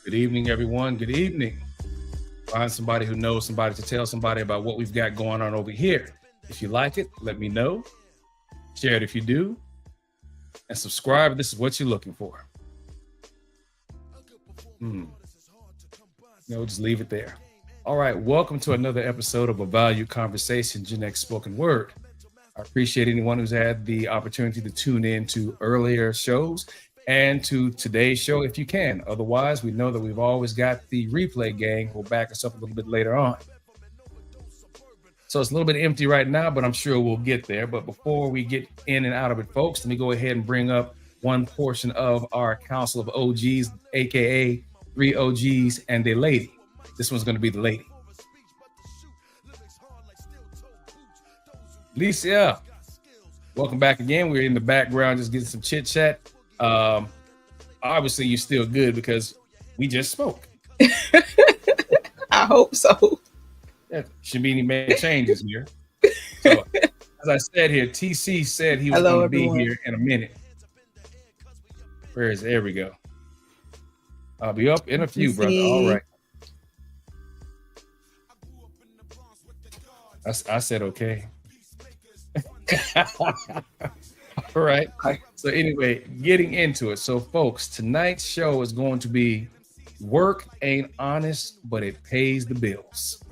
Good evening, everyone. Good evening. Find somebody who knows somebody to tell somebody about what we've got going on over here. If you like it, let me know. Share it if you do. And subscribe if this is what you're looking for. No, just leave it there. All right. Welcome to another episode of A Value Conversation, Gen X Spoken Word. I appreciate anyone who's had the opportunity to tune in to earlier shows and to today's show if you can. Otherwise, we know that we've always got the replay gang who will back us up a little bit later on. So it's a little bit empty right now, but I'm sure we'll get there. But before we get in and out of it, folks, let me go ahead and bring up one portion of our Council of OGs, aka 3 OGs and a lady. This one's going to be the lady. Alicia, welcome back again. We're in the background just getting some chit chat. Obviously, you're still good because we just spoke. I hope so. Yeah, Shabini made changes here. So, as I said here, TC said he was going to be here in a minute. Where is it? There we go. I'll be up in a few, brother. All right. I said okay. All right. So anyway, getting into it. So folks, tonight's show is going to be work ain't honest, but it pays the bills.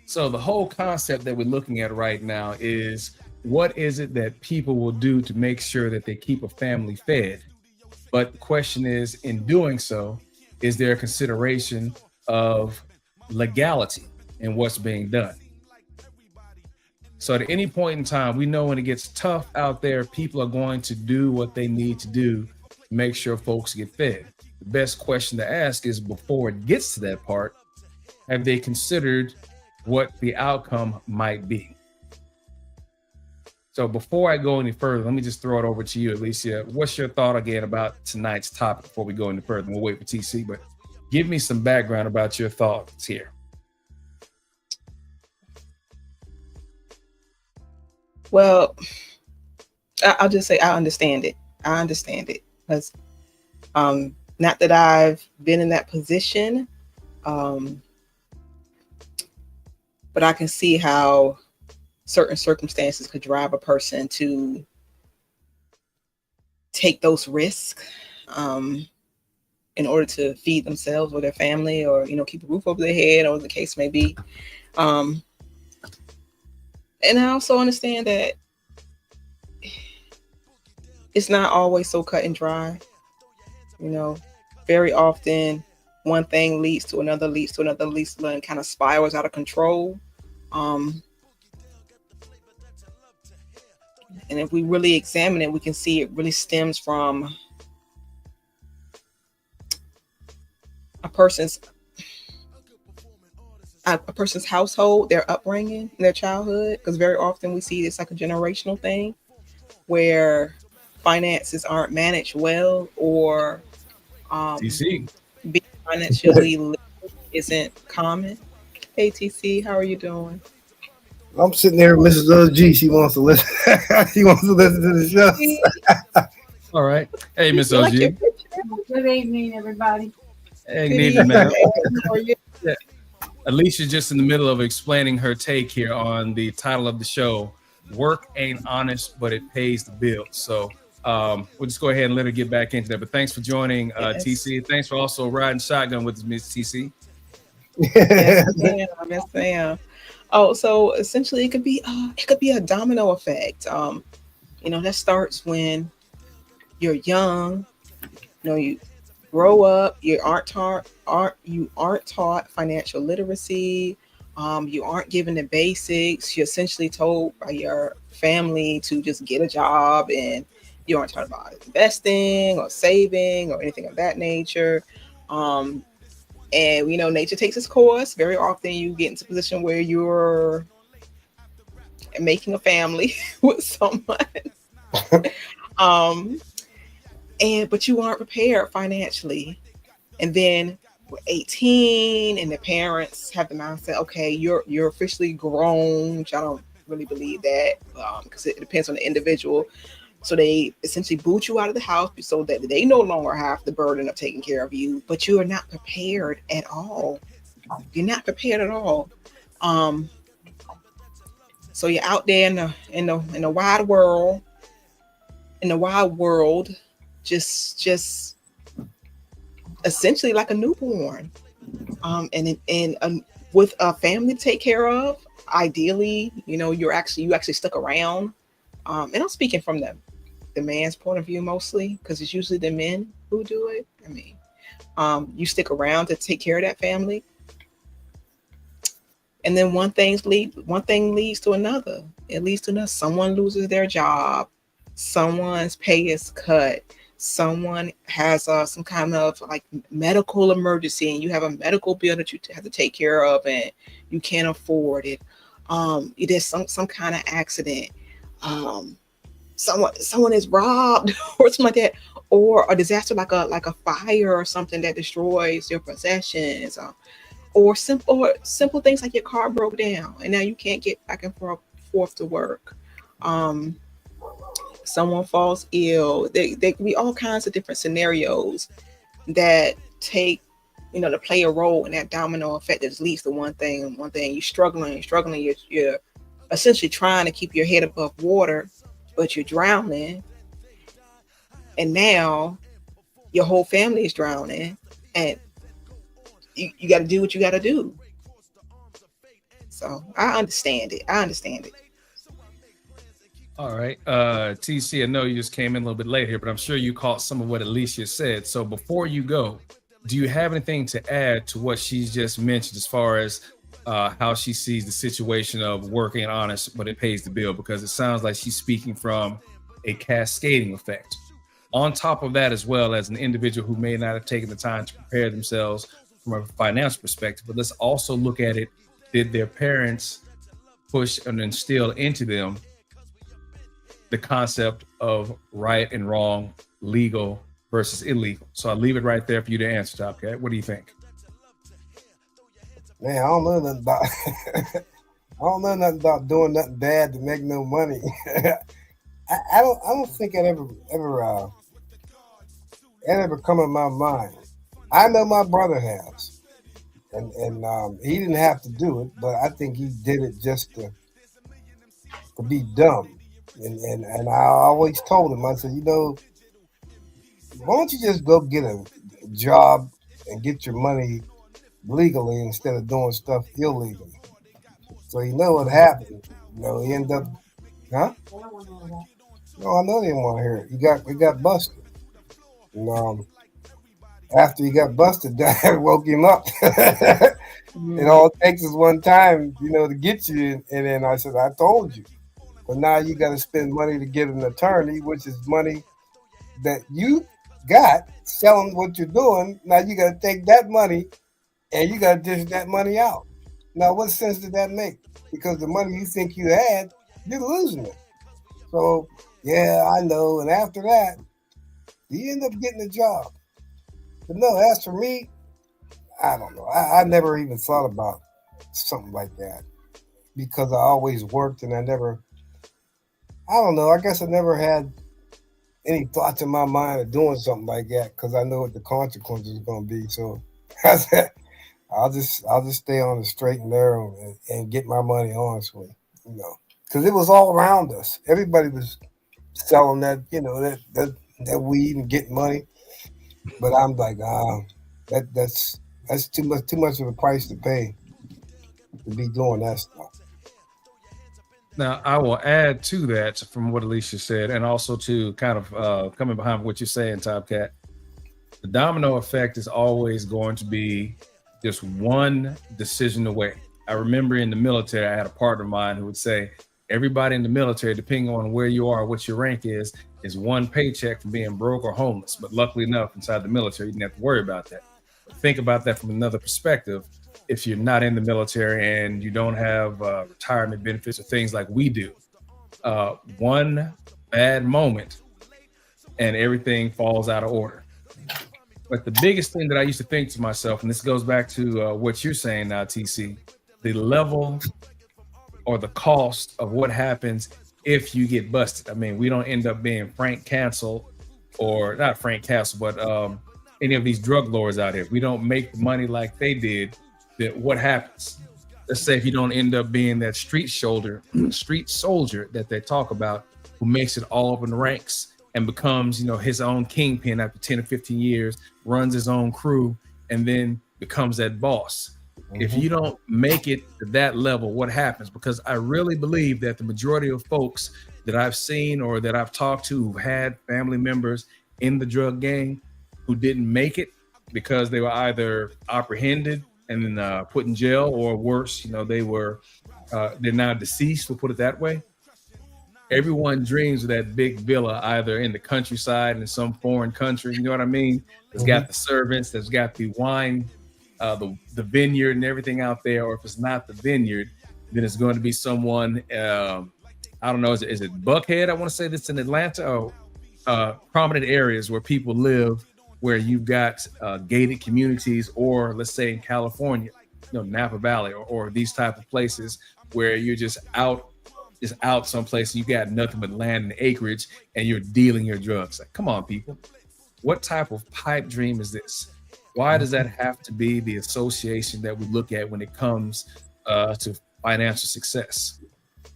So the whole concept that we're looking at right now is what is it that people will do to make sure that they keep a family fed? But the question is, in doing so, is there a consideration of legality in what's being done? So at any point in time, we know when it gets tough out there, people are going to do what they need to do to make sure folks get fed. The best question to ask is, before it gets to that part, have they considered what the outcome might be? So before I go any further, let me just throw it over to you, Alicia. What's your thought again about tonight's topic before we go any further? We'll wait for TC, but give me some background about your thoughts here. Well, I'll just say I understand it. Because not that I've been in that position, but I can see how certain circumstances could drive a person to take those risks in order to feed themselves or their family, or keep a roof over their head, or the case may be. And I also understand that it's not always so cut and dry. Very often one thing leads to another, and kind of spirals out of control. And if we really examine it, we can see it really stems from a person's household, their upbringing, their childhood. Because very often we see it's like a generational thing where finances aren't managed well, or TC, being financially literate isn't common. Hey TC, how are you doing? I'm sitting there with Mrs. OG. She wants to listen. She wants to listen to the show. All right. Hey, Miss OG. Good evening, everybody. Hey, good evening, man. Yeah. Alicia's just in the middle of explaining her take here on the title of the show, Work Ain't Honest, But It Pays the Bills. So we'll just go ahead and let her get back into that. But thanks for joining, yes. TC. Thanks for also riding shotgun with us, Miss TC. Yes, ma'am. Oh, so essentially it could be a domino effect. That starts when you're young. You grow up, you aren't taught financial literacy. You aren't given the basics. You're essentially told by your family to just get a job, and you aren't taught about investing or saving or anything of that nature. And nature takes its course. Very often you get into a position where you're making a family with someone. But you aren't prepared financially. And then we're 18 and the parents have the mindset, okay, you're officially grown, which I don't really believe that, because it depends on the individual. So they essentially boot you out of the house so that they no longer have the burden of taking care of you, but you are not prepared at all. You're not prepared at all. Um, so you're out there in the wide world, just essentially like a newborn. And with a family to take care of, ideally, you actually stuck around. And I'm speaking from the man's point of view mostly, because it's usually the men who do it. I mean, you stick around to take care of that family, and then one thing leads to another. It leads to another. Someone loses their job, someone's pay is cut, someone has some kind of like medical emergency, and you have a medical bill that you have to take care of, and you can't afford it. There's some kind of accident. Someone is robbed or something like that, or a disaster like a fire or something that destroys your possessions, or simple things like your car broke down and now you can't get back and forth to work. Someone falls ill. There can be all kinds of different scenarios that take to play a role in that domino effect that leads to one thing. You're struggling. You're essentially trying to keep your head above water, but you're drowning. And now your whole family is drowning, and you got to do what you got to do. So I understand it. All right. TC, I know you just came in a little bit late here, but I'm sure you caught some of what Alicia said. So before you go, do you have anything to add to what she's just mentioned as far as how she sees the situation of working honest, but it pays the bill? Because it sounds like she's speaking from a cascading effect. On top of that, as well as an individual who may not have taken the time to prepare themselves from a financial perspective, but let's also look at it. Did their parents push and instill into them the concept of right and wrong, legal versus illegal? So I'll leave it right there for you to answer, Top Cat. What do you think? Man, I don't know nothing about I don't know nothing about doing nothing bad to make no money. I don't think it ever come in my mind. I know my brother has, and he didn't have to do it, but I think he did it just to be dumb. And I always told him, I said, why don't you just go get a job and get your money legally instead of doing stuff illegally? So what happened? He ended up, huh? No, I know they didn't want to hear it. He got busted. And after he got busted, Dad woke him up. It all takes is one time, to get you. And then I said, I told you. But now you got to spend money to get an attorney, which is money that you got selling what you're doing. Now you got to take that money and you got to dish that money out. Now, what sense did that make? Because the money you think you had, you're losing it. So, yeah, I know. And after that, you end up getting a job. But no, as for me, I don't know. I never even thought about something like that because I always worked and I don't know. I guess I never had any thoughts in my mind of doing something like that because I know what the consequences are going to be. So I said, I'll just stay on the straight and narrow and get my money honestly, because it was all around us. Everybody was selling that, that weed and getting money. But I'm like, that's too much of a price to pay to be doing that stuff. Now, I will add to that from what Alicia said, and also to kind of coming behind what you're saying, Top Cat. The domino effect is always going to be just one decision away. I remember in the military, I had a partner of mine who would say, everybody in the military, depending on where you are, what your rank is one paycheck from being broke or homeless. But luckily enough, inside the military, you didn't have to worry about that. But think about that from another perspective. If you're not in the military and you don't have retirement benefits or things like we do, one bad moment and everything falls out of order. But the biggest thing that I used to think to myself, and this goes back to what you're saying now, TC, the level or the cost of what happens if you get busted. I mean, we don't end up being Frank Castle, or not Frank Castle, but any of these drug lords out here. We don't make the money like they did. That what happens? Let's say if you don't end up being that street soldier that they talk about, who makes it all up in the ranks and becomes, his own kingpin after 10 or 15 years, runs his own crew, and then becomes that boss. If you don't make it to that level, what happens? Because I really believe that the majority of folks that I've seen or that I've talked to who had family members in the drug gang who didn't make it because they were either apprehended and then put in jail, or worse, they're now deceased, we'll put it that way. Everyone dreams of that big villa, either in the countryside in some foreign country, you know what I mean? That's got the servants, that's got the wine, the vineyard and everything out there. Or if it's not the vineyard, then it's going to be someone, I don't know, is it Buckhead? I want to say this in Atlanta, or prominent areas where people live, where you've got gated communities, or let's say in California, Napa Valley, or these type of places where you're just out someplace and you got nothing but land and acreage and you're dealing your drugs. Like, come on, people. What type of pipe dream is this? Why does that have to be the association that we look at when it comes to financial success?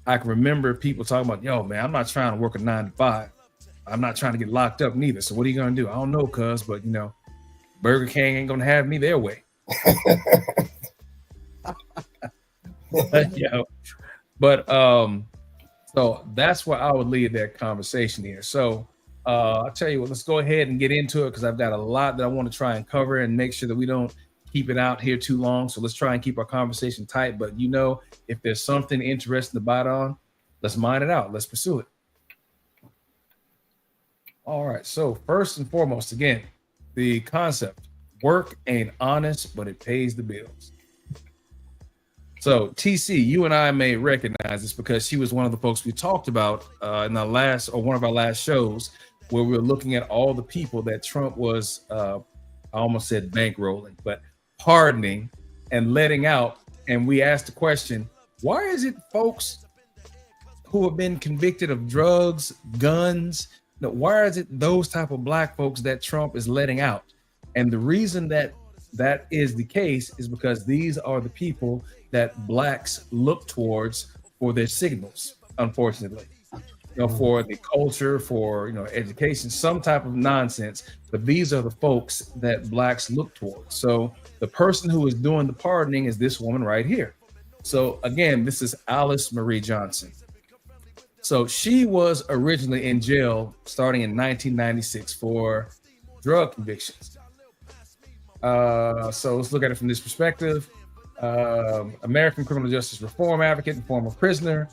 I can remember people talking about, yo, man, I'm not trying to work a 9 to 5. I'm not trying to get locked up neither. So what are you going to do? I don't know, cuz, but Burger King ain't going to have me their way. But so that's where I would leave that conversation here. So I'll tell you what, let's go ahead and get into it, because I've got a lot that I want to try and cover and make sure that we don't keep it out here too long. So let's try and keep our conversation tight. But if there's something interesting to bite on, let's mine it out. Let's pursue it. All right. So first and foremost, again, the concept: work ain't honest, but it pays the bills. So TC, you and I may recognize this because she was one of the folks we talked about in one of our last shows, where we were looking at all the people that Trump was, I almost said bankrolling, but pardoning and letting out. And we asked the question, why is it folks who have been convicted of drugs, guns, why is it those type of black folks that Trump is letting out? And the reason that is the case is because these are the people that blacks look towards for their signals, unfortunately. For the culture, for education, some type of nonsense. But these are the folks that blacks look towards. So the person who is doing the pardoning is this woman right here. So again, this is Alice Marie Johnson. So she was originally in jail starting in 1996 for drug convictions. So let's look at it from this perspective. American criminal justice reform advocate and former prisoner.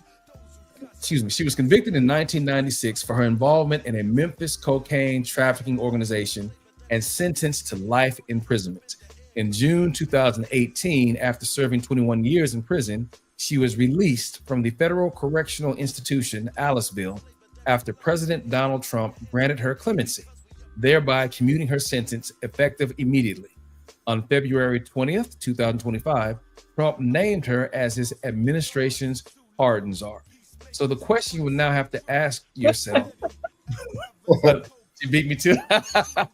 She was convicted in 1996 for her involvement in a Memphis cocaine trafficking organization and sentenced to life imprisonment. In June 2018, after serving 21 years in prison, she was released from the federal correctional institution, Aliceville, after President Donald Trump granted her clemency, thereby commuting her sentence effective immediately. On February 20th, 2025, Trump named her as his administration's pardon czar. So the question you would now have to ask yourself, she beat me too.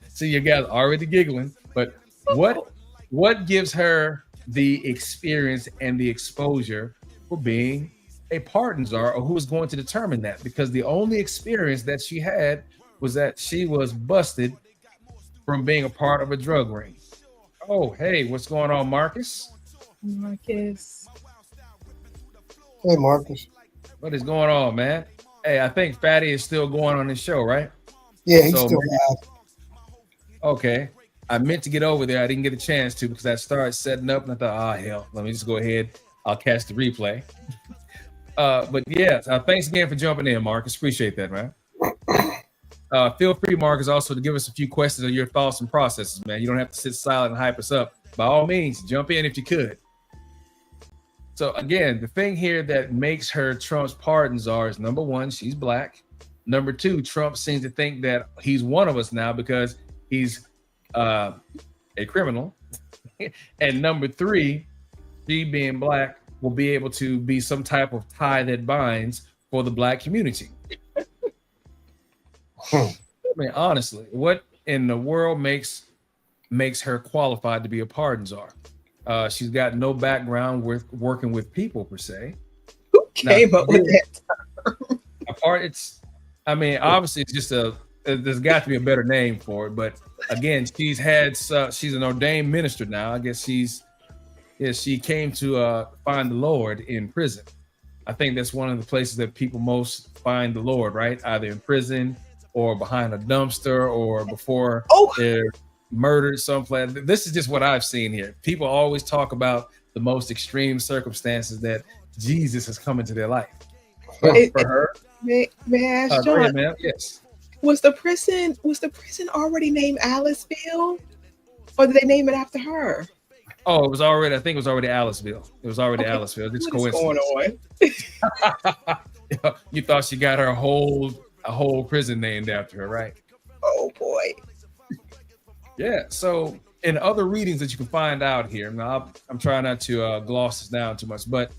So you guys are already giggling, but what gives her the experience and the exposure for being a pardon czar, or who is going to determine that? Because the only experience that she had was that she was busted from being a part of a drug ring. Oh, hey, what's going on, Marcus? Marcus. Hey, Marcus. What is going on, man? Hey, I think Fatty is still going on his show, right? Yeah, he's still live. Okay. I meant to get over there. I didn't get a chance to because I started setting up and I thought, hell, let me just go ahead. I'll catch the replay. But yeah, thanks again for jumping in, Marcus. Appreciate that, man. Feel free, Marcus, also to give us a few questions on your thoughts and processes, man. You don't have to sit silent and hype us up. By all means, jump in if you could. So again, the thing here that makes her Trump's pardon czar is, number one, she's black. Number two, Trump seems to think that he's one of us now because he's a criminal. And number three, she being black will be able to be some type of tie that binds for the Black community. Hmm. I mean, honestly, what in the world makes her qualified to be a pardon czar? She's got no background with working with people per se. Who came up with that? I mean, obviously, it's just there's got to be a better name for it. But again, she's an ordained minister now. I guess she came to find the Lord in prison. I think that's one of the places that people most find the Lord, right? Either in prison or behind a dumpster or before they're murdered someplace. This is just what I've seen here. People always talk about the most extreme circumstances that Jesus has come into their life. For her, may I ask John? Go ahead, ma'am. Yes. Was the prison already named Aliceville, or did they name it after her? Oh, it was already. I think it was already Aliceville. It was already Aliceville. Just coincidence. Going on? You thought she got her whole prison named after her, right? Oh boy. Yeah. So in other readings that you can find out here, now I'm trying not to gloss this down too much, but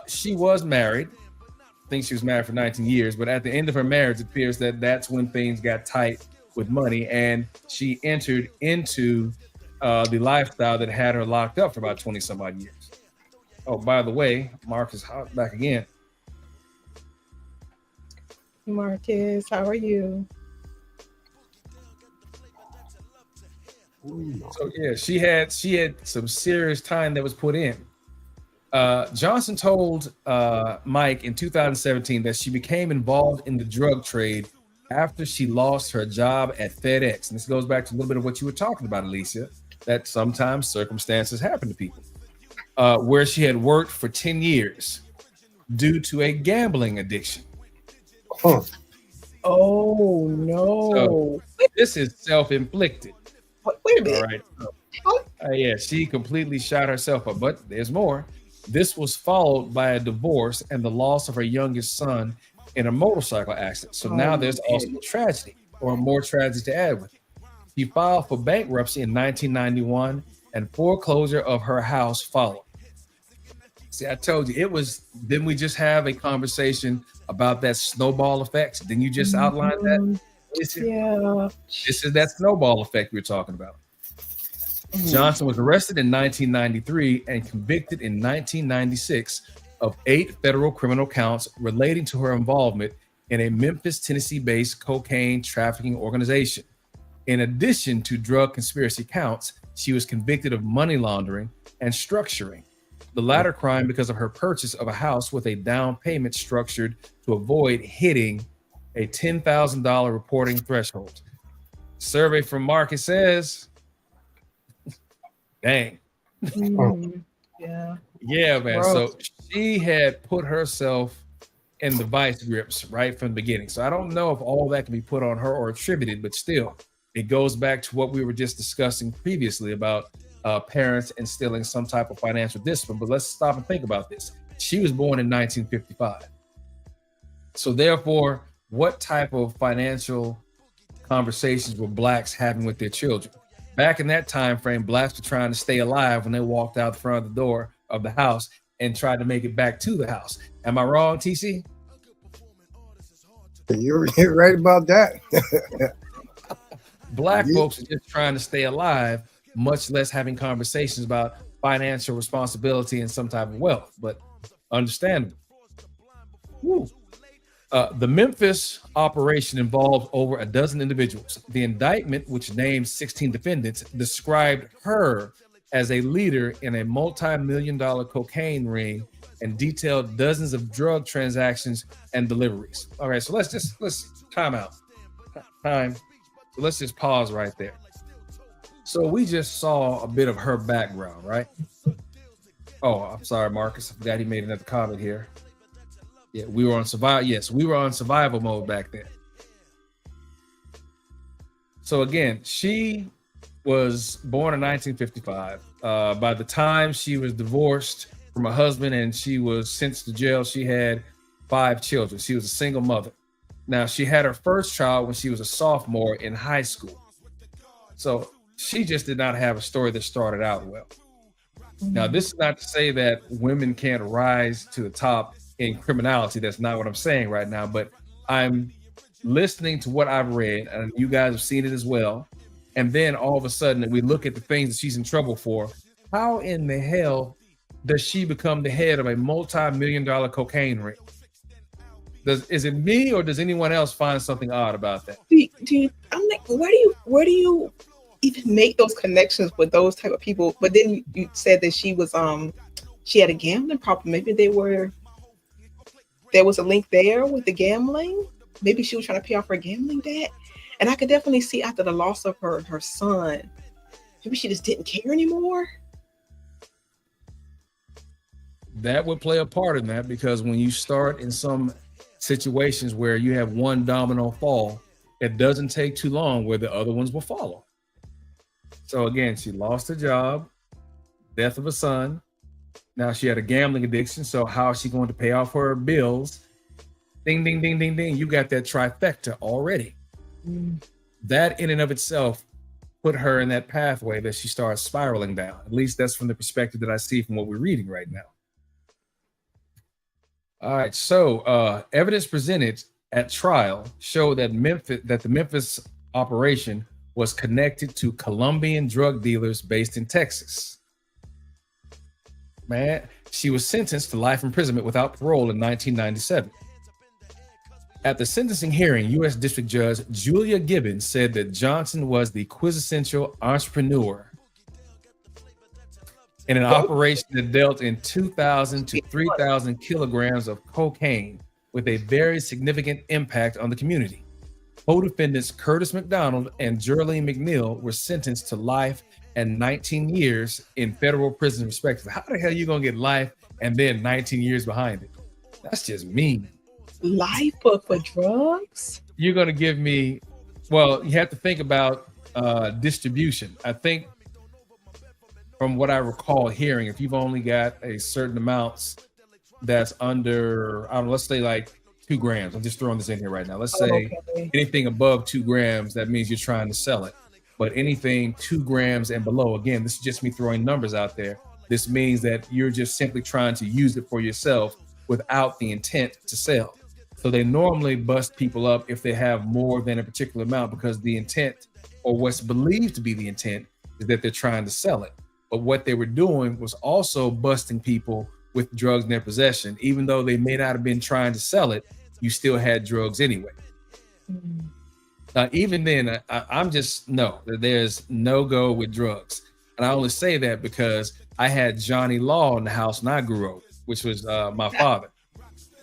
she was married. I think she was married for 19 years, but at the end of her marriage, it appears that that's when things got tight with money, and she entered into the lifestyle that had her locked up for about 20 some odd years. Oh, by the way, Marcus back again. Marcus, how are you? So yeah, she had some serious time that was put in. Johnson told Mike in 2017 that she became involved in the drug trade after she lost her job at FedEx. And this goes back to a little bit of what you were talking about, Alicia, that sometimes circumstances happen to people. Where she had worked for 10 years due to a gambling addiction. Huh. Oh no! So, this is self-inflicted. Wait a minute. All right. Yeah, she completely shot herself up. But there's more. This was followed by a divorce and the loss of her youngest son in a motorcycle accident. So now there's also a tragedy, or more tragedy to add with it. She filed for bankruptcy in 1991, and foreclosure of her house followed. See, I told you it was. Didn't we just have a conversation about that snowball effect? Didn't you just outline that? This is that snowball effect we're talking about. Johnson was arrested in 1993 and convicted in 1996 of 8 federal criminal counts relating to her involvement in a Memphis, Tennessee-based cocaine trafficking organization. In addition to drug conspiracy counts, she was convicted of money laundering and structuring, the latter crime because of her purchase of a house with a down payment structured to avoid hitting a $10,000 reporting threshold. Survey from Marcus says, dang. Yeah. Yeah, man. Gross. So she had put herself in the vice grips right from the beginning. So I don't know if all that can be put on her or attributed, but still, it goes back to what we were just discussing previously about parents instilling some type of financial discipline. But let's stop and think about this. She was born in 1955. So therefore, what type of financial conversations were Blacks having with their children? Back in that time frame, Blacks were trying to stay alive when they walked out the front of the door of the house and tried to make it back to the house. Am I wrong, TC? You're right about that. Black folks are just trying to stay alive, much less having conversations about financial responsibility and some type of wealth, but understandable. Woo. The Memphis operation involved over a dozen individuals. The indictment, which named 16 defendants, described her as a leader in a multi-million-dollar cocaine ring and detailed dozens of drug transactions and deliveries. All right, so let's time out. So let's just pause right there. So we just saw a bit of her background, right? Oh, I'm sorry, Marcus. I forgot he made another comment here. Yeah, we were on survival. Yes, we were on survival mode back then. So again, she was born in 1955. By the time she was divorced from her husband and she was sentenced to jail, she had 5 children. She was a single mother. Now, she had her first child when she was a sophomore in high school. So she just did not have a story that started out well. Now, this is not to say that women can't rise to the top in criminality. That's not what I'm saying right now, but I'm listening to what I've read, and you guys have seen it as well. And then all of a sudden, we look at the things that she's in trouble for. How in the hell does she become the head of a multi-million-dollar cocaine ring? Is it me, or does anyone else find something odd about that? I'm like, where do you even make those connections with those type of people? But then you said that she had a gambling problem. Maybe there was a link there with the gambling. Maybe she was trying to pay off her gambling debt. And I could definitely see after the loss of her son, maybe she just didn't care anymore. That would play a part in that, because when you start in some situations where you have one domino fall, it doesn't take too long where the other ones will follow. So again, she lost her job, death of a son. Now she had a gambling addiction. So how is she going to pay off her bills? Ding, ding, ding, ding, ding. You got that trifecta already. That in and of itself put her in that pathway that she starts spiraling down. At least that's from the perspective that I see from what we're reading right now. All right, so evidence presented at trial showed that the Memphis operation was connected to Colombian drug dealers based in Texas. Man, she was sentenced to life imprisonment without parole in 1997. At the sentencing hearing, U.S. District Judge Julia Gibbons said that Johnson was the quintessential entrepreneur in an operation that dealt in 2,000 to 3,000 kilograms of cocaine with a very significant impact on the community. Co-defendants Curtis McDonald and Jerlene McNeil were sentenced to life and 19 years in federal prison respectively. How the hell are you going to get life and then 19 years behind it? That's just mean. Life for drugs? You're going to give me, well, you have to think about distribution. I think from what I recall hearing, if you've only got a certain amounts that's under, I don't know, let's say like 2 grams. I'm just throwing this in here right now. Let's say anything above 2 grams, that means you're trying to sell it. But anything 2 grams and below, again, this is just me throwing numbers out there. This means that you're just simply trying to use it for yourself without the intent to sell. So they normally bust people up if they have more than a particular amount, because the intent, or what's believed to be the intent, is that they're trying to sell it. But what they were doing was also busting people with drugs in their possession. Even though they may not have been trying to sell it, you still had drugs anyway. Even then, I'm just, no, there's no go with drugs. And I only say that because I had Johnny Law in the house when I grew up, which was my father.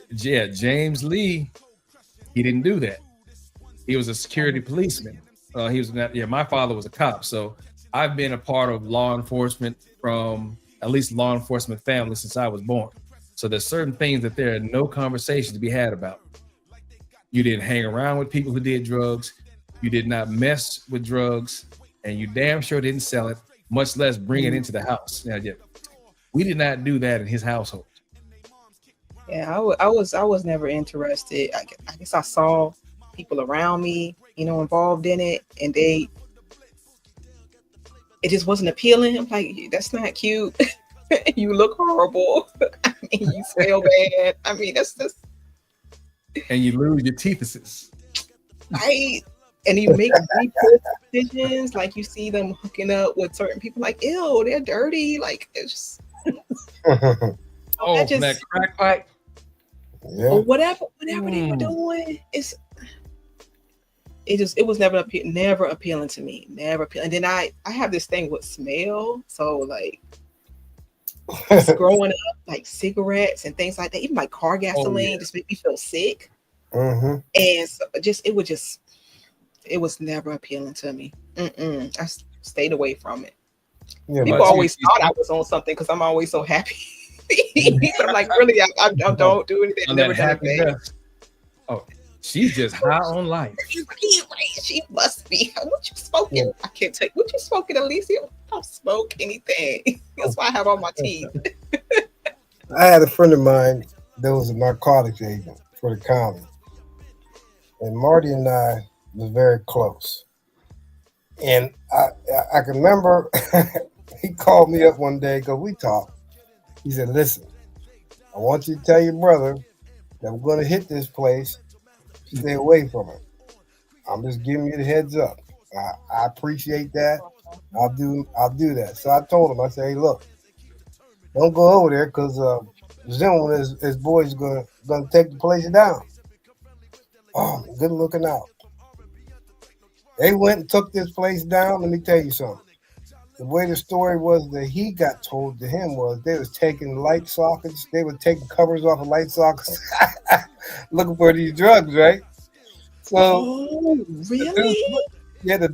Yeah, James Lee, he didn't do that. He was a security policeman. My father was a cop. So I've been a part of law enforcement from at least law enforcement family since I was born. So there's certain things that there are no conversation to be had about. You didn't hang around with people who did drugs. You did not mess with drugs, and you damn sure didn't sell it, much less bring it into the house. Now, yeah, we did not do that in his household. Yeah, I was never interested. I guess I saw people around me, involved in it, and it just wasn't appealing. I'm like, that's not cute. You look horrible. I mean, you smell bad. I mean, that's just. And you lose your teethuses. Right. And you make decisions, like you see them hooking up with certain people, like, ew, they're dirty. Like, it's just. That crack pipe. Yeah. Or whatever they were doing, it was never appealing to me. Never appealing. And then I have this thing with smell. So like growing up, like cigarettes and things like that, even like car gasoline just made me feel sick. Mm-hmm. And so it was never appealing to me. I stayed away from it. Yeah, people always thought I was on something because I'm always so happy. But I'm like, really, I don't do anything. I've never done anything. Oh, she's just high on life. She must be. What you smoking? I can't take. What you smoking, Alicia? I don't smoke anything. That's why I have all my teeth. I had a friend of mine that was a narcotics agent for the county, and Marty and I was very close. And I can remember he called me up one day because we talked. He said, "Listen, I want you to tell your brother that we're going to hit this place. Stay away from it. I'm just giving you the heads up. I appreciate that. I'll do that. So I told him, I said, hey, look, don't go over there because Zim and his boys gonna take the place down. Oh, good looking out. They went and took this place down. Let me tell you something. The way the story was that he got told to him was they was taking light sockets. They were taking covers off of light sockets, looking for these drugs, right? So, Really? the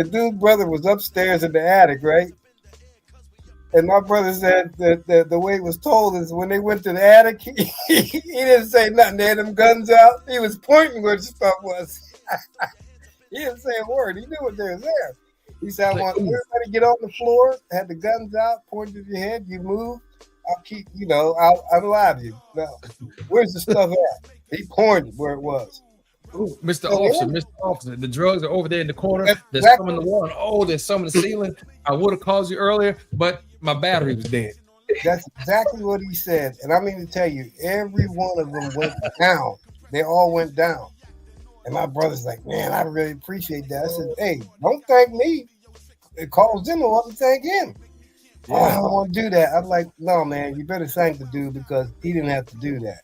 dude's brother was upstairs in the attic, right? And my brother said that the way it was told is when they went to the attic, he didn't say nothing. They had them guns out. He was pointing where the stuff was. He didn't say a word. He knew what they was there. He said, I want everybody to get on the floor, had the guns out, pointed to your head, you move, I'll keep, I'll alive you. Now, where's the stuff at? He pointed where it was. Ooh, Mr. Officer, the drugs are over there in the corner. There's some in the wall. Oh, there's some in the ceiling. I would have called you earlier, but my battery was dead. That's exactly what he said. And I mean to tell you, every one of them went down. They all went down. And my brother's like, man, I really appreciate that. I said, hey, don't thank me. It calls them up to thank him. Yeah. Oh, I don't want to do that. I'm like, no, man, you better thank the dude because he didn't have to do that.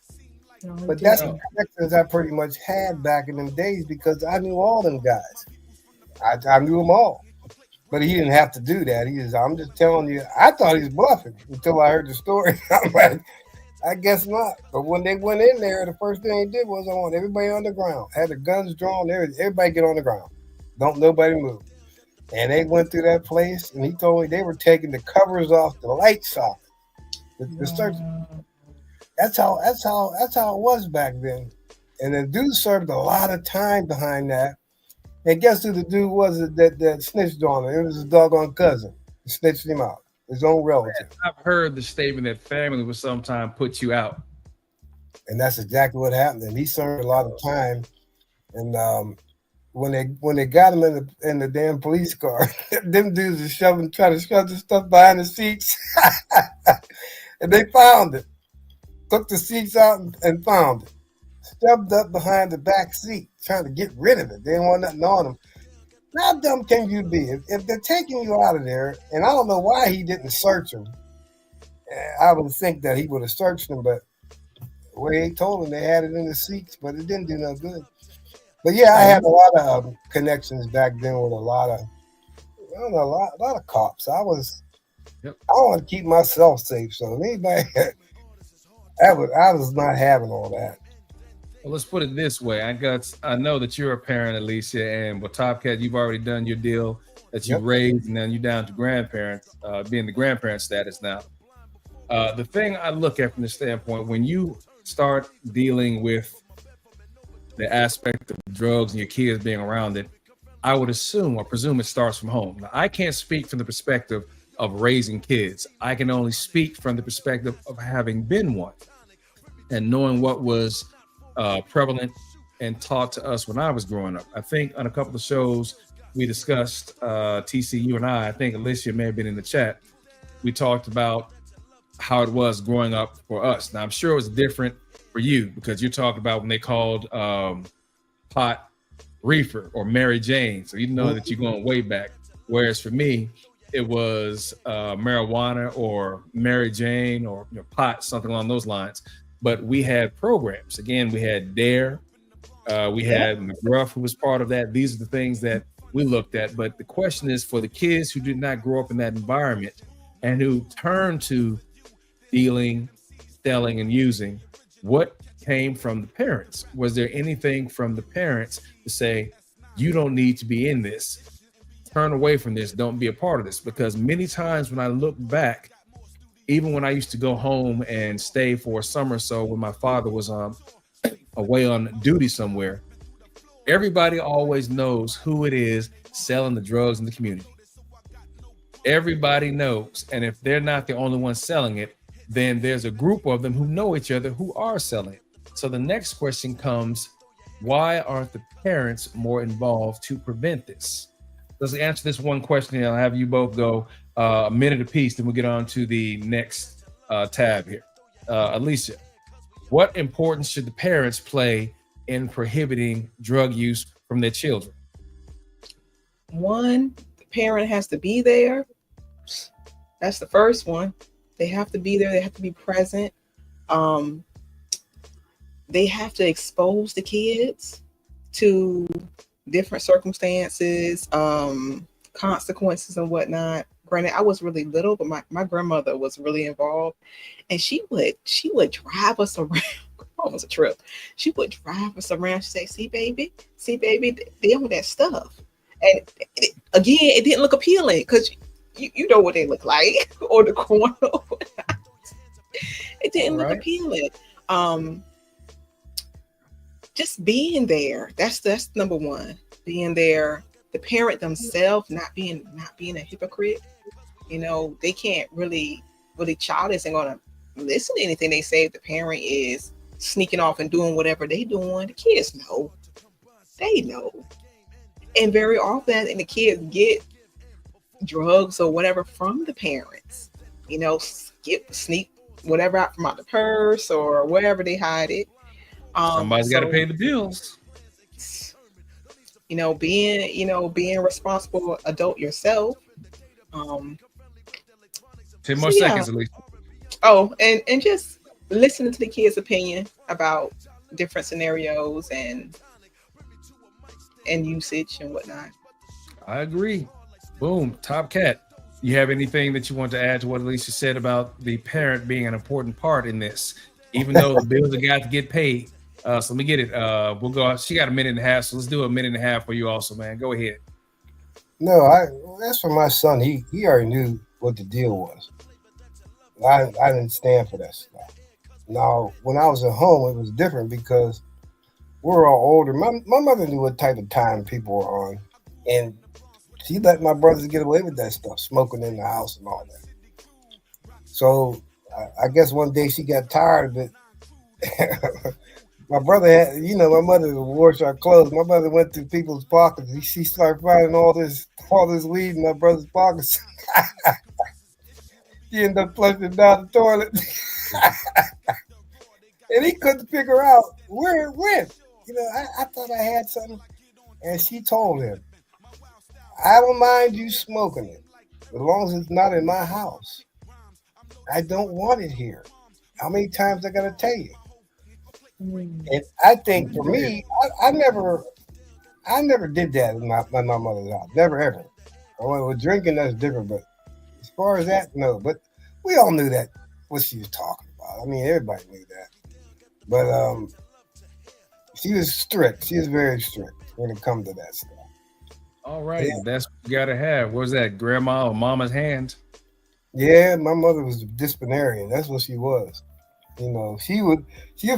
But that's the connections I pretty much had back in them days because I knew all them guys. I knew them all. But he didn't have to do that. I'm just telling you, I thought he was bluffing until I heard the story. I'm like, I guess not. But when they went in there, the first thing they did was I want everybody on the ground. Had the guns drawn, everybody get on the ground. Don't nobody move. And they went through that place, and he told me they were taking the covers off the light socket. That's how it was back then. And the dude served a lot of time behind that. And guess who the dude was that snitched on him? It was his doggone cousin. He snitched him out. His own relative. I've heard the statement that family will sometimes put you out. And that's exactly what happened. And he served a lot of time. And when they got him in the damn police car, them dudes are trying to shove the stuff behind the seats. And they found it. Took the seats out and found it. Stubbed up behind the back seat, trying to get rid of it. They didn't want nothing on them. How dumb can you be? If they're taking you out of there, and I don't know why he didn't search them. I would think that he would have searched them, but the way he told them, they had it in the seats, but it didn't do no good. But yeah, I had a lot of connections back then with a lot of cops. I want to keep myself safe, so anybody, I was not having all that. Well, let's put it this way. I know that you're a parent, Alicia, and with Top Cat, you've already done your deal that you raised, and then you're down to grandparents, being the grandparent status now. The thing I look at from the standpoint, when you start dealing with the aspect of drugs and your kids being around it, I would assume or presume it starts from home. Now, I can't speak from the perspective of raising kids. I can only speak from the perspective of having been one and knowing what was prevalent and taught to us when I was growing up. I think on a couple of shows we discussed, TCU and I think Alicia may have been in the chat, we talked about how it was growing up for us. Now I'm sure it was different for you because you're talking about when they called pot reefer or Mary Jane. So you know that you're going way back. Whereas for me, it was marijuana or Mary Jane or pot, something along those lines. But we had programs. Again, we had DARE. We had McGruff, who was part of that. These are the things that we looked at. But the question is for the kids who did not grow up in that environment and who turned to dealing, selling, and using, what came from the parents? Was there anything from the parents to say, you don't need to be in this? Turn away from this. Don't be a part of this. Because many times when I look back, even when I used to go home and stay for a summer or so when my father was away on duty somewhere, everybody always knows who it is selling the drugs in the community. Everybody knows. And if they're not the only one selling it, then there's a group of them who know each other who are selling it. So the next question comes, why aren't the parents more involved to prevent this? Let's answer this one question, and I'll have you both go a minute apiece, then we'll get on to the next tab here. Alicia, What importance should the parents play in prohibiting drug use from their children? One, the parent has to be there. That's the first one. They have to be there. They have to be present. Um, they have to expose the kids to different circumstances, consequences and whatnot. Granted, I was really little, but my grandmother was really involved, and she would drive us around. Oh, it was a trip. She would drive us around. She'd say, see, baby, they on that stuff. And again, it didn't look appealing because you know what they look like or the corner. It didn't look appealing. Just being there. That's number one. Being there. The parent themselves not being a hypocrite. You know, they can't really child isn't gonna listen to anything they say if the parent is sneaking off and doing whatever they doing. The kids know. They know. And very often and the kids get drugs or whatever from the parents. You know, sneak whatever out from out the purse or wherever they hide it. Somebody's got to pay the bills. Being responsible adult yourself. 10 more seconds at least. Oh, and just listening to the kids' opinion about different scenarios and usage and whatnot. I agree. Boom. Top Cat. You have anything that you want to add to what Alicia said about the parent being an important part in this, even though the bills have got to get paid? So let me get it. We'll go. She got a minute and a half, so let's do a minute and a half for you also, man. Go ahead. No, that's for my son. He already knew what the deal was. I didn't stand for that stuff. Now, when I was at home, it was different because we were all older. My mother knew what type of time people were on, and she let my brothers get away with that stuff, smoking in the house and all that. So I guess one day she got tired of it. My brother had, my mother would wash our clothes. My mother went through people's pockets. She started finding all this weed in my brother's pockets. She ended up flushing it down the toilet. And he couldn't figure out where it went. I thought I had something. And she told him, I don't mind you smoking it, as long as it's not in my house. I don't want it here. How many times I got to tell you? And I think for me, I never did that in my mother's house. Never, ever. With drinking, that's different. But as far as that, no. But we all knew that, what she was talking about. I mean, everybody knew that. But she was strict. She was very strict when it comes to that stuff. All right. Yeah. That's what you got to have. What was that, grandma or mama's hand? Yeah, my mother was a disciplinarian. That's what she was. She would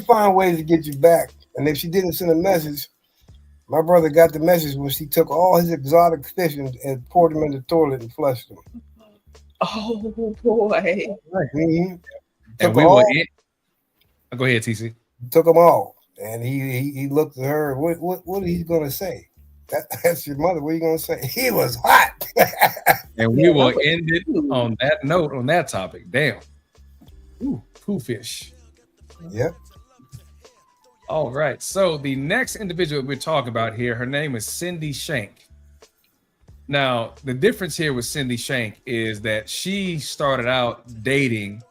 find ways to get you back. And if she didn't send a message, my brother got the message when she took all his exotic fish and poured them in the toilet and flushed them. Oh boy! Mm-hmm. And we were in. Go ahead, TC. Took them all, and he looked at her. What are you gonna say? That's your mother. What are you gonna say? He was hot. And we will end it on that note, on that topic. Damn. Ooh, poo fish. Yep. All right. So the next individual we're talking about here, her name is Cindy Shank. Now, the difference here with Cindy Shank is that she started out dating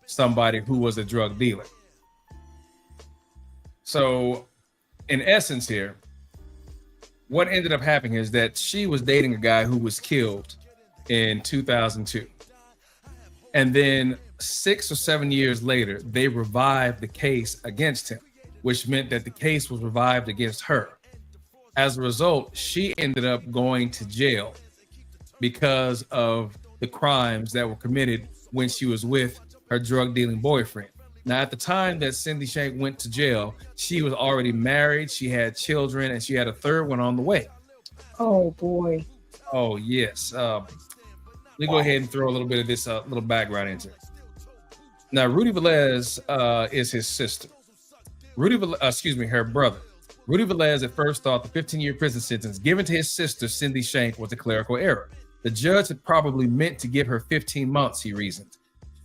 somebody who was a drug dealer. So, in essence here, what ended up happening is that she was dating a guy who was killed in 2002. And then 6 or 7 years later, they revived the case against him, which meant that the case was revived against her. As a result, she ended up going to jail because of the crimes that were committed when she was with her drug dealing boyfriend. Now, at the time that Cindy Shank went to jail, she was already married, she had children, and she had a third one on the way. Oh, boy. Oh, yes. Let me go ahead and throw a little bit of this little background into it. Now, Rudy Velez is his sister. Her brother. Rudy Velez at first thought the 15-year prison sentence given to his sister, Cindy Shank, was a clerical error. The judge had probably meant to give her 15 months, he reasoned.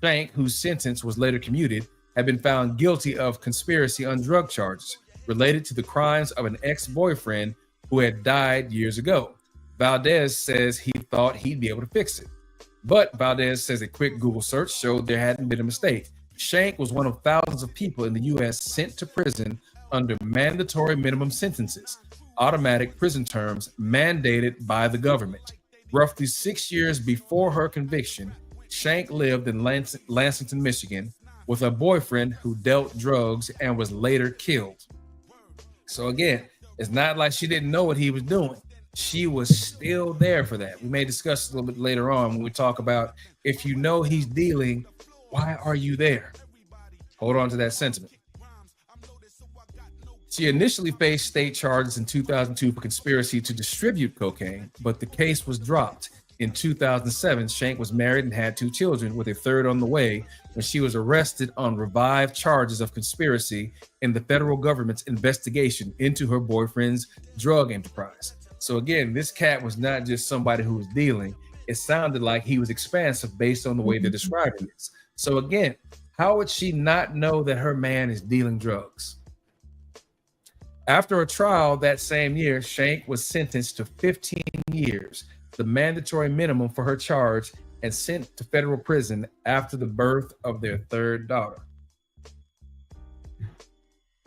Shank, whose sentence was later commuted, had been found guilty of conspiracy on drug charges related to the crimes of an ex-boyfriend who had died years ago. Valdez says he thought he'd be able to fix it. But Valdez says a quick Google search showed there hadn't been a mistake. Shank was one of thousands of people in the U.S. sent to prison under mandatory minimum sentences, automatic prison terms mandated by the government. Roughly 6 years before her conviction, Shank lived in Lansington, Michigan, with a boyfriend who dealt drugs and was later killed. So again, it's not like she didn't know what he was doing. She was still there for that. We may discuss a little bit later on when we talk about if you know he's dealing, why are you there? Hold on to that sentiment. She initially faced state charges in 2002 for conspiracy to distribute cocaine, but the case was dropped. In 2007, Shank was married and had 2 children, with a third on the way, when she was arrested on revived charges of conspiracy in the federal government's investigation into her boyfriend's drug enterprise. So again, this cat was not just somebody who was dealing. It sounded like he was expansive based on the way they're describing this. So again, how would she not know that her man is dealing drugs? After a trial that same year, Shank was sentenced to 15 years, the mandatory minimum for her charge, and sent to federal prison after the birth of their third daughter.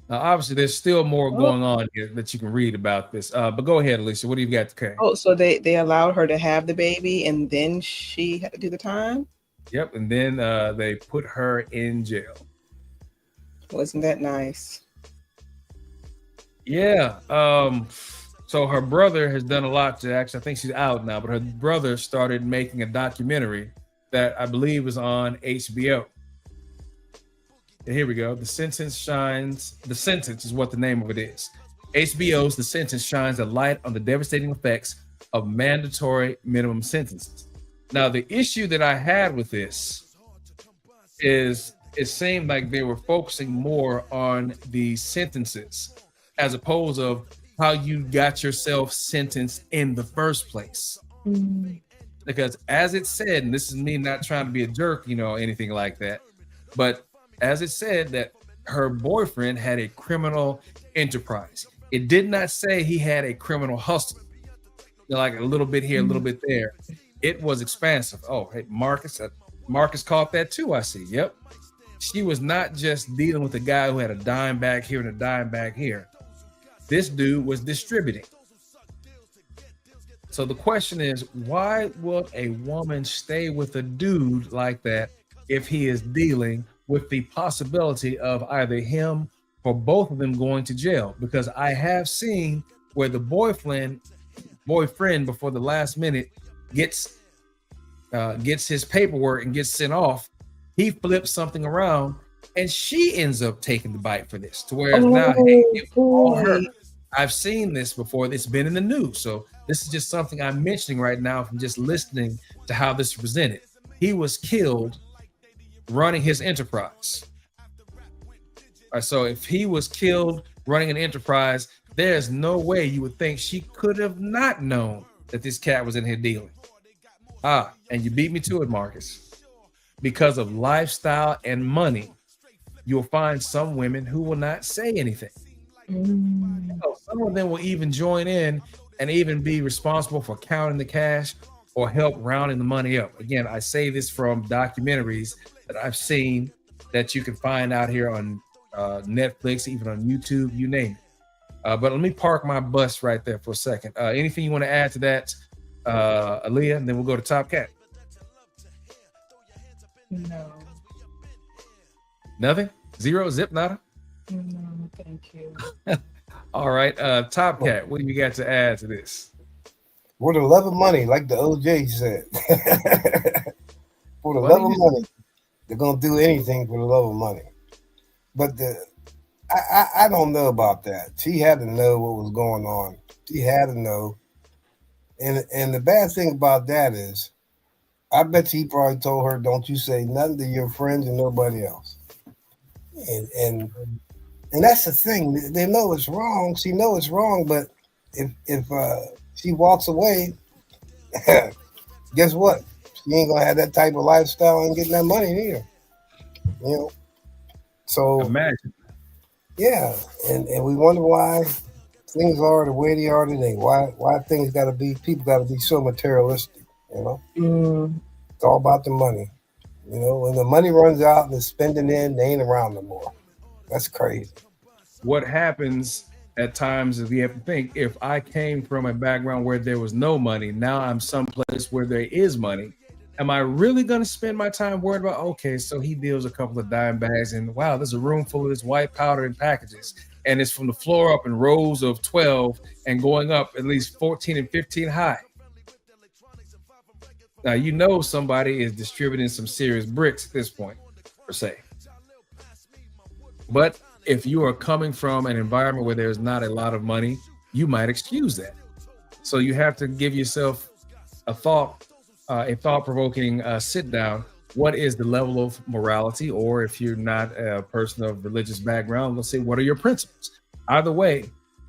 Now, obviously, there's still more going on here that you can read about this. But go ahead, Alicia. What do you got to say? Oh, so they allowed her to have the baby, and then she had to do the time? Yep, and then they put her in jail. Wasn't that nice? Yeah. So her brother has done a lot to actually, I think she's out now, but her brother started making a documentary that I believe was on HBO. And here we go. The Sentence is what the name of it is. HBO's The Sentence shines a light on the devastating effects of mandatory minimum sentences. Now, the issue that I had with this is it seemed like they were focusing more on the sentences as opposed of how you got yourself sentenced in the first place. Because as it said, and this is me not trying to be a jerk, anything like that, but as it said that her boyfriend had a criminal enterprise. It did not say he had a criminal hustle. Like a little bit here, a little bit there. It was expansive. Oh, hey, Marcus caught that too, I see. Yep. She was not just dealing with a guy who had a dime bag here and a dime bag here. This dude was distributing. So the question is, why will a woman stay with a dude like that if he is dealing with the possibility of either him or both of them going to jail? Because I have seen where the boyfriend before the last minute gets his paperwork and gets sent off. He flips something around and she ends up taking the bite for this, to where now, hey, it was all her. I've seen this before. It's been in the news. So this is just something I'm mentioning right now from just listening to how this is presented. He was killed running his enterprise. All right, so if he was killed running an enterprise, there's no way you would think she could have not known that this cat was in here dealing. And you beat me to it, Marcus. Because of lifestyle and money, you'll find some women who will not say anything. So some of them will even join in and even be responsible for counting the cash or help rounding the money up. Again, I say this from documentaries that I've seen that you can find out here on Netflix, even on YouTube, you name it. But let me park my bus right there for a second. Anything you want to add to that, Aaliyah, and then we'll go to Top Cat. No. Nothing? Zero? Zip? Nada? No, thank you. All right. Top Cat, what do you got to add to this? For the love of money, like the OJ said. For the love of money. They're going to do anything for the love of money. But I don't know about that. She had to know what was going on. She had to know. And the bad thing about that is, I bet he probably told her, don't you say nothing to your friends and nobody else. And that's the thing. They know it's wrong. She knows it's wrong, but if she walks away, guess what? She ain't gonna have that type of lifestyle and getting that money either. So Imagine. yeah, and we wonder why things are the way they are today. Why things got to be, people got to be so materialistic. You know, Mm. it's all about the money. You know, when the money runs out and the spending in, they ain't around no more. That's crazy. What happens at times is we have to think, if I came from a background where there was no money, now I'm someplace where there is money. Am I really going to spend my time worried about, okay, so he deals a couple of dime bags and wow, there's a room full of this white powder in packages. And it's from the floor up in rows of 12 and going up at least 14 and 15 high. Now, you know, somebody is distributing some serious bricks at this point, per se. But if you are coming from an environment where there's not a lot of money, you might excuse that. So you have to give yourself a thought-provoking sit down. What is the level of morality? Or if you're not a person of religious background, let's say, what are your principles? Either way,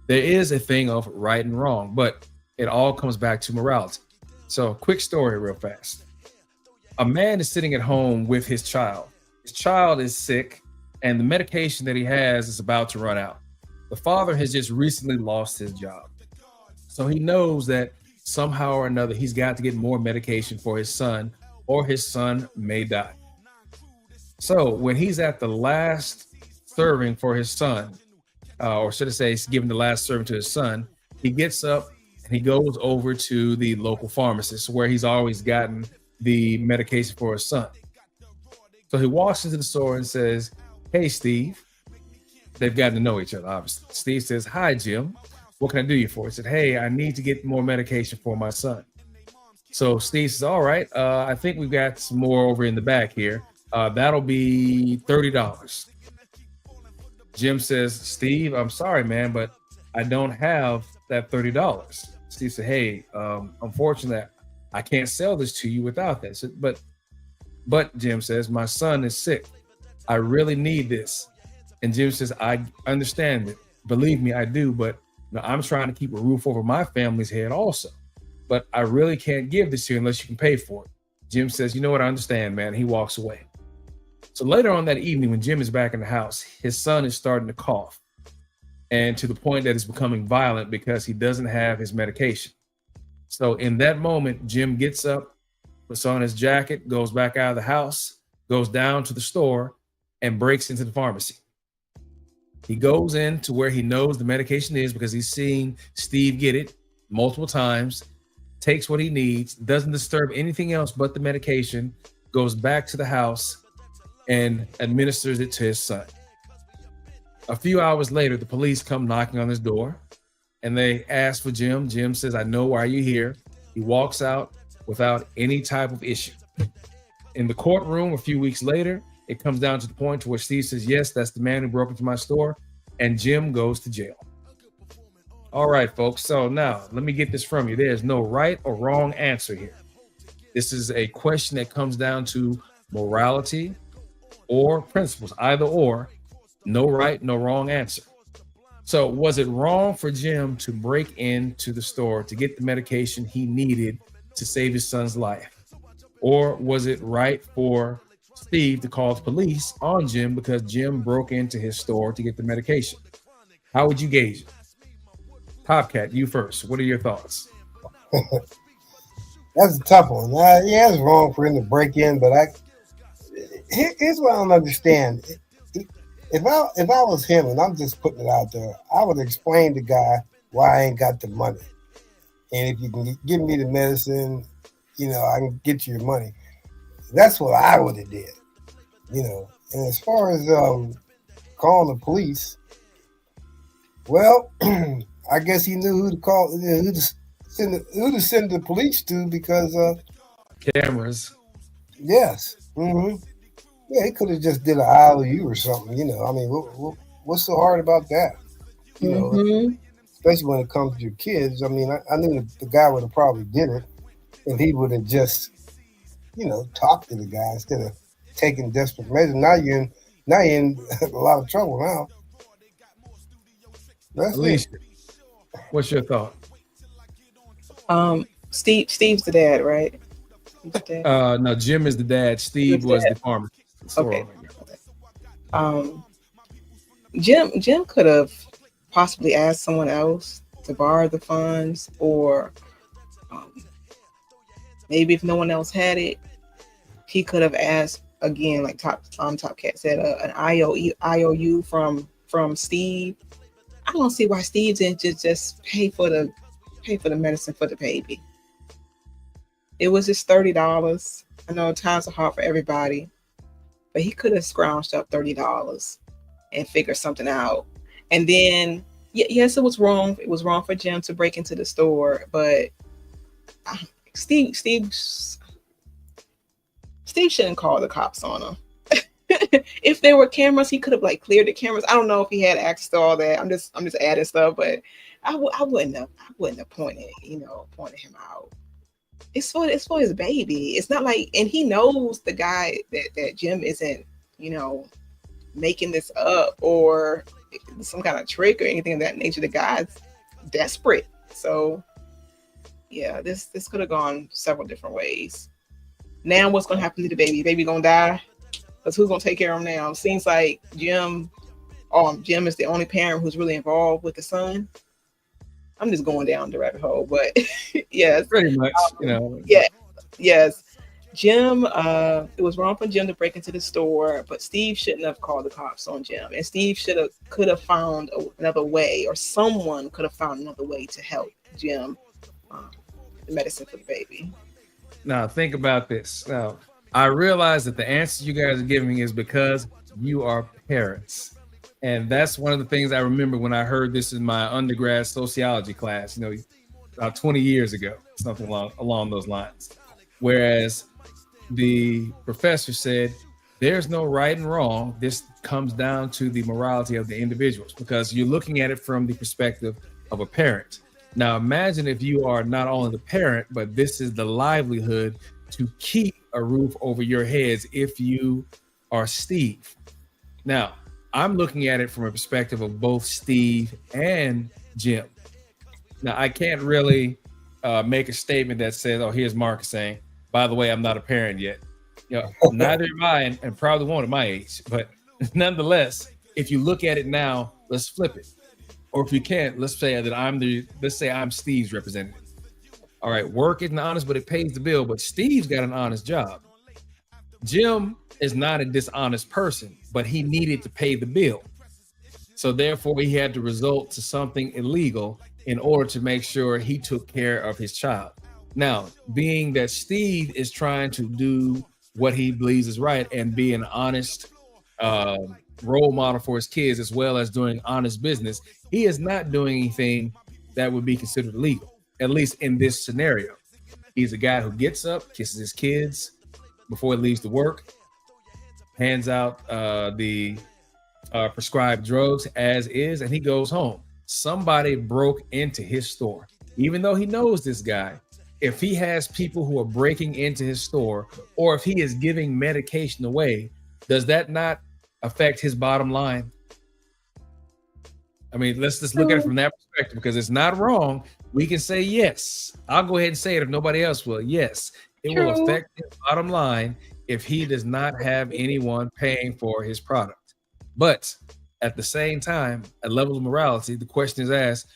there is a thing of right and wrong, but it all comes back to morality. So quick story real fast. A man is sitting at home with his child. His child is sick and the medication that he has is about to run out. The father has just recently lost his job. So he knows that somehow or another, he's got to get more medication for his son, or his son may die. So when he's at the last serving for his son, or should I say, he's giving the last serving to his son, he gets up and he goes over to the local pharmacist where he's always gotten the medication for his son. So he walks into the store and says, "Hey, Steve." They've gotten to know each other, obviously. Steve says, "Hi, Jim. What can I do you for?" He said, "Hey, I need to get more medication for my son." So Steve says, "All right, I think we've got some more over in the back here. That'll be $30. Jim says, "Steve, I'm sorry, man, but I don't have that $30. Steve said, "Hey, unfortunately, I can't sell this to you without that." So, but Jim says, "My son is sick. I really need this." And Jim says, "I understand it. Believe me, I do. But I'm trying to keep a roof over my family's head also. But I really can't give this to you unless you can pay for it." Jim says, "You know what? I understand, man." He walks away. So later on that evening, when Jim is back in the house, his son is starting to cough. And to the point that it's becoming violent because he doesn't have his medication. So in that moment, Jim gets up, puts on his jacket, goes back out of the house, goes down to the store, and breaks into the pharmacy. He goes in to where he knows the medication is because he's seen Steve get it multiple times, takes what he needs, doesn't disturb anything else but the medication, goes back to the house and administers it to his son. A few hours later, the police come knocking on his door and they ask for Jim. Jim says, "I know why you're here." He walks out without any type of issue. In the courtroom a few weeks later, it comes down to the point to where Steve says, "Yes, that's the man who broke into my store," and Jim goes to jail. All right, folks. So now let me get this from you. There's no right or wrong answer here. This is a question that comes down to morality or principles, either or. No right, no wrong answer. So was it wrong for Jim to break into the store to get the medication he needed to save his son's life? Or was it right for Steve to call the police on Jim because Jim broke into his store to get the medication? How would you gauge it? Popcat, you first. What are your thoughts? That's a tough one. Yeah, it's wrong for him to break in, but here's what I don't understand. If I was him, and I'm just putting it out there, I would explain to the guy why I ain't got the money. And if you can give me the medicine, I can get you your money. That's what I would have did. And as far as calling the police, well, I guess he knew who to call, who to send the police to because cameras. Yes. Mm-hmm. Yeah, he could have just did an IOU or something. I mean, what's so hard about that? Especially when it comes to your kids. I mean, I knew the guy would have probably did it if he would have just, talked to the guy instead of taking desperate measures. Now you're in a lot of trouble now. That's Alicia, what's your thought? Steve's the dad, right? The dad? No, Jim is the dad. Steve was the pharmacist. Okay. Jim could have possibly asked someone else to borrow the funds, or um, maybe if no one else had it, he could have asked again, like Top Cat said, an IOU from Steve. I don't see why Steve didn't just pay for the medicine for the baby. It was just $30. I know times are hard for everybody, but he could have scrounged up $30 and figured something out. And then, yes, it was wrong. It was wrong for Jim to break into the store, but Steve shouldn't call the cops on him. If there were cameras, he could have like cleared the cameras. I don't know if he had access to all that. I'm just adding stuff, but I wouldn't have pointed him out. It's for his baby. It's not like, and he knows the guy that Jim isn't, making this up or some kind of trick or anything of that nature. The guy's desperate. So yeah, this could have gone several different ways. Now what's gonna happen to the baby? Baby gonna die? Because who's gonna take care of him now? Seems like Jim is the only parent who's really involved with the son. I'm just going down the rabbit hole, but yes, pretty much, yes. Jim, it was wrong for Jim to break into the store, but Steve shouldn't have called the cops on Jim, and Steve could have found another way, or someone could have found another way to help Jim, the medicine for the baby. Now think about this. Now I realize that the answer you guys are giving is because you are parents. And that's one of the things I remember when I heard this in my undergrad sociology class, about 20 years ago, something along those lines. Whereas the professor said, there's no right and wrong. This comes down to the morality of the individuals, because you're looking at it from the perspective of a parent. Now, imagine if you are not only the parent, but this is the livelihood to keep a roof over your heads if you are Steve. Now, I'm looking at it from a perspective of both Steve and Jim. Now, I can't really make a statement that says, oh, here's Marcus saying, by the way, I'm not a parent yet. Neither am I, and probably won't at my age. But nonetheless, if you look at it now, let's flip it. Or if you can't, let's say I'm Steve's representative. All right, work isn't honest, but it pays the bill. But Steve's got an honest job. Jim is not a dishonest person, but he needed to pay the bill. So therefore, he had to resort to something illegal in order to make sure he took care of his child. Now, being that Steve is trying to do what he believes is right and be an honest role model for his kids, as well as doing honest business, he is not doing anything that would be considered illegal, at least in this scenario. He's a guy who gets up, kisses his kids before he leaves to work, hands out the prescribed drugs as is, and he goes home. Somebody broke into his store. Even though he knows this guy, if he has people who are breaking into his store, or if he is giving medication away, does that not affect his bottom line? I mean, let's just look at it from that perspective, because it's not wrong. We can say yes. I'll go ahead and say it if nobody else will. Yes, it will affect his bottom line if he does not have anyone paying for his product. But at the same time, at level of morality, the question is asked,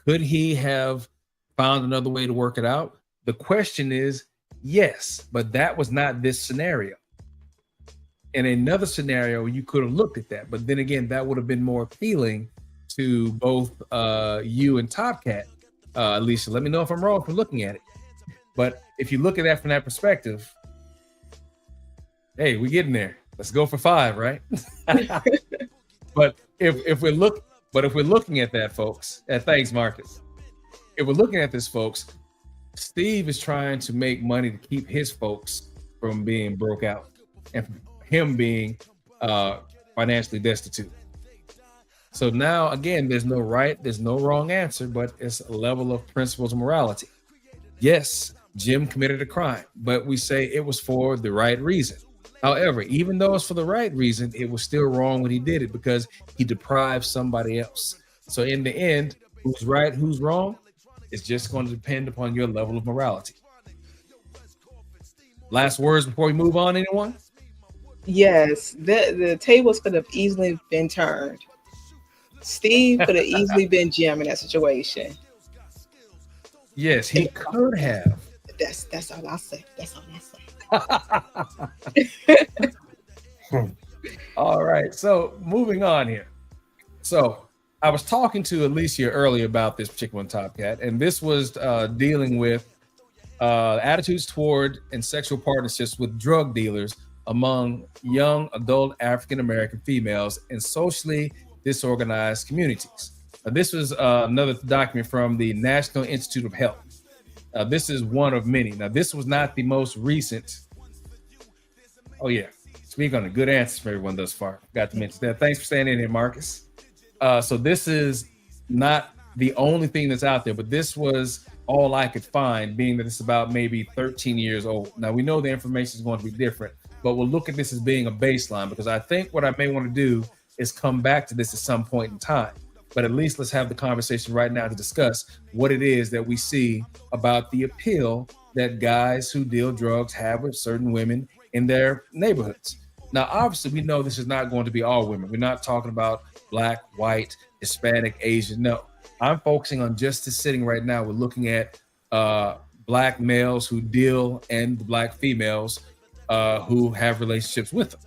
could he have found another way to work it out? The question is yes, but that was not this scenario. In another scenario, you could have looked at that, but then again, that would have been more appealing to both you and Top Cat. Alicia, let me know if I'm wrong for looking at it. But if you look at that from that perspective, hey, we're getting there. Let's go for 5, right? But if we're looking at that, folks, thanks, Marcus. If we're looking at this, folks, Steve is trying to make money to keep his folks from being broke out and him being financially destitute. So now, again, there's no right, there's no wrong answer, but it's a level of principles of morality. Yes, Jim committed a crime, but we say it was for the right reason. However, even though it's for the right reason, it was still wrong when he did it because he deprived somebody else. So in the end, who's right, who's wrong, it's just going to depend upon your level of morality. Last words before we move on, anyone? Yes, the tables could have easily been turned. Steve could have easily been Jim in that situation. Yes, he could have. That's all I say. That's all I say. All right. So moving on here. So I was talking to Alicia earlier about this particular one, Top Cat, and this was dealing with attitudes toward and sexual partnerships with drug dealers among young adult African American females in socially disorganized communities. This was another document from the National Institute of Health. This is one of many. Now, this was not the most recent. Oh, yeah. Speak on the good answers for everyone thus far. Got to mention that. Thanks for staying in here, Marcus. So this is not the only thing that's out there, but this was all I could find, being that it's about maybe 13 years old. Now, we know the information is going to be different, but we'll look at this as being a baseline, because I think what I may want to do is come back to this at some point in time. But at least let's have the conversation right now to discuss what it is that we see about the appeal that guys who deal drugs have with certain women in their neighborhoods. Now, obviously, we know this is not going to be all women. We're not talking about Black, white, Hispanic, Asian. No, I'm focusing on just this sitting right now. We're looking at Black males who deal and the Black females who have relationships with them.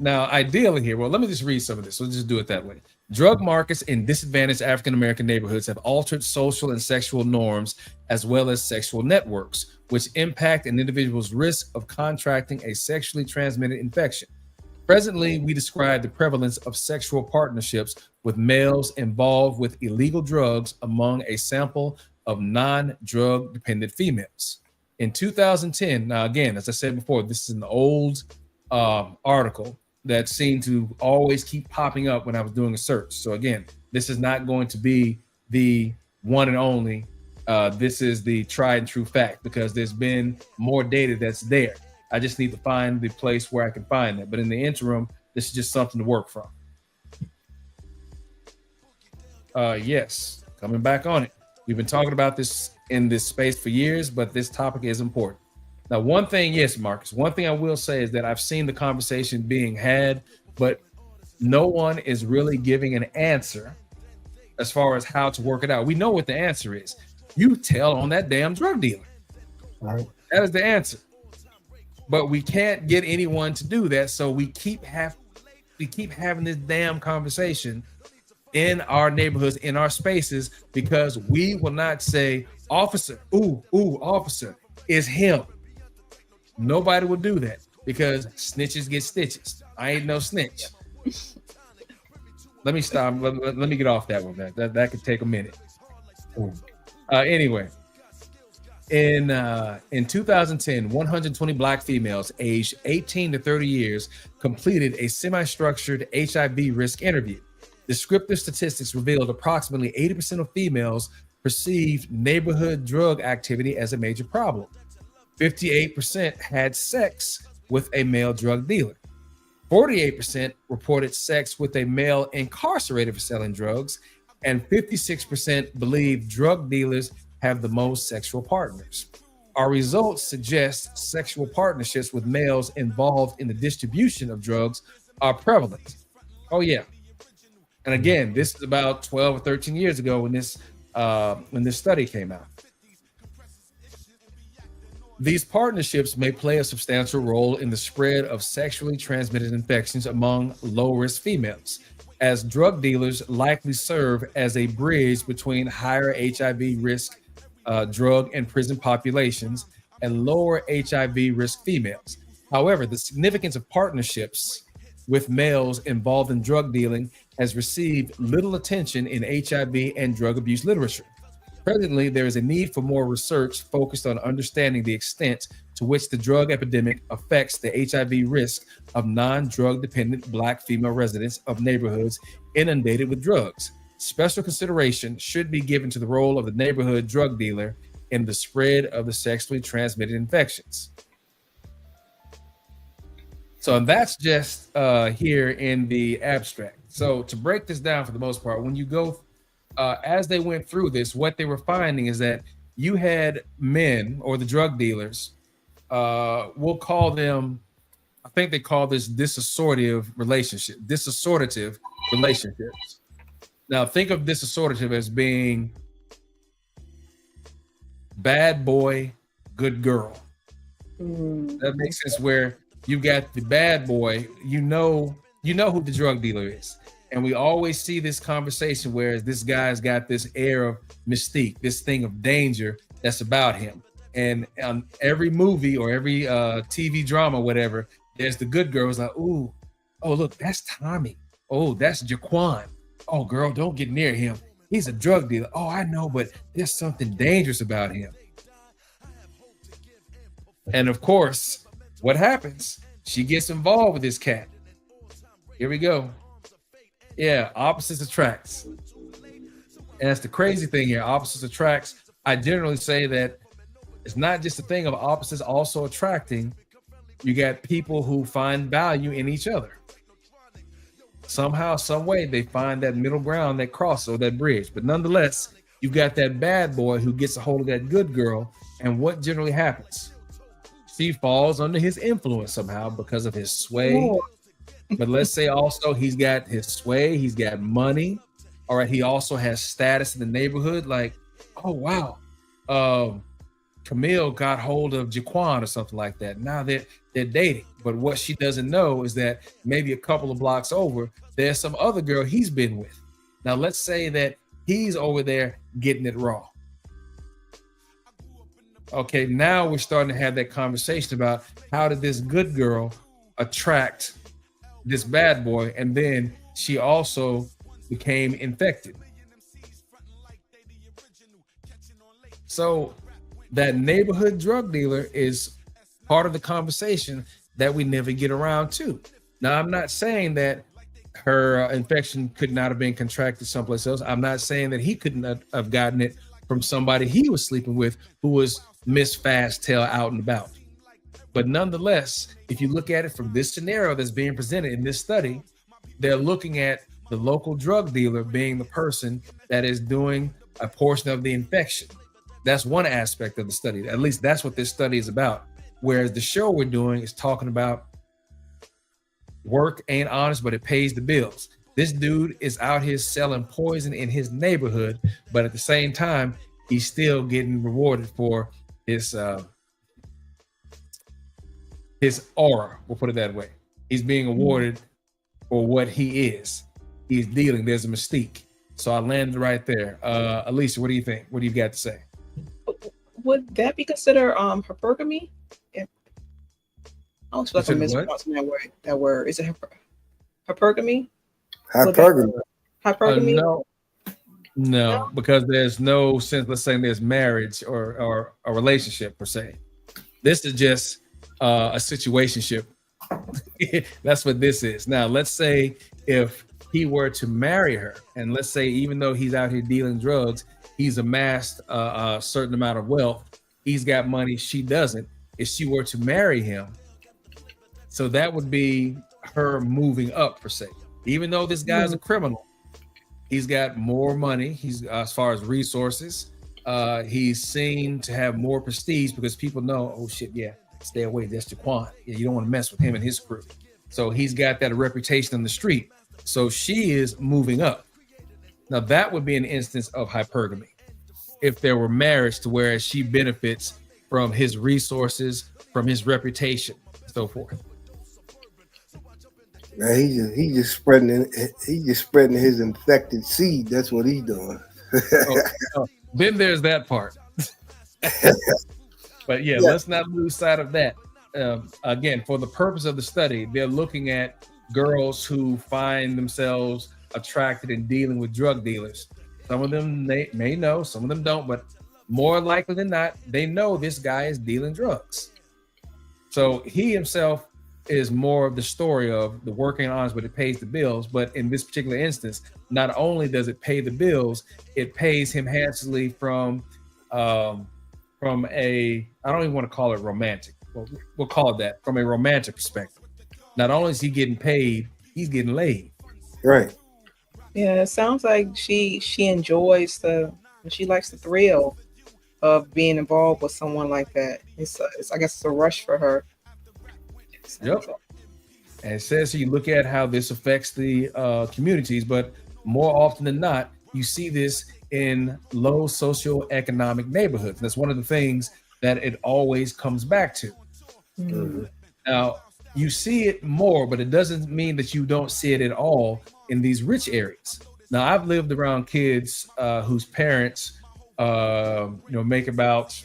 Now, ideally here, well, let me just read some of this. We'll just do it that way. Drug markets in disadvantaged African-American neighborhoods have altered social and sexual norms, as well as sexual networks, which impact an individual's risk of contracting a sexually transmitted infection. Presently, we describe the prevalence of sexual partnerships with males involved with illegal drugs among a sample of non-drug dependent females. In 2010, now again, as I said before, this is an old article that seemed to always keep popping up when I was doing a search. So again, this is not going to be the one and only. This is the tried and true fact, because there's been more data that's there. I just need to find the place where I can find that. But in the interim, this is just something to work from. Yes, coming back on it. We've been talking about this in this space for years, but this topic is important. Now, one thing, yes, Marcus, one thing I will say is that I've seen the conversation being had, but no one is really giving an answer as far as how to work it out. We know what the answer is. You tell on that damn drug dealer. Right. That is the answer. But we can't get anyone to do that, so we keep having this damn conversation in our neighborhoods, in our spaces, because we will not say, officer, officer, it's him. Nobody will do that, because snitches get stitches. I ain't no snitch. Let me stop. Let me get off that one. That could take a minute. Anyway, in 2010, 120 Black females aged 18 to 30 years completed a semi-structured HIV risk interview. Descriptive statistics revealed approximately 80% of females perceived neighborhood drug activity as a major problem. 58% had sex with a male drug dealer. 48% reported sex with a male incarcerated for selling drugs, and 56% believe drug dealers have the most sexual partners. Our results suggest sexual partnerships with males involved in the distribution of drugs are prevalent. Oh yeah. And again, this is about 12 or 13 years ago when this study came out. These partnerships may play a substantial role in the spread of sexually transmitted infections among low-risk females, as drug dealers likely serve as a bridge between higher HIV risk drug and prison populations and lower HIV risk females. However, the significance of partnerships with males involved in drug dealing has received little attention in HIV and drug abuse literature. Presently, there is a need for more research focused on understanding the extent to which the drug epidemic affects the HIV risk of non-drug dependent Black female residents of neighborhoods inundated with drugs. Special consideration should be given to the role of the neighborhood drug dealer in the spread of the sexually transmitted infections. So that's just here in the abstract. So to break this down for the most part, when you go as they went through this, what they were finding is that you had men, or the drug dealers, we'll call them I think they call this disassociative relationships. Now, think of disassociative as being bad boy, good girl. That makes sense. Where you got the bad boy, you know who the drug dealer is, and we always see this conversation where this guy's got this air of mystique, this thing of danger that's about him. And on every movie or every TV drama, whatever, there's the good girl who's like, ooh, oh look, that's Tommy. Oh, that's Jaquan. Oh, girl, don't get near him. He's a drug dealer. Oh, I know, but there's something dangerous about him. And of course, what happens? She gets involved with this cat. Here we go. Yeah, opposites attracts. And that's the crazy thing here. Opposites attracts. I generally say that it's not just a thing of opposites also attracting. You got people who find value in each other. Somehow, some way, they find that middle ground, that cross or that bridge. But nonetheless, you got that bad boy who gets a hold of that good girl. And what generally happens? She falls under his influence somehow because of his sway. But let's say also he's got his sway, he's got money. All right, he also has status in the neighborhood. Like, oh wow, Camille got hold of Jaquan or something like that. Now they're dating. But what she doesn't know is that maybe a couple of blocks over, there's some other girl he's been with. Now let's say that he's over there getting it raw. Okay, now we're starting to have that conversation about how did this good girl attract this bad boy, and then she also became infected. So that neighborhood drug dealer is part of the conversation that we never get around to. Now, I'm not saying that her infection could not have been contracted someplace else. I'm not saying that he couldn't have gotten it from somebody he was sleeping with who was Miss Fast Tail out and about. But nonetheless, if you look at it from this scenario that's being presented in this study, they're looking at the local drug dealer being the person that is doing a portion of the infection. That's one aspect of the study. At least that's what this study is about. Whereas the show we're doing is talking about work ain't honest, but it pays the bills. This dude is out here selling poison in his neighborhood, but at the same time, he's still getting rewarded for his aura. We'll put it that way. He's being awarded for what he is. He's dealing. There's a mystique. So I landed right there. Alicia, what do you think? What do you got to say? Would that be considered hypergamy? Yeah. I always feel like I'm mispronouncing that word. Is it hypergamy? Hypergamy? No, because there's no sense. Let's say there's marriage or a relationship per se. This is just a situationship. That's what this is. Now, let's say if he were to marry her, and let's say even though he's out here dealing drugs, he's amassed a certain amount of wealth. He's got money, she doesn't. If she were to marry him, so that would be her moving up per se. Even though this guy's a criminal, he's got more money. He's as far as resources, he's seen to have more prestige because people know, oh shit, yeah, stay away. That's Jaquan. Yeah, you don't want to mess with him and his crew. So he's got that reputation on the street. So she is moving up. Now that would be an instance of hypergamy. If there were marriage to where she benefits from his resources, from his reputation, and so forth. Now he just spreading his infected seed. That's what he's doing. Then there's that part. But yeah, let's not lose sight of that. Again, for the purpose of the study, they're looking at girls who find themselves attracted in dealing with drug dealers. Some of them may know, some of them don't, but more likely than not, they know this guy is dealing drugs. So he himself is more of the story of the working honest, but it pays the bills. But in this particular instance, not only does it pay the bills, it pays him handsomely from a, I don't even want to call it romantic. We'll call it that, from a romantic perspective. Not only is he getting paid, he's getting laid. Right. Yeah, it sounds like she enjoys she likes the thrill of being involved with someone like that. It's I guess it's a rush for her. Yep. And it says so you look at how this affects the communities, but more often than not, you see this in low socioeconomic neighborhoods. That's one of the things that it always comes back to. Mm-hmm. Now, you see it more, but it doesn't mean that you don't see it at all in these rich areas. Now, I've lived around kids whose parents, make about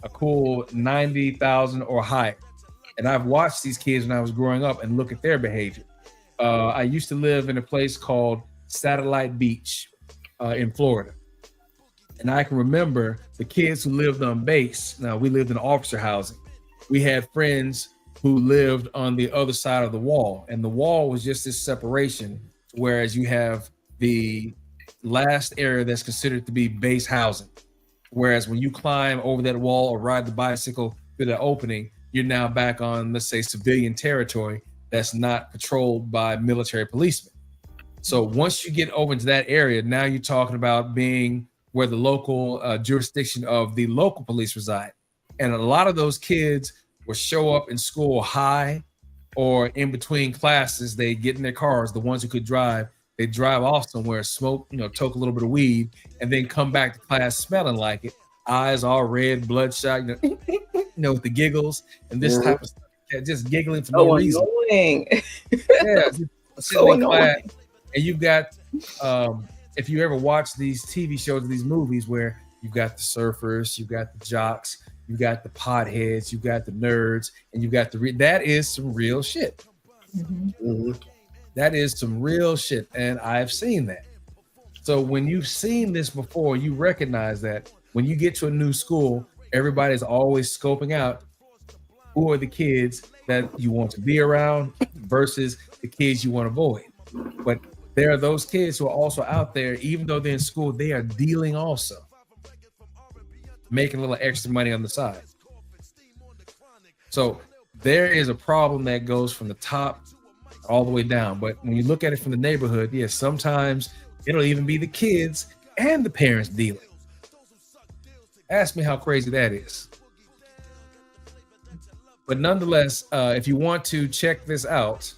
a cool 90,000 or higher. And I've watched these kids when I was growing up and look at their behavior. I used to live in a place called Satellite Beach in Florida. And I can remember the kids who lived on base. Now, we lived in officer housing. We had friends who lived on the other side of the wall. And the wall was just this separation, whereas you have the last area that's considered to be base housing. Whereas when you climb over that wall or ride the bicycle through the opening, you're now back on, let's say, civilian territory that's not patrolled by military policemen. So once you get over into that area, now you're talking about being where the local jurisdiction of the local police reside. And a lot of those kids will show up in school high or in between classes. They get in their cars, the ones who could drive, they drive off somewhere, smoke, toke a little bit of weed, and then come back to class smelling like it. Eyes all red, bloodshot, with the giggles and this type of stuff. Just giggling for no reason. Annoying. Yeah, So annoying. And you've got, if you ever watch these TV shows, these movies where you've got the surfers, you've got the jocks, you've got the potheads, you've got the nerds, and you've got that is some real shit. Mm-hmm. That is some real shit, and I've seen that. So when you've seen this before, you recognize that when you get to a new school, everybody's always scoping out who are the kids that you want to be around versus the kids you want to avoid. But there are those kids who are also out there, even though they're in school, they are dealing also, making a little extra money on the side. So there is a problem that goes from the top all the way down. But when you look at it from the neighborhood, yes, sometimes it'll even be the kids and the parents dealing. Ask me how crazy that is. But nonetheless, if you want to check this out,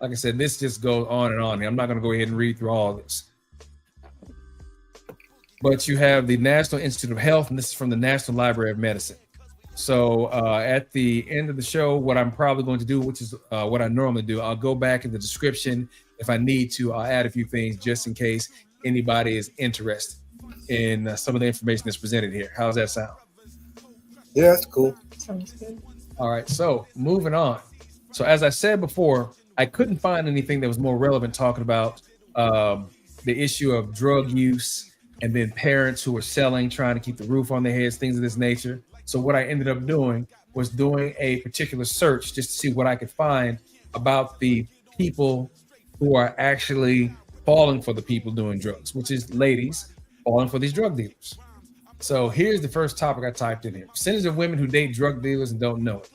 like I said, this just goes on and on. I'm not going to go ahead and read through all of this. But you have the National Institute of Health, and this is from the National Library of Medicine. So at the end of the show, what I'm probably going to do, which is what I normally do, I'll go back in the description. If I need to, I'll add a few things just in case anybody is interested in some of the information that's presented here. How's that sound? Yeah, that's cool. Sounds good. All right, so moving on. So as I said before, I couldn't find anything that was more relevant talking about the issue of drug use and then parents who are selling, trying to keep the roof on their heads, things of this nature. So what I ended up doing was doing a particular search just to see what I could find about the people who are actually falling for the people doing drugs, which is ladies falling for these drug dealers. So here's the first topic I typed in here. Percentage of women who date drug dealers and don't know it.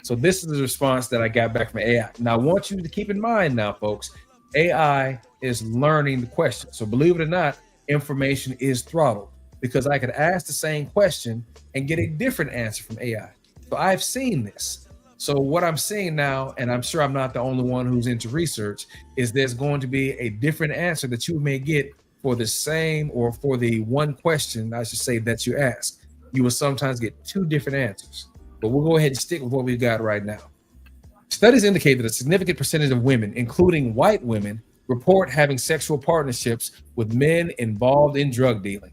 So this is the response that I got back from AI. Now I want you to keep in mind now, folks, AI is learning the question. So believe it or not, information is throttled because I could ask the same question and get a different answer from AI. So I've seen this. So what I'm seeing now, and I'm sure I'm not the only one who's into research, is there's going to be a different answer that you may get for the same or for the one question, I should say, that you ask. You will sometimes get two different answers. But we'll go ahead and stick with what we've got right now. Studies indicate that a significant percentage of women, including white women, report having sexual partnerships with men involved in drug dealing.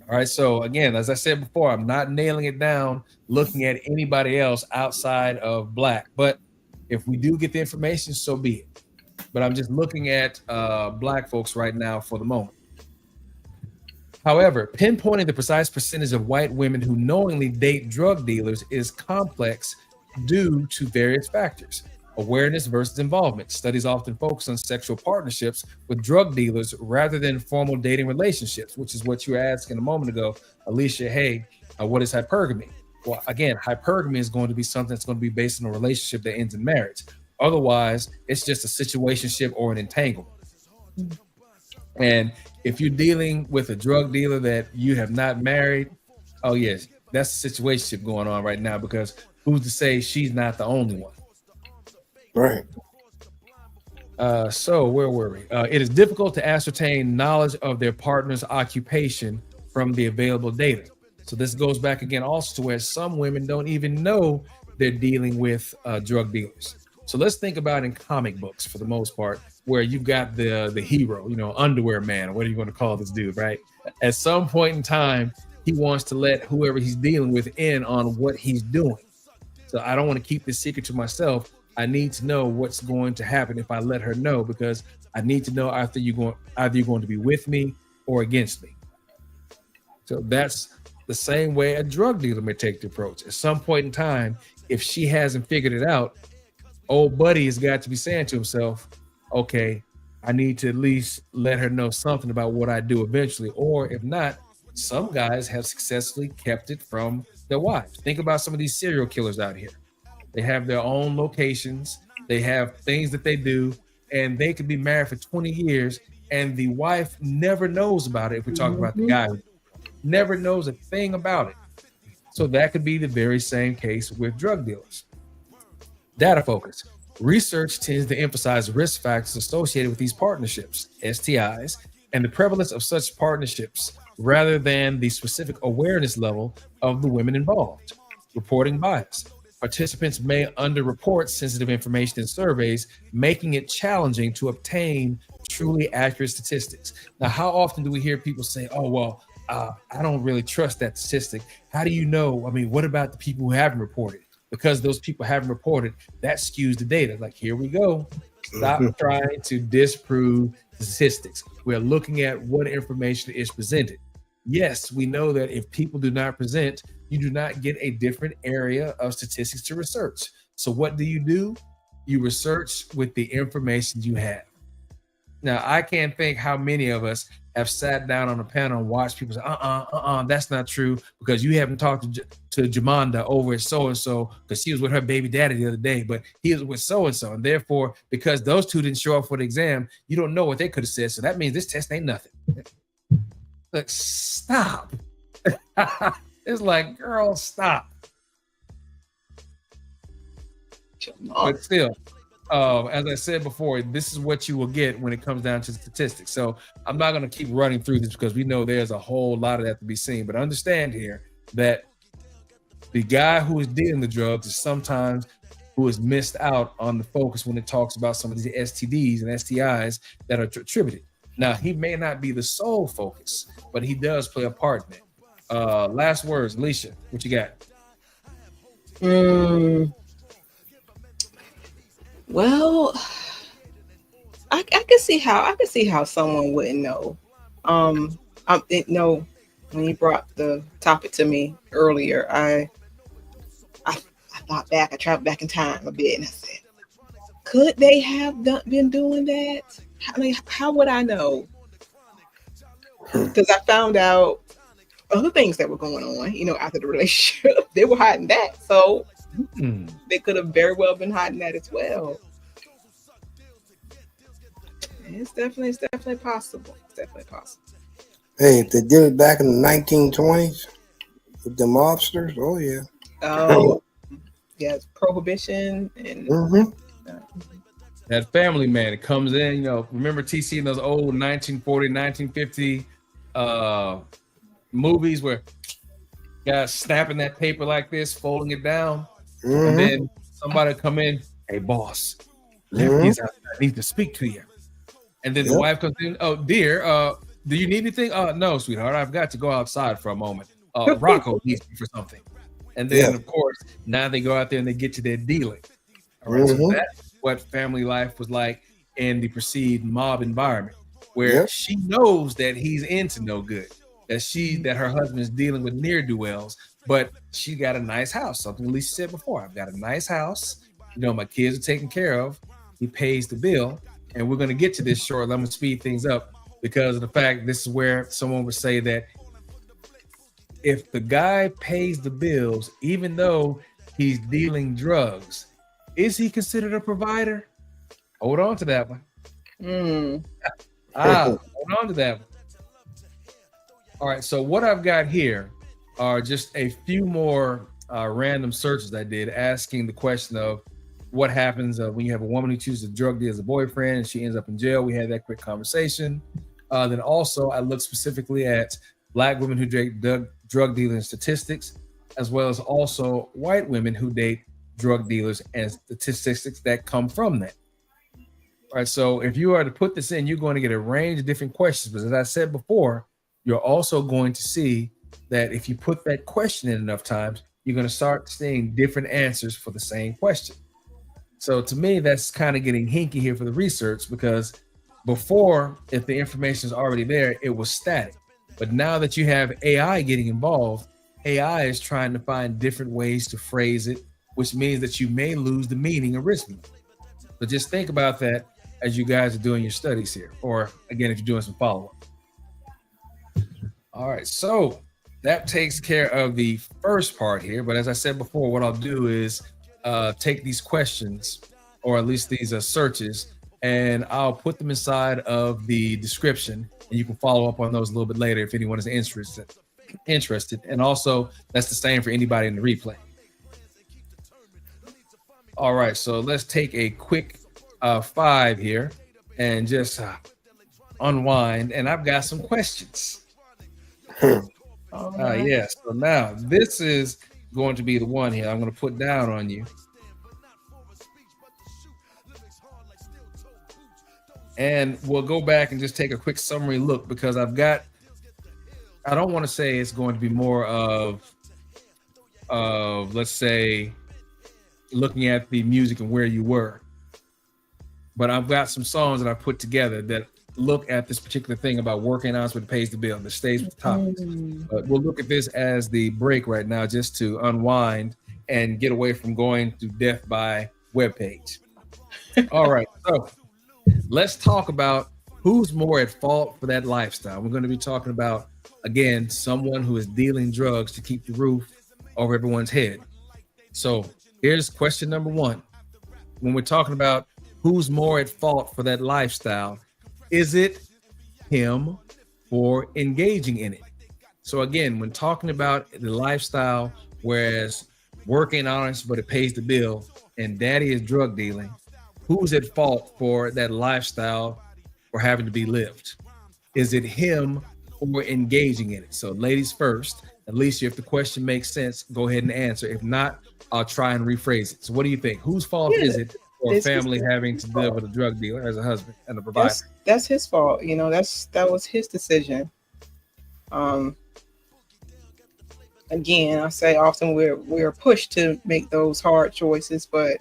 All right, so again, as I said before, I'm not nailing it down, looking at anybody else outside of Black. But if we do get the information, so be it. But I'm just looking at Black folks right now for the moment. However, pinpointing the precise percentage of white women who knowingly date drug dealers is complex due to various factors. Awareness versus involvement. Studies often focus on sexual partnerships with drug dealers rather than formal dating relationships, which is what you were asking a moment ago, Alicia. Hey, what is hypergamy? Well, again, hypergamy is going to be something that's going to be based on a relationship that ends in marriage. Otherwise, it's just a situationship or an entanglement. And if you're dealing with a drug dealer that you have not married, oh yes, that's a situationship going on right now, because who's to say she's not the only one? Right. So where were we? It is difficult to ascertain knowledge of their partner's occupation from the available data. So this goes back again also to where some women don't even know they're dealing with drug dealers. So let's think about in comic books for the most part, where you've got the hero, underwear man, or what are you going to call this dude, right? At some point in time, he wants to let whoever he's dealing with in on what he's doing. So I don't want to keep this secret to myself. I need to know what's going to happen if I let her know, because I need to know either you're going to be with me or against me. So that's the same way a drug dealer may take the approach. At some point in time, if she hasn't figured it out, old buddy has got to be saying to himself, okay, I need to at least let her know something about what I do eventually. Or if not, some guys have successfully kept it from their wives. Think about some of these serial killers out here. They have their own locations. They have things that they do, and they could be married for 20 years, and the wife never knows about it. If we're talking about the guy who never knows a thing about it. So that could be the very same case with drug dealers. Data focus. Research tends to emphasize risk factors associated with these partnerships, STIs, and the prevalence of such partnerships rather than the specific awareness level of the women involved. Reporting bias. Participants may underreport sensitive information in surveys, making it challenging to obtain truly accurate statistics. Now, how often do we hear people say, oh, well, I don't really trust that statistic. How do you know? I mean, what about the people who haven't reported? Because those people haven't reported, that skews the data. Like, here we go. Stop trying to disprove statistics. We're looking at what information is presented. Yes, we know that if people do not present, you do not get a different area of statistics to research. So what do? You research with the information you have. Now, I can't think how many of us have sat down on a panel and watched people say, that's not true, because you haven't talked to Jamanda over at so-and-so because she was with her baby daddy the other day, but he was with so-and-so. And therefore, because those two didn't show up for the exam, you don't know what they could have said. So that means this test ain't nothing. Like, stop. It's like, girl, stop. But still, as I said before, this is what you will get when it comes down to statistics. So I'm not going to keep running through this because we know there's a whole lot of that to be seen. But understand here that the guy who is dealing the drugs is sometimes who is missed out on the focus when it talks about some of these STDs and STIs that are attributed. Now, he may not be the sole focus, but he does play a part in it. Last words, Alicia, what you got? Well, I can see how someone wouldn't know. I didn't know when you brought the topic to me earlier. I thought back. I traveled back in time a bit, and I said, could they have been doing that? I mean, how would I know? Because I found out other things that were going on, after the relationship. They were hiding that, so they could have very well been hiding that as well. It's definitely possible. It's definitely possible. Hey, if they did it back in the 1920s with the mobsters, oh yeah. Oh, yeah, it's prohibition and that family man, it comes in, remember TC in those old 1940, 1950 movies where guys snapping that paper like this, folding it down, and then somebody come in, hey boss, Liberty's out there, I need to speak to you. And then the wife comes in, oh dear, do you need anything? No, sweetheart, I've got to go outside for a moment. Rocco needs me for something. And then of course, now they go out there and they get to their dealing. All right, so that's what family life was like in the perceived mob environment, where she knows that he's into no good, that her husband is dealing with ne'er-do-wells, but she got a nice house. Something Lisa said before. I've got a nice house. My kids are taken care of. He pays the bill. And we're going to get to this shortly. I'm going to speed things up because of the fact this is where someone would say that if the guy pays the bills, even though he's dealing drugs, is he considered a provider? Hold on to that one. Hold on to that one. All right. So what I've got here are just a few more random searches I did asking the question of, what happens when you have a woman who chooses a drug deal as a boyfriend and she ends up in jail. We had that quick conversation. Then also I looked specifically at Black women who date drug dealing statistics, as well as also white women who date drug dealers and statistics that come from that. All right, so if you are to put this in, you're going to get a range of different questions. But as I said before, you're also going to see that if you put that question in enough times, you're going to start seeing different answers for the same question. So to me, that's kind of getting hinky here for the research, because before, if the information is already there, it was static. But now that you have AI getting involved, AI is trying to find different ways to phrase it, which means that you may lose the meaning originally. So just think about that as you guys are doing your studies here, or again, if you're doing some follow-up. All right, so that takes care of the first part here. But as I said before, what I'll do is take these questions, or at least these searches, and I'll put them inside of the description, and you can follow up on those a little bit later if anyone is interested. And also, that's the same for anybody in the replay. All right, so let's take a quick 5 here and just unwind. And I've got some questions. Yeah, so now this is going to be the one here I'm going to put down on you. And we'll go back and just take a quick summary look, because I don't want to say it's going to be more of let's say, looking at the music and where you were. But I've got some songs that I've put together that look at this particular thing about working on what pays the bill, that stays with the topics. But we'll look at this as the break right now, just to unwind and get away from going to death by webpage. All right, so let's talk about who's more at fault for that lifestyle. We're going to be talking about, again, someone who is dealing drugs to keep the roof over everyone's head. So here's question number 1. When we're talking about who's more at fault for that lifestyle, is it him for engaging in it? So again, when talking about the lifestyle, whereas working honest, but it pays the bill, and daddy is drug dealing, who's at fault for that lifestyle for having to be lived? Is it him for engaging in it? So ladies first. At least if the question makes sense, go ahead and answer. If not, I'll try and rephrase it. So what do you think? Whose fault is it for a family having to deal with a drug dealer as a husband and a provider? That's his fault. You know, that was his decision. Again, I say often we're pushed to make those hard choices, but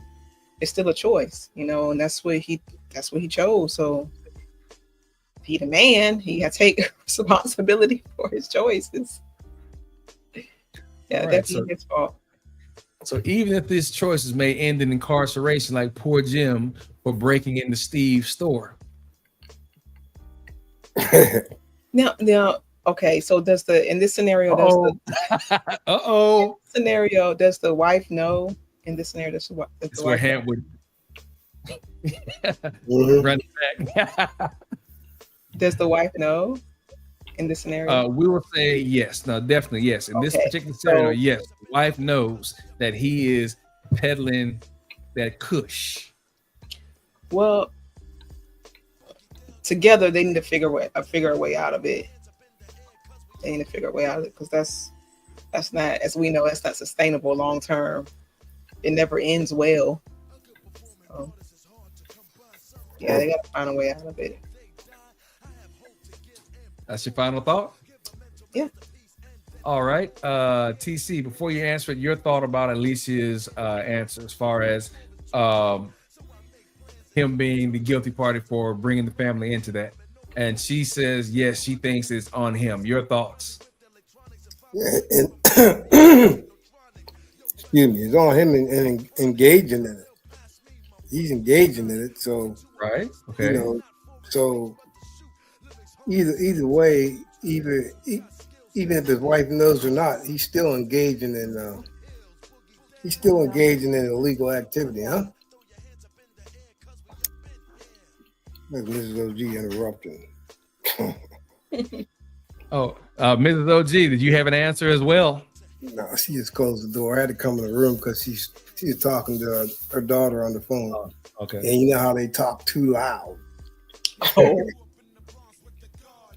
it's still a choice, you know, and that's what he chose. So he the man, he had to take responsibility for his choices. Yeah, right, definitely his fault. So even if these choices may end in incarceration, like poor Jim for breaking into Steve's store. Now, okay. So in this scenario, does the wife know? In this scenario, does the wife Ham would run back. Does the wife know? In this scenario, we will say yes. No, definitely yes. In this particular scenario, yes, the wife knows that he is peddling that kush. Well, together they need to figure a way out of it. They need to figure a way out of it, because that's not, as we know, that's not sustainable long term. It never ends well. So, yeah, they got to find a way out of it. That's your final thought? Yeah. All right. TC, before you answer it, your thought about Alicia's answer as far as him being the guilty party for bringing the family into that. And she says, yes, she thinks it's on him. Your thoughts? Yeah, and excuse me, it's on him and engaging in it. He's engaging in it. So, right. Okay. You know, so either way, even if his wife knows or not, he's still engaging in illegal activity, huh? That's Mrs. OG interrupting. Mrs. OG, did you have an answer as well? No, she just closed the door. I had to come in the room because she was talking to her daughter on the phone. Oh, okay. And you know how they talk too loud. Oh,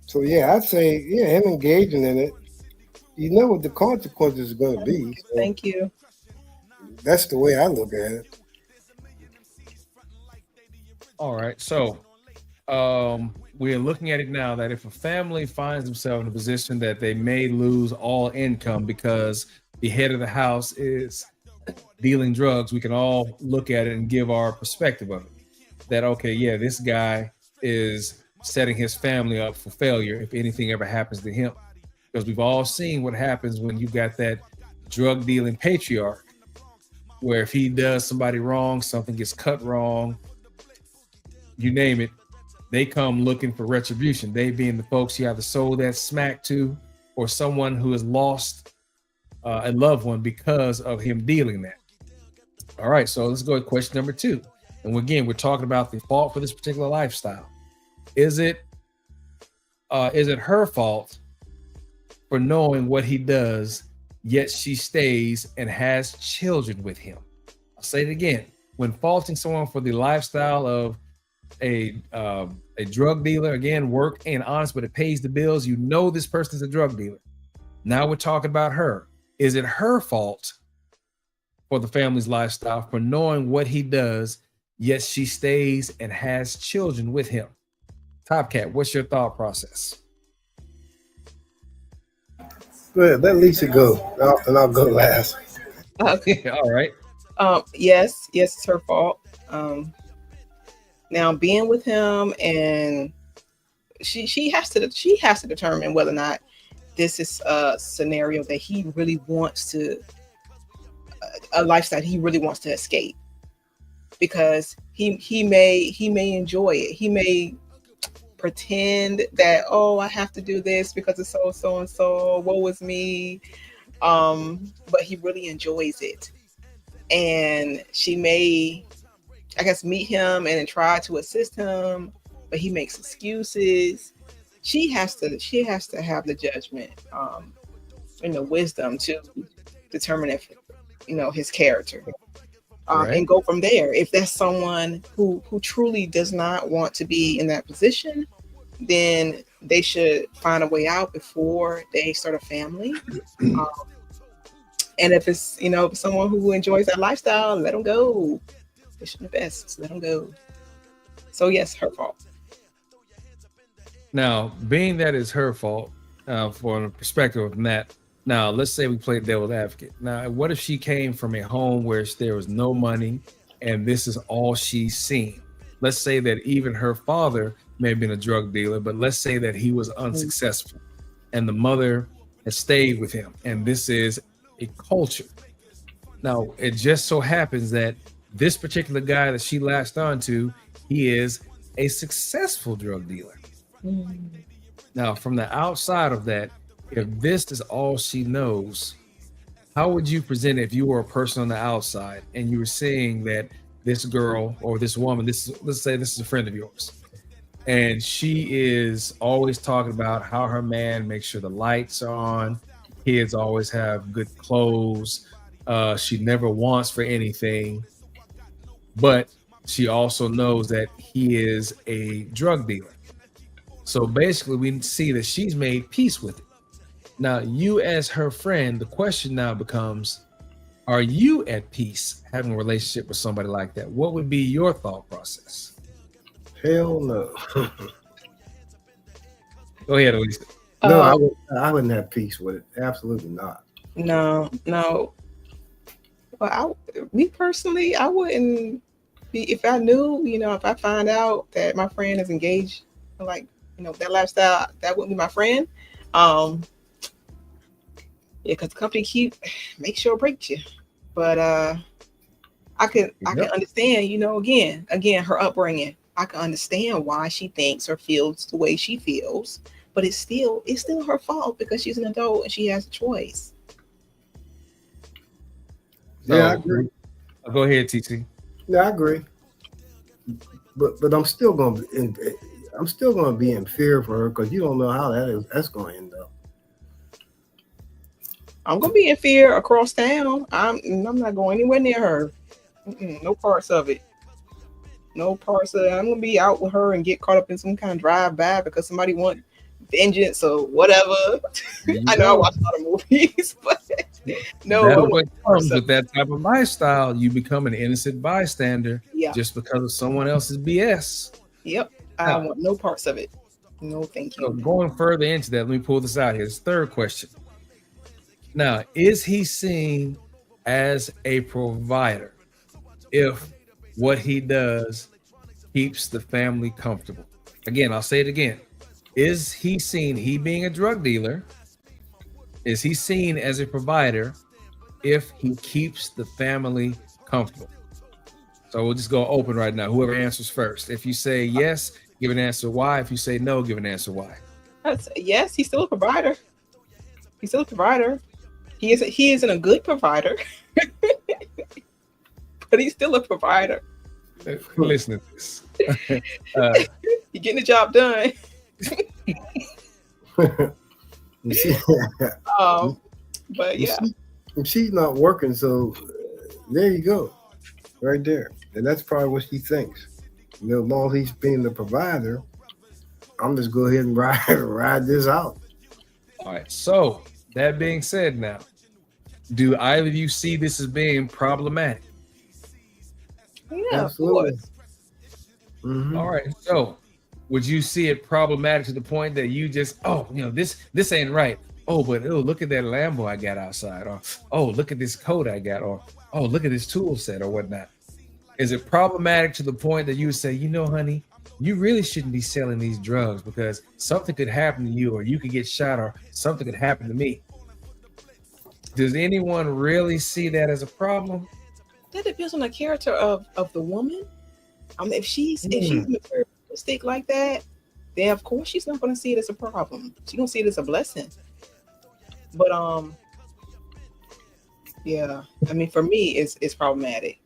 So yeah, I'd say him engaging in it. You know what the consequences are going to be. So thank you. that's the way I look at it. All right. So we're looking at it now that if a family finds themselves in a position that they may lose all income because the head of the house is dealing drugs, we can all look at it and give our perspective of it. That, okay, yeah, this guy is setting his family up for failure if anything ever happens to him. Because we've all seen what happens when you got that drug dealing patriarch, where if he does somebody wrong, something gets cut wrong, you name it, they come looking for retribution. They being the folks you either sold that smack to or someone who has lost a loved one because of him dealing that. All right, so let's go to question number 2. And again, we're talking about the fault for this particular lifestyle. Is it her fault for knowing what he does, yet she stays and has children with him? I'll say it again. When faulting someone for the lifestyle of a drug dealer, again, work ain't honest, but it pays the bills. You know this person is a drug dealer. Now we're talking about her. Is it her fault for the family's lifestyle for knowing what he does, yet she stays and has children with him? Top Cat, what's your thought process? Good. Let Lisa go, and I'll go last. Okay. All right. Yes, it's her fault. Now being with him, and she has to determine whether or not this is a scenario that he really wants to, a lifestyle he really wants to escape, because he may enjoy it. He may pretend that, oh, I have to do this because it's so and so, woe is me, but he really enjoys it. And she may, I guess, meet him and try to assist him, but he makes excuses. She has to have the judgment and the wisdom to determine if, his character, Right. and go from there. If that's someone who truly does not want to be in that position, then they should find a way out before they start a family. And if it's someone who enjoys that lifestyle, let them go. They shouldn't invest. Let them go. So yes, her fault. Now, being that is her fault, for the perspective of Matt, now let's say we play devil's advocate. Now, what if she came from a home where there was no money and this is all she's seen? Let's say that even her father may have been a drug dealer, but let's say that he was unsuccessful and the mother has stayed with him, and this is a culture. Now, it just so happens that this particular guy that she latched onto, he is a successful drug dealer. Now, from the outside of that, if this is all she knows, how would you present it if you were a person on the outside and you were seeing that this girl or this woman, let's say this is a friend of yours, and she is always talking about how her man makes sure the lights are on, kids always have good clothes, she never wants for anything, but she also knows that he is a drug dealer. So basically, we see that she's made peace with it. Now, you as her friend, the question now becomes, are you at peace having a relationship with somebody like that? What would be your thought process? Hell no. Go ahead, Elisa. No, I wouldn't have peace with it. Absolutely not. No. Well, me personally, I wouldn't be, if I knew, if I find out that my friend is engaged, like, that lifestyle, that wouldn't be my friend. Yeah, because the company make sure it breaks you. But I can understand, again, her upbringing. I can understand why she thinks or feels the way she feels, but it's still her fault because she's an adult and she has a choice. Yeah, I agree. Go ahead, TT. Yeah, I agree. But I'm still gonna be in fear for her because you don't know how that's going to end up. I'm gonna be in fear across town. I'm not going anywhere near her. No parts of it. No parts of it. I'm gonna be out with her and get caught up in some kind of drive-by because somebody want vengeance or whatever. There you I know I go. watch a lot of movies, but no, I That's want what no parts comes of with that type of lifestyle. You become an innocent bystander Yeah. just because of someone else's BS. Yep. I Now, want no parts of it. No, thank so you. going further into that, let me pull this out here. This third question. Now, is he seen as a provider if what he does keeps the family comfortable? Again, I'll say it again. Is he seen, he being a drug dealer, is he seen as a provider if he keeps the family comfortable? So we'll just go open right now. Whoever answers first. If you say yes, give an answer why. If you say no, give an answer why. Yes, he's still a provider. He's still a provider. He isn't a good provider, but he's still a provider. Listen to this. He's getting the job done. You see, But yeah, she's not working, so there you go, right there, and that's probably what she thinks. You know, while he's being the provider, I'm just go ahead and ride this out. All right. So that being said, now, do either of you see this as being problematic? yeah, Absolutely. of course. Mhm. All right. So would you see it problematic to the point that you just, this ain't right. Oh, but look at that Lambo I got outside, or look at this coat I got, or look at this tool set or whatnot. Is it problematic to the point that you would say, honey, you really shouldn't be selling these drugs because something could happen to you, or you could get shot, or something could happen to me? Does anyone really see that as a problem? That depends on the character of the woman. I mean, if she's materialistic like that, then of course she's not going to see it as a problem. She's going to see it as a blessing. But yeah, I mean, for me, it's problematic.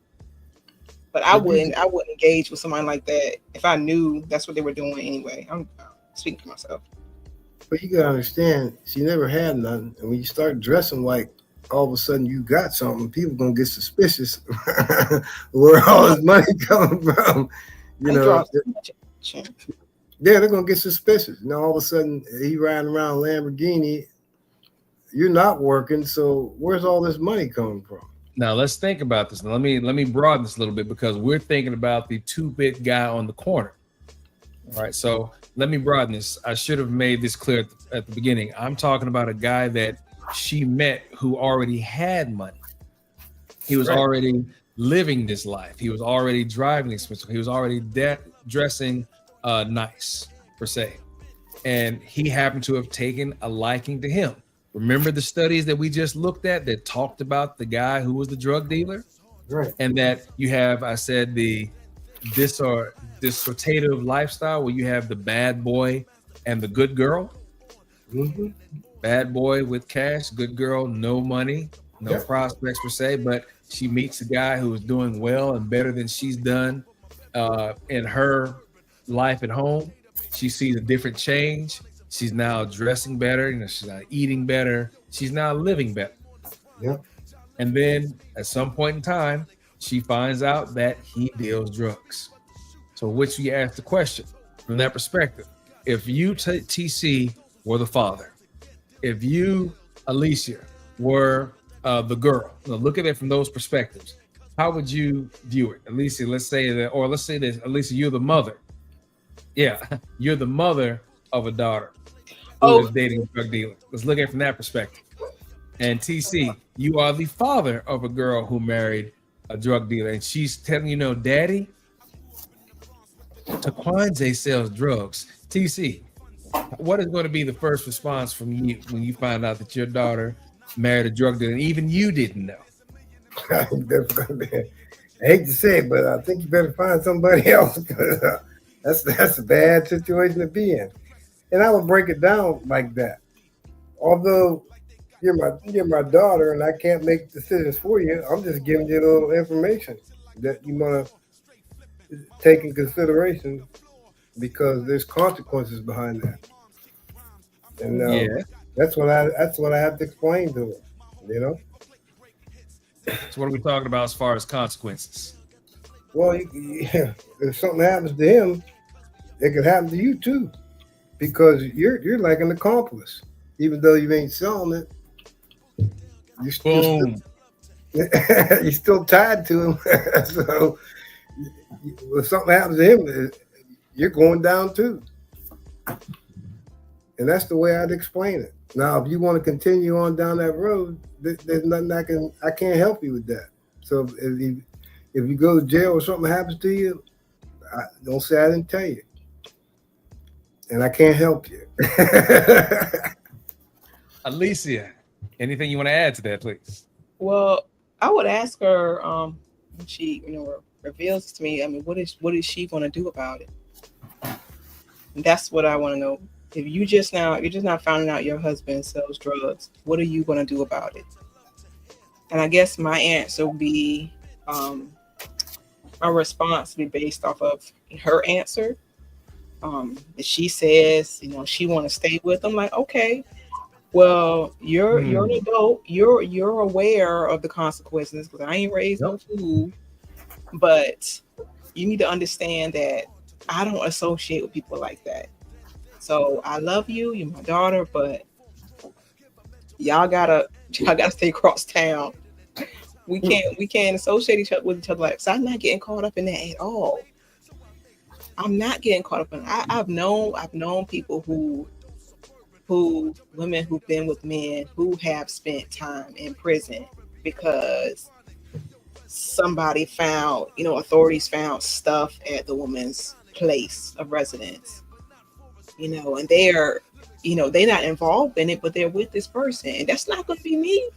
But I wouldn't engage with someone like that if I knew that's what they were doing anyway. I'm speaking for myself. But you gotta understand, she never had nothing, and when you start dressing like all of a sudden you got something, people gonna get suspicious. Where all this money coming from? You know, yeah, they're gonna get suspicious. Now all of a sudden he riding around Lamborghini. You're not working, so where's all this money coming from? Now let's think about this. Now, let me broaden this a little bit because we're thinking about the 2-bit guy on the corner. All right, so let me broaden this. I should have made this clear at the beginning. I'm talking about a guy that she met who already had money. He was already living this life. He was already driving expensive. He was already dressing nice, per se. And he happened to have taken a liking to him. Remember the studies that we just looked at that talked about the guy who was the drug dealer? Right. And that you have, I said, the dissortative lifestyle where you have the bad boy and the good girl. Mm-hmm. Bad boy with cash, good girl, no money, no prospects per se, but she meets a guy who is doing well and better than she's done in her life at home. She sees a different change. She's now dressing better, she's now eating better, she's now living better. Yep. And then at some point in time, she finds out that he deals drugs. So which you ask the question from that perspective. If you, TC, were the father, if you, Alicia, were the girl, look at it from those perspectives, how would you view it? Alicia, let's say this, Alicia, you're the mother. Yeah, you're the mother of a daughter who is dating a drug dealer. Let's look at it from that perspective. And TC, you are the father of a girl who married a drug dealer, and she's telling you, Daddy, Taquanze sells drugs. TC, what is going to be the first response from you when you find out that your daughter married a drug dealer and even you didn't know? I hate to say it, but I think you better find somebody else. That's a bad situation to be in. And I would break it down like that. Although you're my daughter and I can't make decisions for you, I'm just giving you a little information that you want to take in consideration because there's consequences behind that. And that's what I have to explain to her. You know. So what are we talking about as far as consequences? Well, if something happens to him, it could happen to you too, because you're like an accomplice, even though you ain't selling it. You're still, Boom. you're still tied to him. So if something happens to him, you're going down too. And that's the way I'd explain it. Now, if you want to continue on down that road, there's nothing I can't help you with that. So if you go to jail or something happens to you, don't say I didn't tell you, and I can't help you. Alicia, anything you want to add to that, please? Well, I would ask her when she, reveals to me. I mean, what is she going to do about it? And that's what I want to know. If you're just now finding out your husband sells drugs, what are you going to do about it? And I guess my answer would be, my response would be based off of her answer. If she says, she want to stay with him, like, okay, well, you're an adult, you're aware of the consequences, because I ain't raised no fool, but you need to understand that I don't associate with people like that. So I love you, you're my daughter, but y'all gotta stay across town. We can't associate with each other like. So I'm not getting caught up in that at all. I'm not getting caught up in it. I've known people women who've been with men who have spent time in prison because somebody found, authorities found stuff at the woman's place of residence, and they're not involved in it, but they're with this person, and that's not going to be me.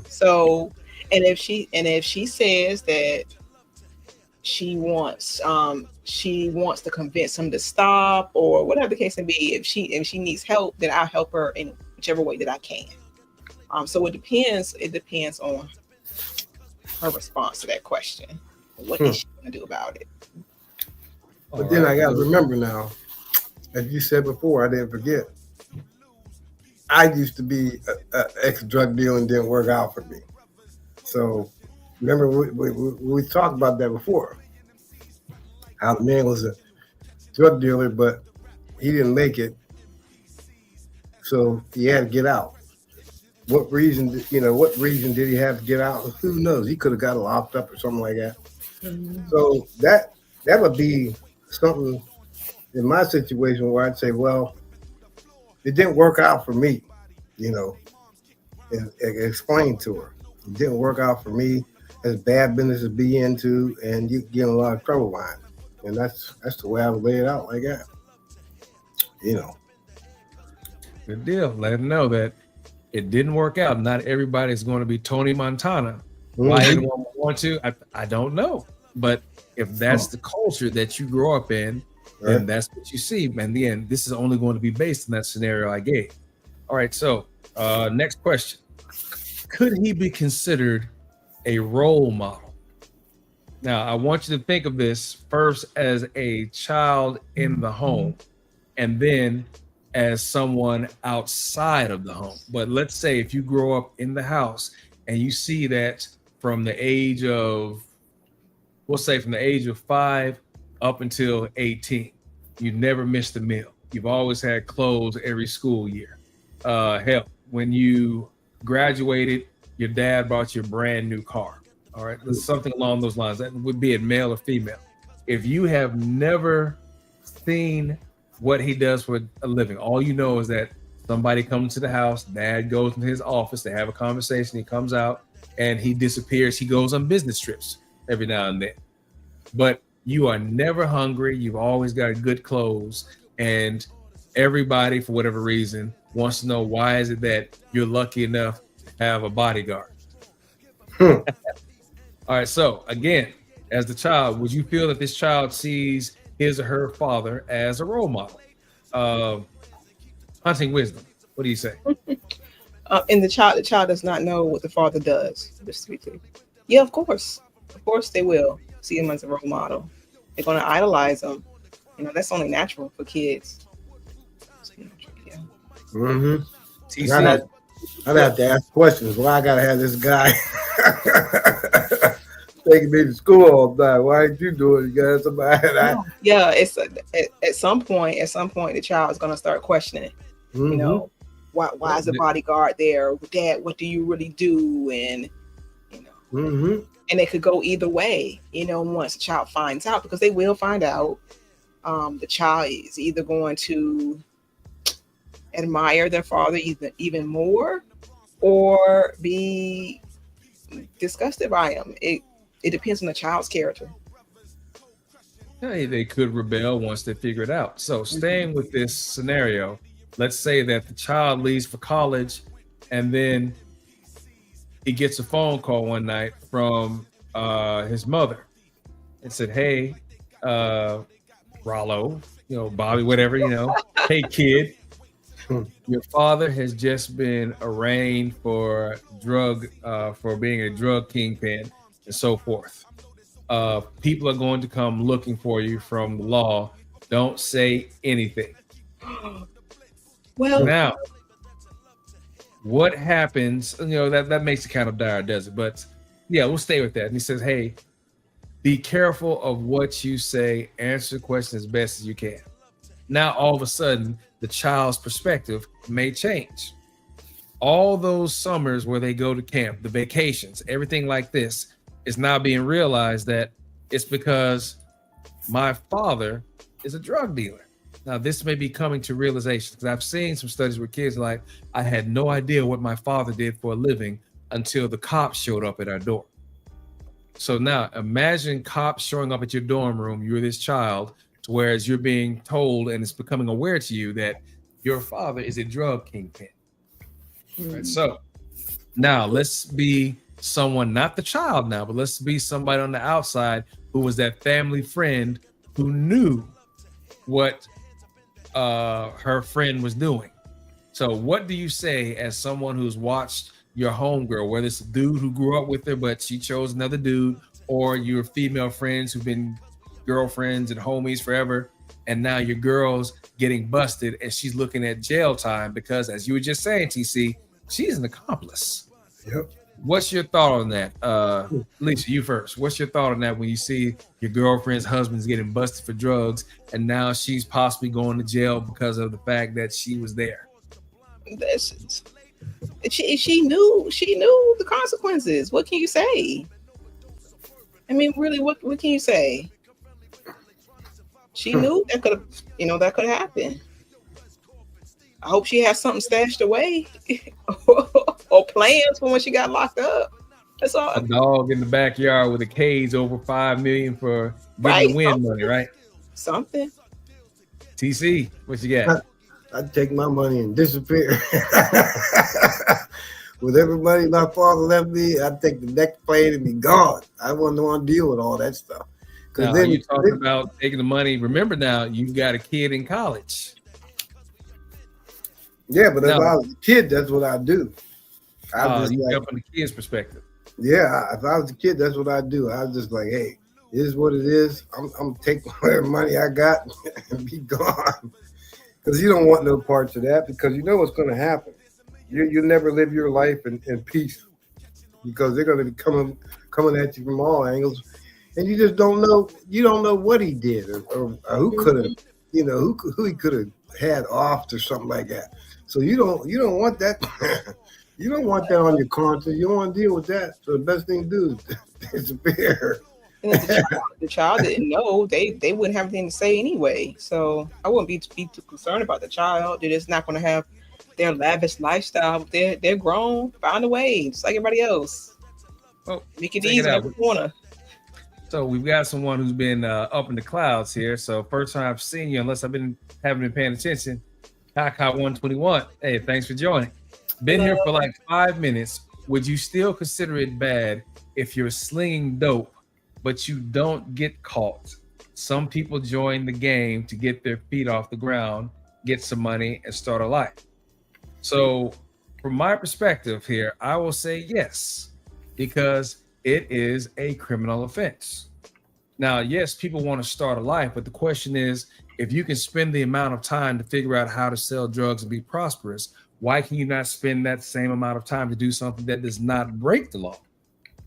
So, and if she says that she wants to convince him to stop or whatever the case may be, if she needs help, then I'll help her in whichever way that I can. So it depends on her response to that question. What is she going to do about it? But then I got to remember now, as you said before, I didn't forget. I used to be an ex-drug dealer and didn't work out for me. So remember, we talked about that before. How the man was a drug dealer, but he didn't make it, so he had to get out. What reason did he have to get out? Who knows? He could have got locked up or something like that. Mm-hmm. So that would be something in my situation where I'd say, well, it didn't work out for me, and explain to her. It didn't work out for me. It's bad business to be into, and you get in a lot of trouble behind it. And that's the way I would lay it out like that. Good deal. Let them know that it didn't work out. Not everybody's going to be Tony Montana. Mm-hmm. Why anyone would want to, I don't know. But if that's the culture that you grow up in, then that's what you see. And then this is only going to be based on that scenario I gave. All right. So next question. Could he be considered a role model? Now, I want you to think of this first as a child in the home and then as someone outside of the home. But let's say if you grow up in the house and you see that from the age of, we'll say from the age of 5 up until 18, you never missed a meal. You've always had clothes every school year. Hell, when you graduated, your dad bought you a brand new car. All right, something along those lines. That would be it, male or female. If you have never seen what he does for a living, all you know is that somebody comes to the house, dad goes into his office, they have a conversation, he comes out and he disappears. He goes on business trips every now and then. But you are never hungry. You've always got good clothes, and everybody, for whatever reason, wants to know why is it that you're lucky enough to have a bodyguard. All right. So again, as the child, would you feel that this child sees his or her father as a role model? Hunting wisdom. What do you say? And the child does not know what the father does. Just to be clear. Yeah, of course they will see him as a role model. They're going to idolize him. That's only natural for kids. Yeah. Mm-hmm. I'd have to ask questions. Why I gotta have this guy taking me to school all the time? Why ain't you doing it? You got somebody. Yeah, it's at some point. At some point, the child is gonna start questioning. You know, why is the bodyguard there? Dad, what do you really do? And you know, and it could go either way. You know, once the child finds out, because they will find out, the child is either going to admire their father even more, or be disgusted by him. It depends on the child's character. Hey, they could rebel once they figure it out. So staying with this scenario, let's say that the child leaves for college and then he gets a phone call one night from his mother and said, hey, Rollo, you know, Bobby, whatever, you know, hey kid, your father has just been arraigned for being a drug kingpin and so forth. People are going to come looking for you from the law. Don't say anything. Well, now, what happens? You know, that makes it kind of dire, does it? But yeah, we'll stay with that. And he says, hey, be careful of what you say. Answer the question as best as you can. Now, all of a sudden, the child's perspective may change. All those summers where they go to camp, the vacations, everything like this is now being realized that it's because my father is a drug dealer. Now, this may be coming to realization because I've seen some studies where kids are like, I had no idea what my father did for a living until the cops showed up at our door. So now imagine cops showing up at your dorm room. You're this child, whereas you're being told and it's becoming aware to you that your father is a drug kingpin. Right, so now let's be someone, not the child now, but let's be somebody on the outside who was that family friend who knew what her friend was doing. So what do you say as someone who's watched your homegirl, whether it's a dude who grew up with her but she chose another dude, or your female friends who've been girlfriends and homies forever, and now your girl's getting busted and she's looking at jail time because, as you were just saying, TC, she's an accomplice. Yep. What's your thought on that? Lisa, you first. What's your thought on that when you see your girlfriend's husband's getting busted for drugs and now she's possibly going to jail because of the fact that she was there? She knew the consequences. What can you say? I mean, really, what can you say? She knew that could happen. I hope she has something stashed away or plans for when she got locked up. That's all. A dog in the backyard with a cage over $5 million for getting the win money, right? Something. TC, what you got? I'd take my money and disappear. With every money my father left me, I'd take the next plane and be gone. I wouldn't want to deal with all that stuff. Now, then you're talking about taking the money. Remember now, you've got a kid in college. Yeah, but if I was a kid, that's what I'd do. You jump from the kid's perspective. Yeah, if I was a kid, that's what I'd do. I was just like, hey, this is what it is. I'm taking whatever money I got and be gone. Because you don't want no parts of that, because you know what's going to happen. You'll never live your life in peace, because they're going to be coming at you from all angles, and you just don't know. You don't know what he did or who could have, who he could have had off or something like that. So you don't want that. You don't want that on your conscience. You don't want to deal with that. So the best thing to do is disappear. And the child didn't know. They wouldn't have anything to say anyway. So I wouldn't be too concerned about the child. They're just not going to have their lavish lifestyle. They're grown. Find a way, just like everybody else. Well, make it easy every corner. So we've got someone who's been up in the clouds here. So first time I've seen you, unless haven't been paying attention. Kaka 121. Hey, thanks for joining. Been here for like 5 minutes. Would you still consider it bad if you're slinging dope, but you don't get caught? Some people join the game to get their feet off the ground, get some money, and start a life. So from my perspective here, I will say yes, because it is a criminal offense. Now, yes, people want to start a life, but the question is, if you can spend the amount of time to figure out how to sell drugs and be prosperous, why can you not spend that same amount of time to do something that does not break the law?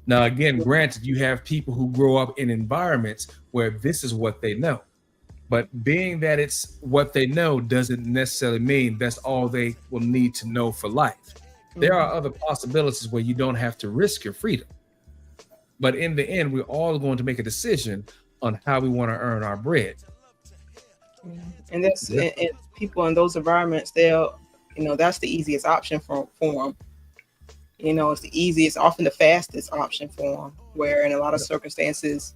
Now, again, granted, you have people who grow up in environments where this is what they know. But being that it's what they know doesn't necessarily mean that's all they will need to know for life. There are other possibilities where you don't have to risk your freedom. But in the end, we're all going to make a decision on how we want to earn our bread. And that's and people in those environments, they'll, that's the easiest option for them. It's the easiest, often the fastest option for them. Where in a lot of circumstances,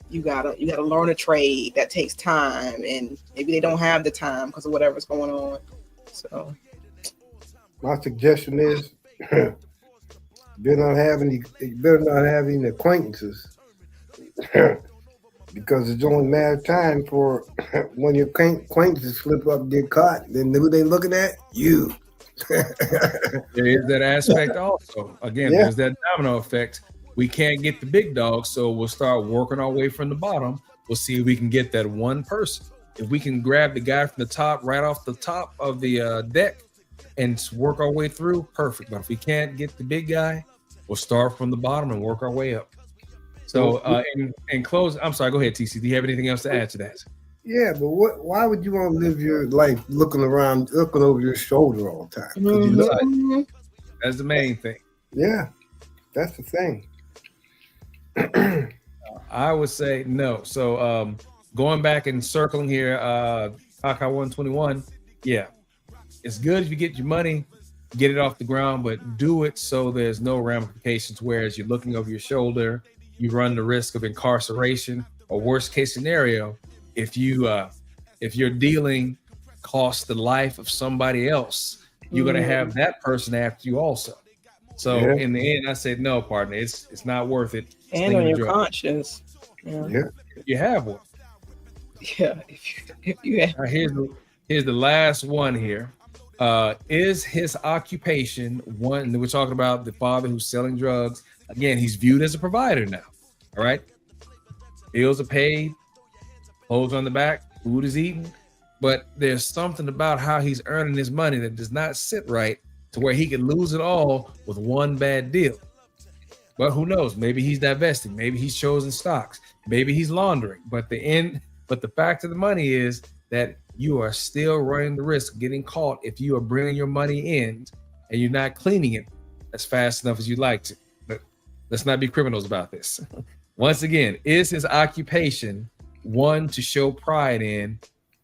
you gotta learn a trade that takes time, and maybe they don't have the time because of whatever's going on. So, my suggestion is, you better not have any acquaintances, because it's only a matter of time for when your acquaintances slip up, get caught. Then who they looking at? You. There is that aspect also. Again, there's that domino effect. We can't get the big dogs, so we'll start working our way from the bottom. We'll see if we can get that one person. If we can grab the guy from the top, right off the top of the deck, and work our way through, perfect. But if we can't get the big guy, we'll start from the bottom and work our way up. So in close, I'm sorry, go ahead, TC. Do you have anything else to add to that? Yeah, but why would you want to live your life looking over your shoulder all the time? That's the main thing. Yeah, that's the thing. I would say no. So going back and circling here, Taka 121, yeah. It's good if you get your money, get it off the ground, but do it so there's no ramifications. Whereas you're looking over your shoulder, you run the risk of incarceration, or worst case scenario, if your dealing costs the life of somebody else, you're gonna have that person after you also. So in the end, I said no, partner. It's not worth it. And on your conscience. Yeah. If you have one. Yeah. If you have. Now, here's the last one here. Is his occupation one? We're talking about the father who's selling drugs. Again, he's viewed as a provider now. All right. Bills are paid, clothes on the back, food is eaten. But there's something about how he's earning his money that does not sit right to where he could lose it all with one bad deal. But who knows? Maybe he's divesting. Maybe he's chosen stocks. Maybe he's laundering. But the fact of the money is that you are still running the risk of getting caught if you are bringing your money in and you're not cleaning it as fast enough as you'd like to. But let's not be criminals about this. Once again, is his occupation one to show pride in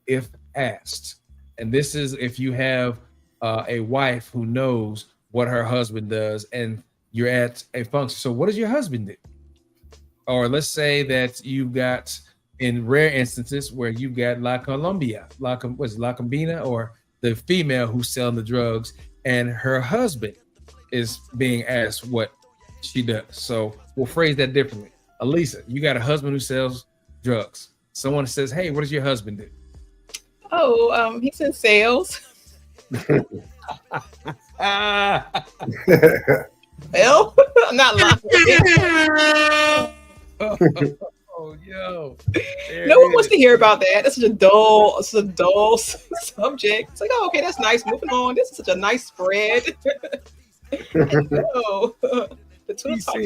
if asked? And this is if you have a wife who knows what her husband does and you're at a function. So what does your husband do? Or let's say that you've got, in rare instances where you've got La Combina, or the female who's selling the drugs, and her husband is being asked what she does. So we'll phrase that differently. Elisa, you got a husband who sells drugs. Someone says, hey, what does your husband do? Oh, he's in sales. Well, I'm not lying. Oh, yo. No one wants to hear about that. That's such a dull subject. It's like, oh, okay, that's nice. Moving on. This is such a nice spread. No. The two talk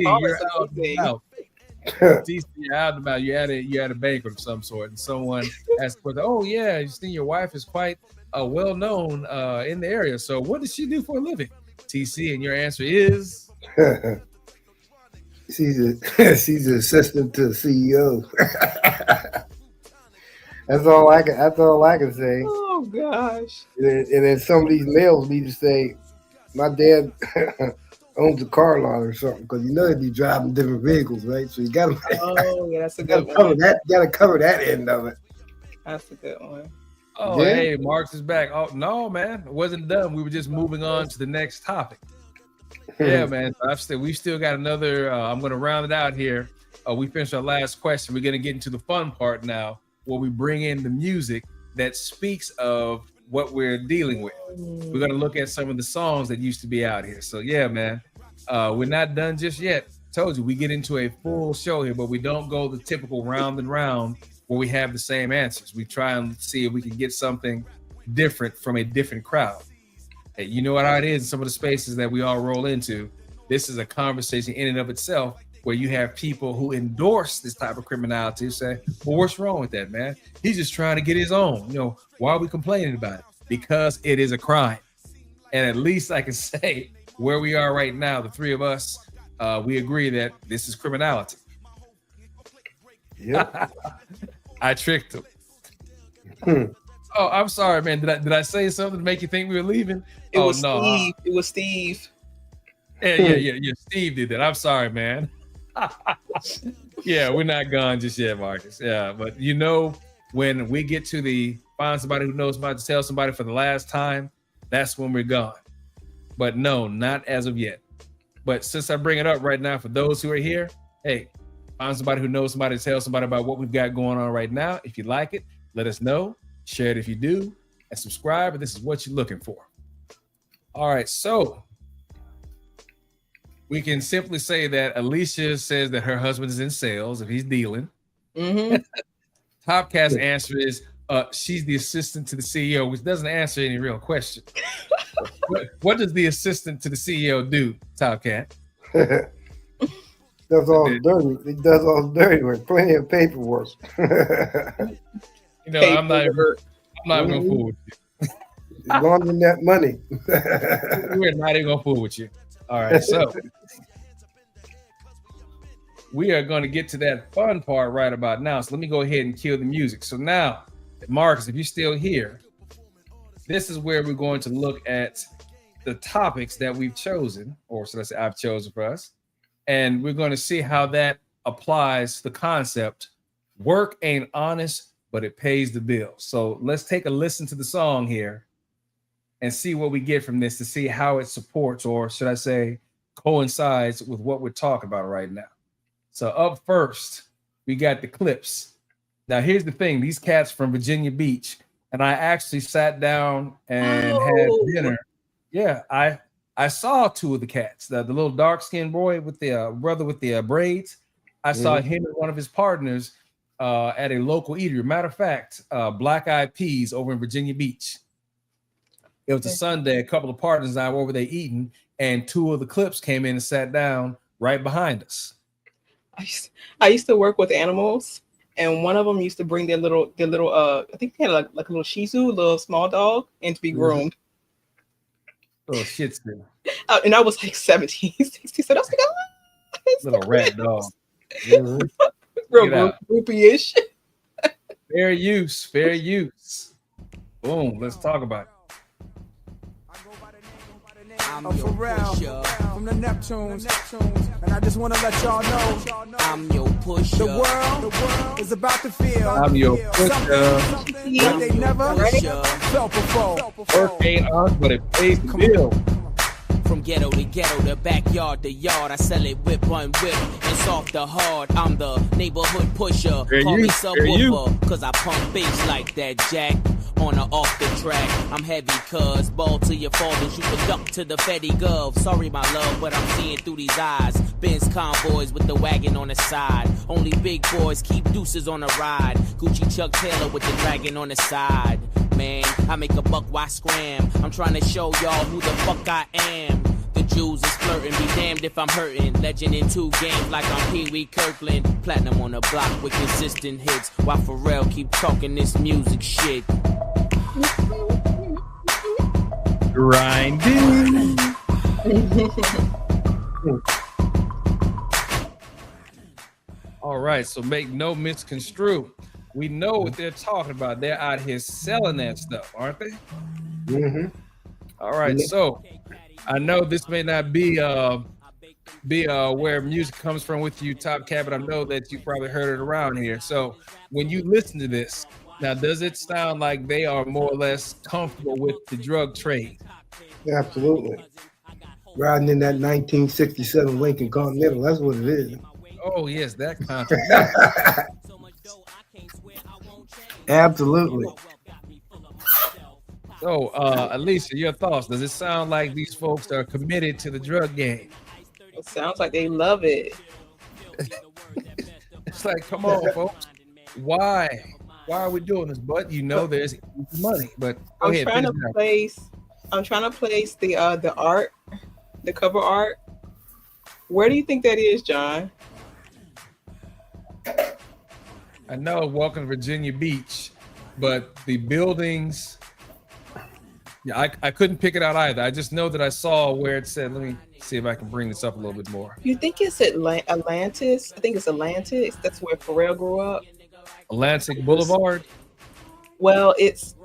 DC, you're out and about. You had a banquet of some sort, and someone asked, "Oh yeah, you see, your wife is quite well known in the area. So, what does she do for a living?" TC, and your answer is, she's the assistant to the CEO. That's all I can say. Oh gosh. And then some of these males need to say, "My dad owns a car lot or something," because they'd be driving different vehicles, right? So you got to. Oh yeah, that's a good one. Got to cover that end of it. That's a good one. Oh, yeah. Hey, Marks is back. Oh no, man, it wasn't done. We were just moving on to the next topic. Yeah, man. We still got another. I'm going to round it out here. We finished our last question. We're going to get into the fun part now, where we bring in the music that speaks of what we're dealing with. We're going to look at some of the songs that used to be out here. So yeah, man, we're not done just yet. Told you, we get into a full show here, but we don't go the typical round and round where we have the same answers. We try and see if we can get something different from a different crowd. Hey, you know what it is? Some of the spaces that we all roll into. This is a conversation in and of itself where you have people who endorse this type of criminality say, well, what's wrong with that, man? He's just trying to get his own. Why are we complaining about it? Because it is a crime. And at least I can say where we are right now, the three of us, we agree that this is criminality. Yep. I tricked him. Oh, I'm sorry, man. Did I say something to make you think we were leaving? It was Steve. It was Steve. Yeah. Steve did that. I'm sorry, man. Yeah, we're not gone just yet, Marcus. Yeah, but when we get to find somebody who knows about to tell somebody for the last time, that's when we're gone. But no, not as of yet. But since I bring it up right now, for those who are here, hey, find somebody who knows somebody to tell somebody about what we've got going on right now. If you like it, let us know. Share it if you do, and subscribe if this is what you're looking for. All right, so we can simply say that Alicia says that her husband is in sales if he's dealing. Mm-hmm. Topcat's answer is she's the assistant to the CEO, which doesn't answer any real question. What does the assistant to the CEO do, Topcat? Does all dirty. It does all dirty work. Plenty of paperwork. I'm not even gonna fool with you. Laundering that money. We're not even gonna fool with you. All right, so we are going to get to that fun part right about now. So let me go ahead and kill the music. So now, Marcus, if you're still here, this is where we're going to look at the topics that we've chosen, or should I say I've chosen for us, and we're going to see how that applies to the concept. Work ain't honest, but it pays the bills. So let's take a listen to the song here and see what we get from this to see how it supports, or should I say coincides with what we're talking about right now. So up first, we got the clips. Now, here's the thing. These cats from Virginia Beach, and I actually sat down and had dinner. Yeah, I saw two of the cats. The little dark-skinned boy with the brother with the braids. I saw him and one of his partners at a local eatery. Matter of fact, Black Eyed Peas over in Virginia Beach. It was a Sunday. A couple of partners and I were over there eating, and two of the clips came in and sat down right behind us. I used to work with animals, and one of them used to bring their little I think they had like a little Shih Tzu, a little small dog, and to be groomed. Little Shih Tzu. And I was like 17, 16. So I was like, little rat dog. Real groupie-ish. Fair use. Boom. Let's talk about it. I'm for real, from the Neptunes, and I just want to let y'all know I'm your pusher. The world is about to feel I'm your pusher. Something that they never felt before. Work ain't honest, but it pays the bill. From ghetto to ghetto, the backyard to yard, I sell it whip on whip and soft to hard. I'm the neighborhood pusher. Call me subwoofer, cause I pump bass like that, Jack. On or off the track, I'm heavy, cuz ball to your fathers, you could duck to the Fetty Gov. Sorry, my love, but I'm seeing through these eyes. Benz convoys with the wagon on the side. Only big boys keep deuces on the ride. Gucci Chuck Taylor with the dragon on the side. Man, I make a buck, why scram? I'm trying to show y'all who the fuck I am. The Jews is flirting, be damned if I'm hurting. Legend in 2 games like I'm Pee Wee Kirkland. Platinum on the block with consistent hits. While Pharrell keep talking this music shit. Grinding. All right, so make no misconstrue. We know what they're talking about. They're out here selling that stuff, aren't they? Mm-hmm. All right, so I know this may not be where music comes from with you, Top Cat, but I know that you probably heard it around here. So when you listen to this, now does it sound like they are more or less comfortable with the drug trade? Absolutely. Riding in that 1967 Lincoln Continental, that's what it is. Oh yes, that content. Absolutely. So, Alicia, your thoughts? Does it sound like these folks are committed to the drug game? It sounds like they love it. It's like, come on, folks. Why are we doing this? But there's money. But go I'm ahead, trying to place I'm trying to place the art, the cover art. Where do you think that is, John? I know Welcome to Virginia Beach, but the buildings, yeah, I couldn't pick it out either. I just know that I saw where it said, let me see if I can bring this up a little bit more. You think it's Atlantis? I think it's Atlantis. That's where Pharrell grew up. Atlantic Boulevard? Well, it's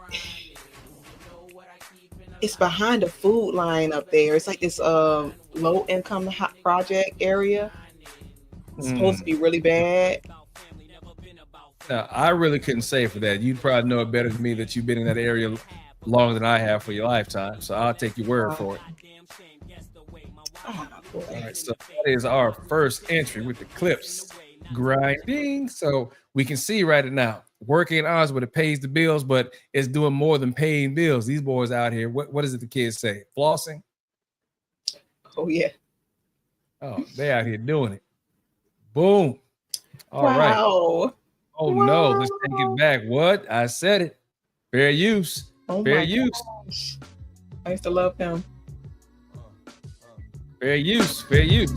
behind a food line up there. It's like this low income project area. It's supposed to be really bad. Now, I really couldn't say for that. You'd probably know it better than me that you've been in that area longer than I have for your lifetime. So I'll take your word for it. Oh, all right, so that is our first entry with the clips grinding. So we can see right now, working hours, but it pays the bills, but it's doing more than paying bills. These boys out here, what is it the kids say? Flossing? Oh, yeah. Oh, they out here doing it. Boom. All right. Wow. Oh, no, let's take it back. What? I said it. Fair use. Fair use. Gosh. I used to love him. Fair use. Fair use.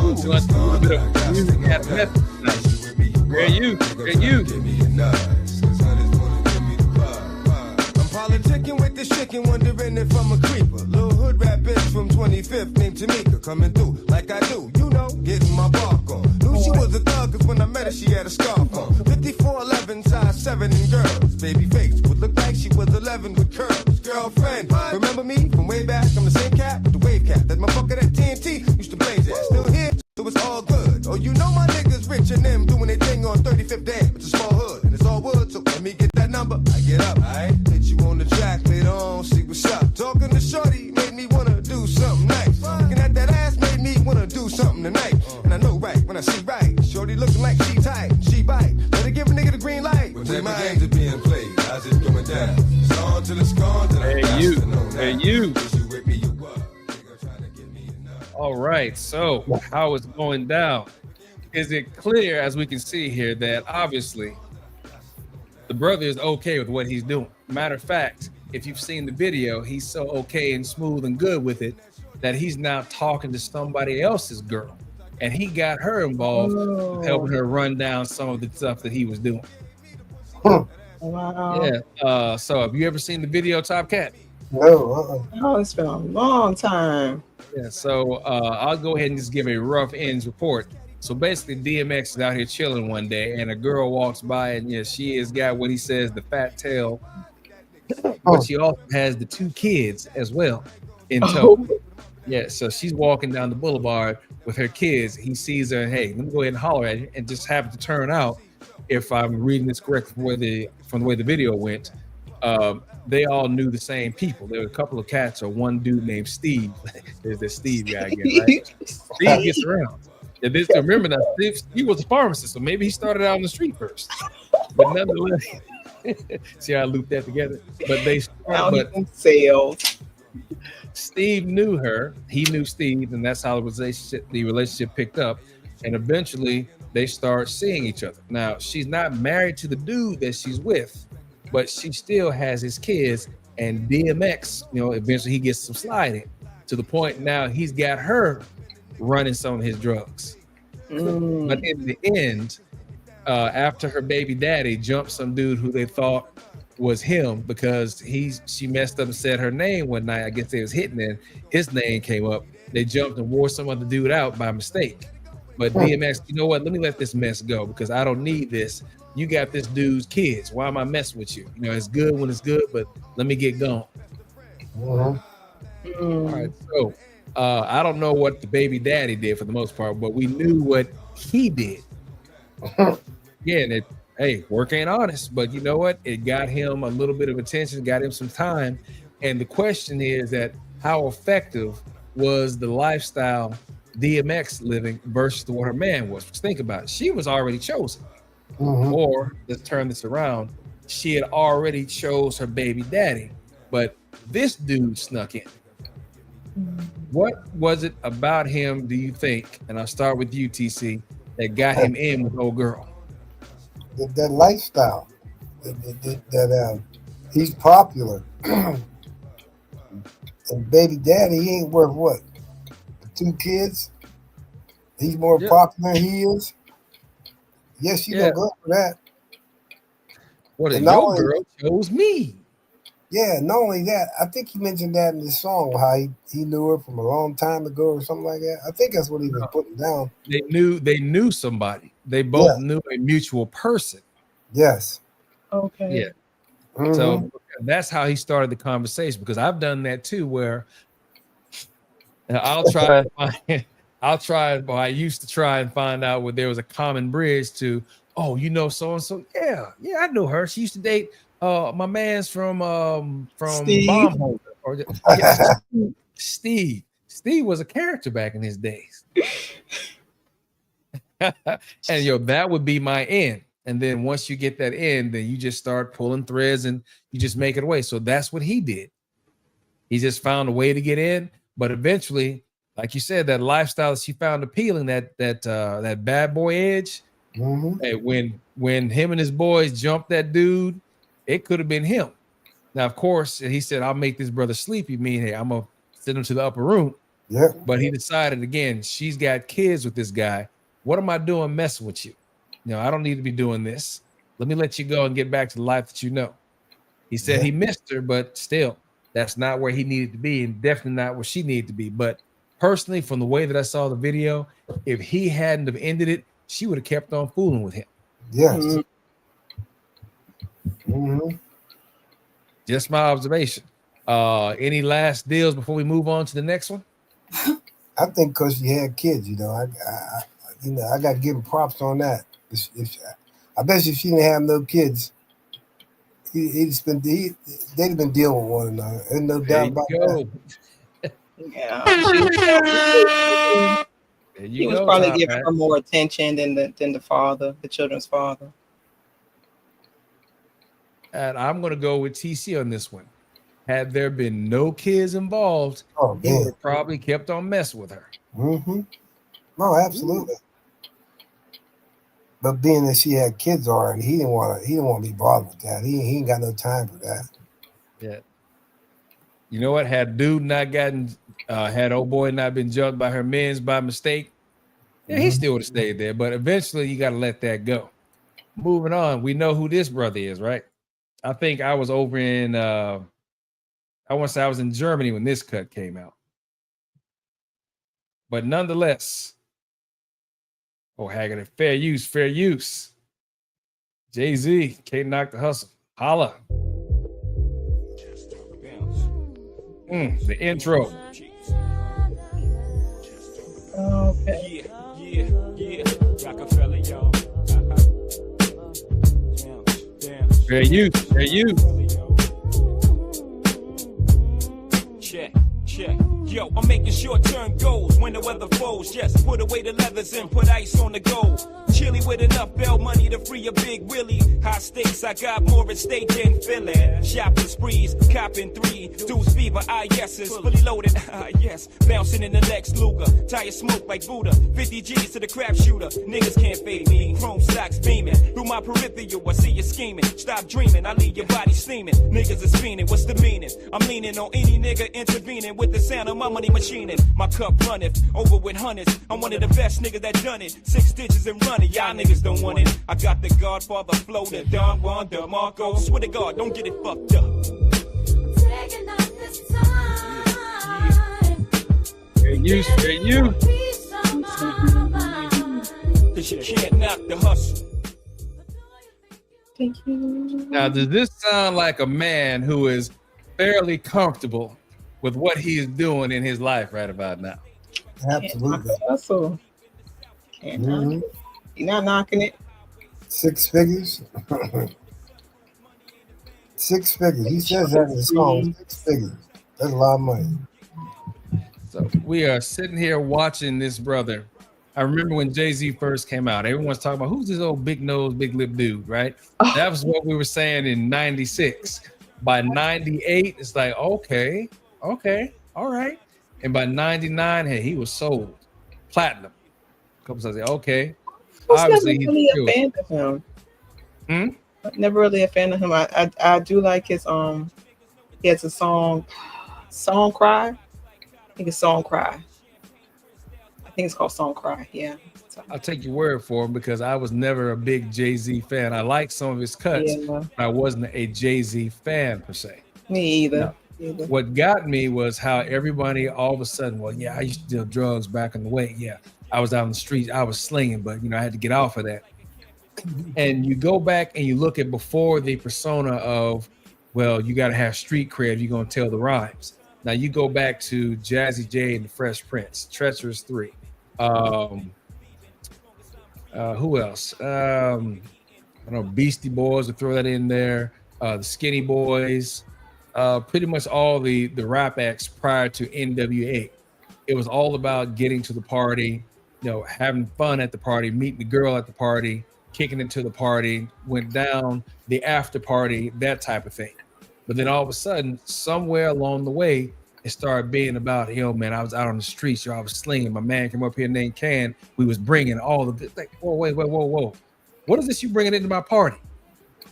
Ooh, let's do a bit of music at method tonight. Fair use. Fair use. Politicking with this chicken, wondering if I'm a creeper. Little hood rap bitch from 25th named Tamika, coming through like I do, you know, getting my bark on. Knew she was a thug, cause when I met her, she had a scarf on. 54'11", size 7 in girls. Baby face would look like she was 11 with curls. Girlfriend, remember me from way back? I'm the same cat with the wave cap. That motherfucker that TNT used to blaze at. Still here, so it's all good. Oh, you know my niggas rich and them doing their thing on 35th Dam. It's a small hood and it's all wood, so let me get that number. I get up, alright? Hit you on the track later on, see what's up. Talking to shorty made me wanna do something nice. Looking at that ass made me wanna do something tonight. And I know right when I see right. Shorty looking like she tight, she bite. Let her give a nigga the green light. When the games are being played, how's it going down? It's on till it's gone. Hey you, hey you. All right, so how it's going down? Is it clear, as we can see here, that obviously the brother is okay with what he's doing? Matter of fact, if you've seen the video, he's so okay and smooth and good with it that he's now talking to somebody else's girl, and he got her involved, helping her run down some of the stuff that he was doing. Wow. Yeah. So have you ever seen the video, Top Cat? No. Oh, it's been a long time. Yeah. So I'll go ahead and just give a rough ends report. So basically, DMX is out here chilling one day, and a girl walks by, and yeah, she has got what he says the fat tail, but she also has the 2 kids as well in tow. Yeah, so she's walking down the boulevard with her kids. He sees her, and hey, let me go ahead and holler at you, and just happen to turn out, if I'm reading this correct from the way the video went, they all knew the same people. There were a couple of cats, or one dude named Steve. There's this Steve guy again, right? Steve gets around. Yeah, this, remember that Steve was a pharmacist, so maybe he started out on the street first. But nonetheless, see how I looped that together. But they sales. Steve knew her. He knew Steve, and that's how the relationship picked up. And eventually, they start seeing each other. Now, she's not married to the dude that she's with, but she still has his kids. And DMX, eventually he gets some sliding to the point now he's got her running some of his drugs. But in the end, after her baby daddy jumped some dude who they thought was him because she messed up and said her name one night. I guess they was hitting it. His name came up. They jumped and wore some other dude out by mistake. But DMX, you know what? Let me let this mess go because I don't need this. You got this dude's kids. Why am I messing with you? It's good when it's good, but let me get gone. All right, so I don't know what the baby daddy did for the most part, but we knew what he did. Again, work ain't honest, but you know what? It got him a little bit of attention, got him some time. And the question is that how effective was the lifestyle DMX living versus what her man was? Because think about it. She was already chosen. Or let's turn this around. She had already chose her baby daddy, but this dude snuck in. What was it about him, do you think, and I'll start with you, TC, that got him in with old girl? that lifestyle. He's popular. And baby daddy, he ain't worth what? 2 kids? He's more popular than he is. Yes, she don't go for that. What if your girl chose me? Yeah, not only that, I think he mentioned that in his song, how he knew her from a long time ago or something like that. I think that's what he was putting down. They knew somebody. They both knew a mutual person. Yes. Okay. Yeah. Mm-hmm. So that's how he started the conversation, because I've done that too, where I used to try and find out where there was a common bridge to, so and so. Yeah, I know her. She used to date my man's from Bombholder. Steve. Steve was a character back in his days. And that would be my end. And then once you get that end, then you just start pulling threads and you just make it away. So that's what he did. He just found a way to get in. But eventually, like you said, that lifestyle that she found appealing, that bad boy edge. Mm-hmm. Hey, when him and his boys jumped that dude, it could have been him. Now, of course, he said, "I'll make this brother sleepy." Meaning, hey, I'm gonna send him to the upper room. Yeah. But he decided again, she's got kids with this guy. What am I doing messing with you? I don't need to be doing this. Let me let you go and get back to the life that you know. He said he missed her, but still, that's not where he needed to be, and definitely not where she needed to be. But personally, from the way that I saw the video, if he hadn't have ended it, she would have kept on fooling with him. Yes. Mm-hmm. Just my observation. Any last deals before we move on to the next one? I think because she had kids, I got to give him props on that. I bet you if she didn't have no kids, they'd have been dealing with one another. There's no doubt about that. Yeah. He was probably giving her more attention than the father, the children's father. And I'm going to go with TC on this one. Had there been no kids involved, he would have probably kept on messing with her. Mm-hmm. No, absolutely. But being that she had kids already, he didn't want to be bothered with that. He ain't got no time for that. Yeah. You know what? Had dude not gotten, had old boy not been jumped by her men's by mistake, he still would have stayed there. But eventually, you got to let that go. Moving on, we know who this brother is, right? I think I was over in, I want to say I was in Germany when this cut came out. But nonetheless, Haggard, fair use. Jay-Z, can't knock the hustle. Holla. The intro. Okay. Yeah. Rockefeller, y'all. Fair use. Check. Yo, I'm making short-term goals when the weather falls. Yes, put away the leathers and put ice on the gold. Chilly with enough bail money to free a big Willie. High stakes, I got more at stake than Philly. Shopping sprees, copping 3. Deuce fever, yeses, fully loaded, yes. Bouncing in the Lex Luger. Tire smoke like Buddha. 50 G's to the crap shooter. Niggas can't fade me. Chrome stocks beaming. Through my peripheral, I see you scheming. Stop dreaming, I leave your body steaming. Niggas is fiending, what's the meaning? I'm leaning on any nigga intervening with the sound of my money machining. My cup runneth over with hundreds. I'm one of the best niggas that done it. 6 digits and running, y'all niggas don't want it. I got the Godfather flow, the Don Juan, the Marco. Swear to God, don't get it fucked up. Taking up this time. Fair use. Cause you can't knock the hustle. Thank you. Now, does this sound like a man who is fairly comfortable with what he is doing in his life right about now? Absolutely. Hustle. Can't knock it. You're not knocking it. 6 figures. 6 figures. He says that in the song. 6 figures. That's a lot of money. So we are sitting here watching this brother. I remember when Jay-Z first came out, everyone's talking about who's this old big nose, big lip dude, right? That was what we were saying in 96. By 98, it's like, okay, all right. And by 99, hey, he was sold. Platinum. A couple times, okay. I was Obviously, never really a fan of him. Hmm? Never really a fan of him. I do like his he has a song cry. I think it's song cry. I think it's called song cry. Yeah. So, I'll take your word for him because I was never a big Jay-Z fan. I like some of his cuts, yeah. but I wasn't a Jay-Z fan per se. Me either. No. What got me was how everybody all of a sudden, well, yeah, I used to deal drugs back in the way. Yeah, I was out on the streets, I was slinging, but I had to get off of that. And you go back and you look at before the persona of, well, you got to have street cred if you're going to tell the rhymes. Now you go back to Jazzy J and the Fresh Prince, Treacherous 3. Who else? I don't know, Beastie Boys, to throw that in there. The Skinny Boys, pretty much all the rap acts prior to NWA. It was all about getting to the party, having fun at the party, meeting the girl at the party, kicking into the party, went down the after party, that type of thing. But then all of a sudden, somewhere along the way, it started being about, man, I was out on the streets, I was slinging. My man came up here named Can. We was bringing all of this. Like, whoa. What is this you bringing into my party?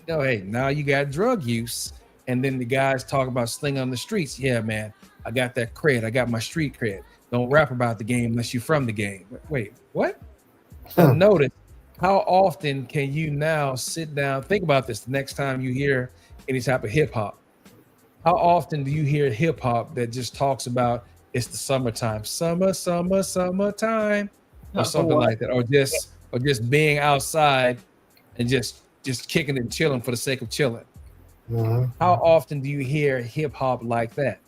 Hey, now you got drug use. And then the guys talk about slinging on the streets. Yeah, man, I got that cred. I got my street cred. Don't rap about the game unless you're from the game. Wait, what? Now notice, how often can you now sit down, think about this the next time you hear any type of hip hop? How often do you hear hip hop that just talks about it's the summertime, summertime, or something like that, or just being outside and just kicking and chilling for the sake of chilling? Mm-hmm. How often do you hear hip hop like that?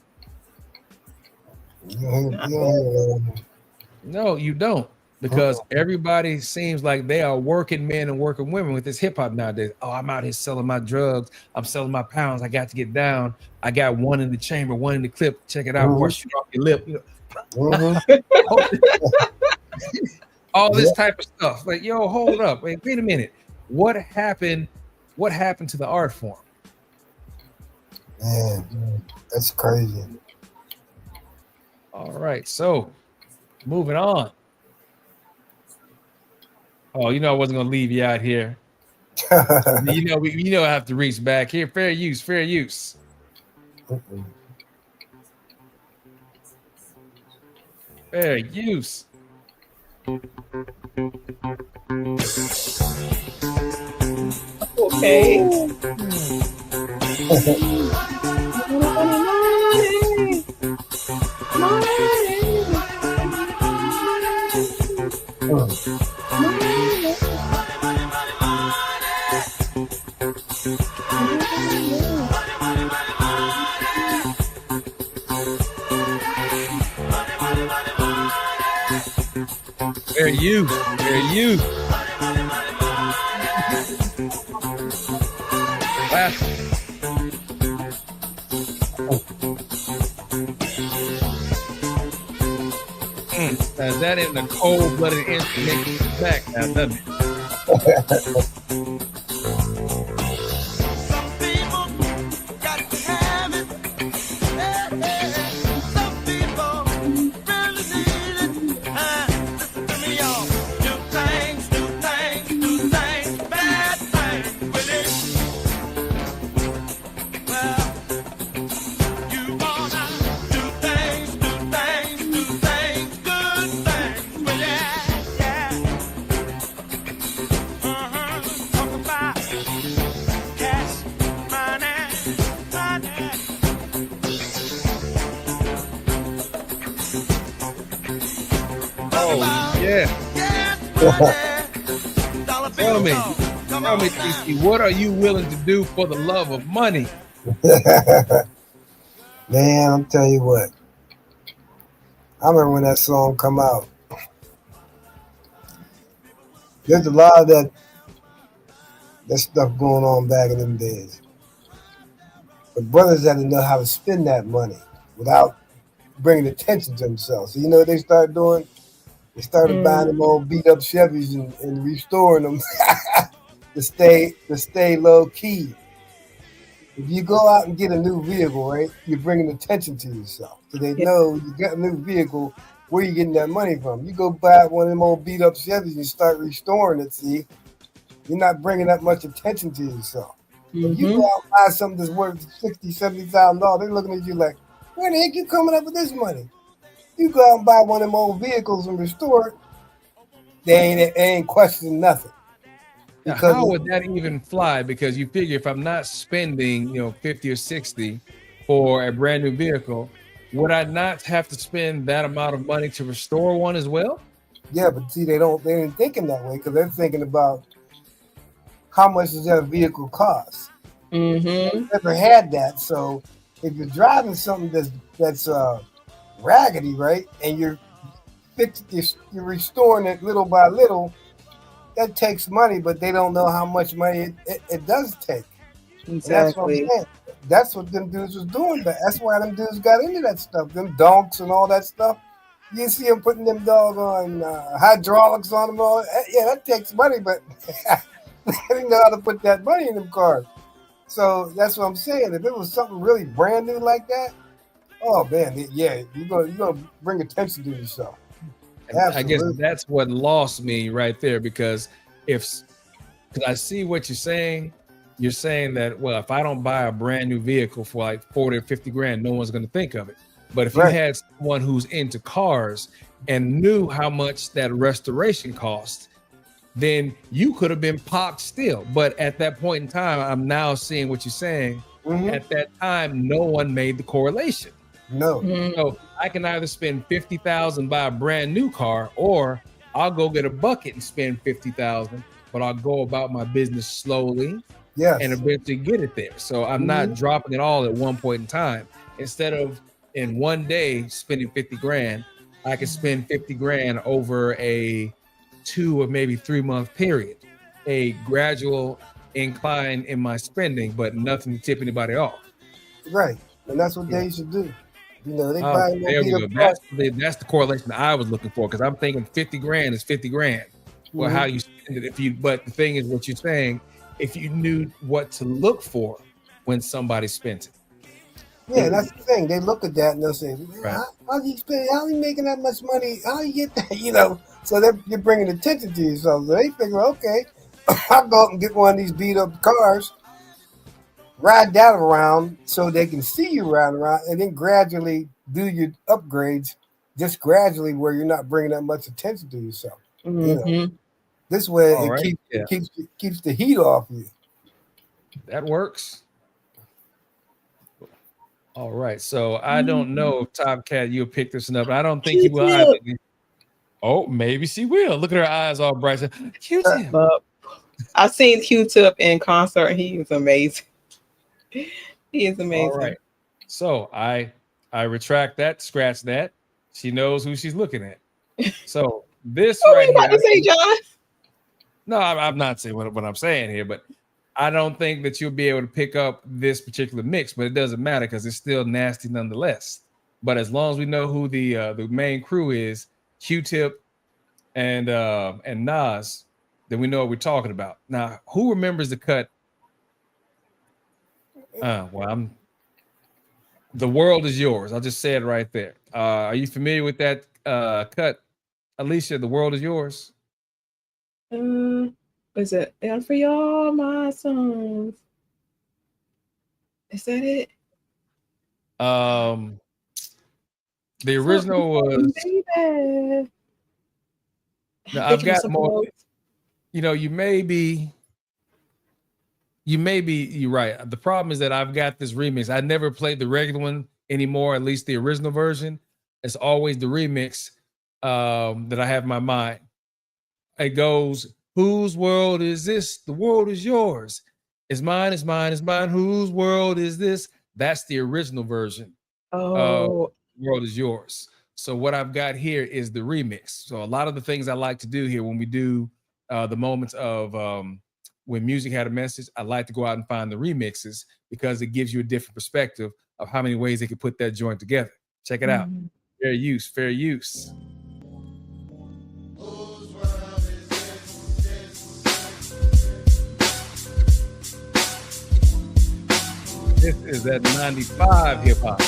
No, you don't, because everybody seems like they are working men and working women with this hip hop nowadays. Oh, I'm out here selling my drugs. I'm selling my pounds. I got to get down. I got one in the chamber, one in the clip. Check it out. Wash it off your lip. All this type of stuff. Like, hold up. Wait a minute. What happened? What happened to the art form? Man, that's crazy. All right, so moving on. Oh, I wasn't gonna leave you out here. I have to reach back here. Fair use. Fair use. Okay. Fair use. Now that in the cold-blooded instrument back now, doesn't it? Tell me, TC, what are you willing to do for the love of money? Man, I'm telling you what. I remember when that song come out. There's a lot of that stuff going on back in them days. But brothers had to know how to spend that money without bringing attention to themselves. So you know what they started doing? They started buying them old beat up Chevys and restoring them to stay low key. If you go out and get a new vehicle, right, you're bringing attention to yourself. So they know you got a new vehicle, where you getting that money from? You go buy one of them old beat up Chevys and start restoring it, see? You're not bringing that much attention to yourself. If you Mhm. go out and buy something that's worth $60,000, $70,000, they're looking at you like, where the heck you coming up with this money? You go out and buy one of them old vehicles and restore it, they ain't questioning nothing. Now, Because how would that even fly? Because you figure if I'm not spending, 50 or 60 for a brand new vehicle, would I not have to spend that amount of money to restore one as well? yeah, but see, they ain't thinking that way because they're thinking about how much does that vehicle cost. Mhm. Never had that, so if you're driving something that's raggedy, right, and you're restoring it little by little, that takes money, but they don't know how much money it does take. And that's what I'm Exactly. saying. That's what them dudes was doing. But that's why them dudes got into that stuff. Them donks and all that stuff. You see them putting them doggone hydraulics on them. All yeah, that takes money, but they didn't know how to put that money in them cars. So that's what I'm saying. If it was something really brand new like that, oh man, yeah, you're gonna bring attention to yourself. And I guess Absolutely. that's what lost me right there because I see what you're saying. You're saying that, well, if I don't buy a brand new vehicle for like 40 or 50 grand, no one's going to think of it. But if you Right. had someone who's into cars and knew how much that restoration cost, then you could have been popped still. But at that point in time, I'm now seeing what you're saying. Mhm. At that time, no one made the correlation. No. Mhm. So I can either spend 50,000 buy a brand new car, or I'll go get a bucket and spend 50,000, but I'll go about my business slowly Yes. and eventually get it there. So I'm not dropping it all at one point in time. Instead of in one day spending 50 grand, I can spend 50 grand over a 2 or maybe 3 month period, a gradual incline in my spending, but nothing to tip anybody off. Right. And that's what they should do. You know, they Oh, probably there won't we be go. the price. That's the correlation I was looking for, because I'm thinking 50 grand is 50 grand. Well, how you spend it but the thing is what you're saying, if you knew what to look for when somebody spends it. Yeah, that's the thing. They look at that and they'll say, Right. how you spend? How you making that much money? How you get that? So you're bringing attention to yourself. So they figure, okay, I'll go out and get one of these beat up cars, ride that around so they can see you riding around, and then gradually do your upgrades, just gradually where you're not bringing that much attention to yourself. Mhm. This way All it right. keeps the heat off you. That works. All right. So I don't know if Top Cat, you'll pick this one up. I don't think you will either. Oh, maybe she will. Look at her eyes all bright. Q-tip. I seen Q-Tip in concert. He was amazing. He is amazing. All right. So I retract that, scratch that. She knows who she's looking at. So this What were right you about here. to say, John? No, I'm not saying what I'm saying here, but I don't think that you'll be able to pick up this particular mix, but it doesn't matter because it's still nasty nonetheless. But as long as we know who the main crew is, Q-Tip and Nas, then we know what we're talking about. Now, who remembers the cut? The World Is Yours. I'll just say it right there. Are you familiar with that cut, Alicia? The World Is Yours. Is it and for y'all my sons? Is that it? The original was. Baby. Now, I've got more. You may be. You're right. The problem is that I've got this remix. I never played the regular one anymore, at least the original version. It's always the remix that I have in my mind. It goes, whose world is this? The world is yours. It's mine, it's mine, it's mine. Whose world is this? That's the original version. Oh. World is yours. So what I've got here is the remix. So a lot of the things I like to do here when we do the moments of when music had a message, I like to go out and find the remixes because it gives you a different perspective of how many ways they could put that joint together. Check it out. Fair use, fair use. This is that 95 hip hop.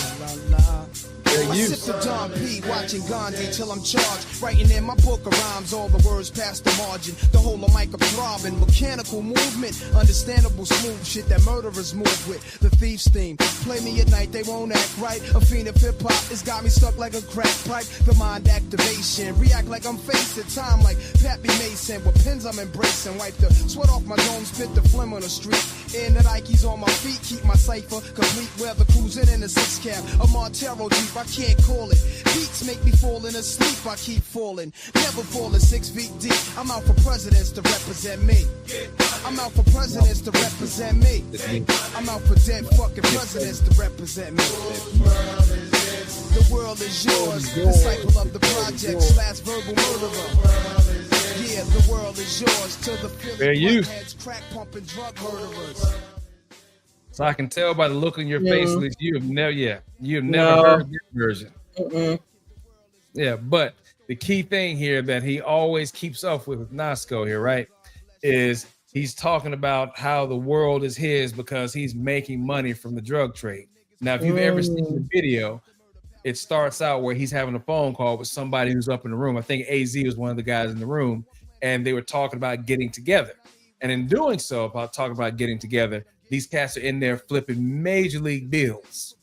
I sip the Don P, watching Gandhi till I'm charged. Writing in my book of rhymes, all the words past the margin. The whole of mic a throbbing, mechanical movement, understandable smooth shit that murderers move with. The thief's theme, play me at night, they won't act right. A fiend of hip hop, it's got me stuck like a crack pipe. The mind activation, react like I'm facing time like Pappy Mason. With pins I'm embracing, wipe the sweat off my dome, spit the phlegm on the street. And the Nikes on my feet, keep my cipher complete. Weather cruising in a 6-cab, a Montero Jeep, I can't call it. Beats make me falling asleep, I keep falling. Never falling 6 feet deep. I'm out for presidents to represent me. I'm out for presidents to represent me. I'm out for dead fucking presidents to represent me. The world is yours, disciple of the project, / verbal murderer. Yeah, the world is yours till the heads crack pumping drug murderers. So I can tell by the look on your face, at least you have never heard this version. Yeah, but the key thing here that he always keeps up with Nasco here, right, is he's talking about how the world is his because he's making money from the drug trade. Now, if you've ever seen the video, it starts out where he's having a phone call with somebody who's up in the room. I think AZ was one of the guys in the room, and they were talking about getting together. And in doing so, about talking about getting together, these cats are in there flipping major league deals,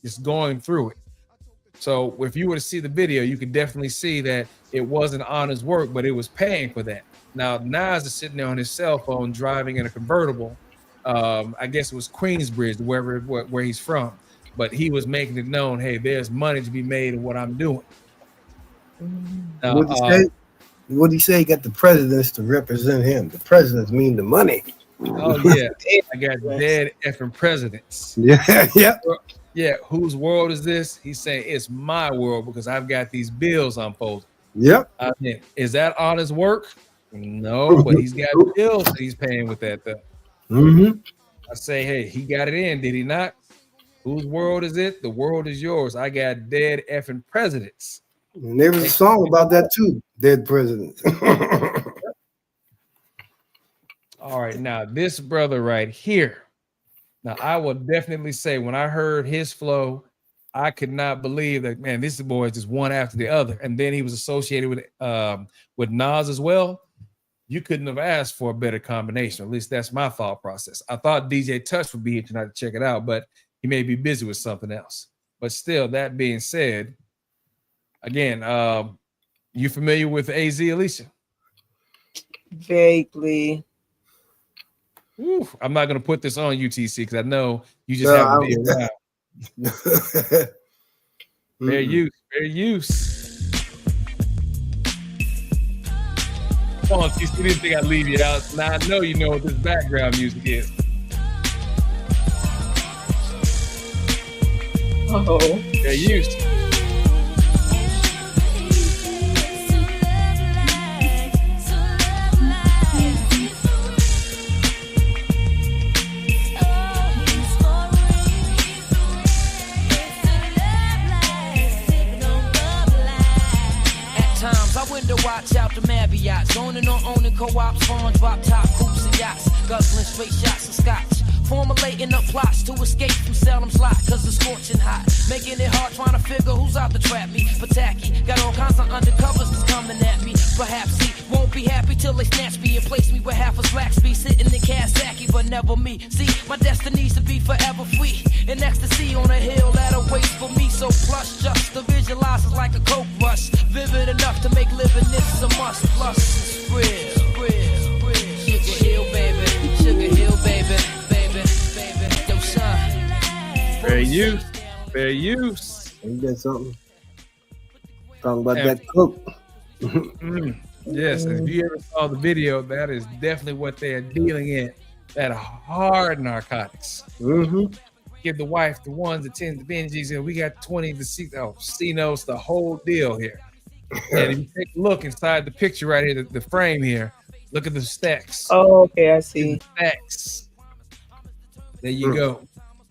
just going through it. So if you were to see the video, you could definitely see that it wasn't honest work, but it was paying for that. Now, Nas is sitting there on his cell phone driving in a convertible. I guess it was Queensbridge, where he's from. But he was making it known, hey, there's money to be made in what I'm doing. What did he say? He got the presidents to represent him. The presidents mean the money. Oh, yeah. I got dead effing presidents. Yeah, yeah. Yeah, whose world is this? He's saying it's my world because I've got these bills I'm folding. Yep. I mean, is that honest work? No, but he's got bills that he's paying with that, though. I say, hey, he got it in, did he not? Whose world is it? The world is yours. I got dead effing presidents. And there was a song about that too, Dead Presidents. All right, now this brother right here. Now I will definitely say when I heard his flow, I could not believe that, man, this boy is just one after the other. And then he was associated with Nas as well. You couldn't have asked for a better combination. At least that's my thought process. I thought DJ Touch would be here tonight to check it out, but he may be busy with something else. But still, that being said, again, you familiar with AZ, Alicia? Vaguely. Ooh, I'm not going to put this on UTC because I know you just have to be around. Fair use, fair use. Come on, TC, didn't think I'd leave you out. Now I know you know what this background music is. Oh, fair use. Watch out the Marriott's, owning or owning co-ops, farms, drop top coops and yachts, guzzling straight shots of scotch, formulating up plots to escape from Salem's lot, cause it's scorching hot, making it hard trying to figure who's out to trap me, but tacky, got all kinds of undercovers that's coming at me, perhaps he won't be happy till they snatch me and place me with half a slack speed, sitting in Kawasaki, but never me, see, my destiny's to be forever free, in ecstasy on a hill that awaits for me, so plush, just to visualize is like a coke rush, vivid enough to make living this a must, plus spread. Sugar Hill, baby, Sugar Hill, baby, yo, son. Fair use, fair use. You got something? Talking about that coke. Yes, and if you ever saw the video, that is definitely what they are dealing in. That hard narcotics. Give the wife the ones, the 10s, the Benjis, and we got 20 the C-notes, the whole deal here. And if you take a look inside the picture right here, the frame here, look at the stacks. Oh, okay, I see. Stacks. There you go.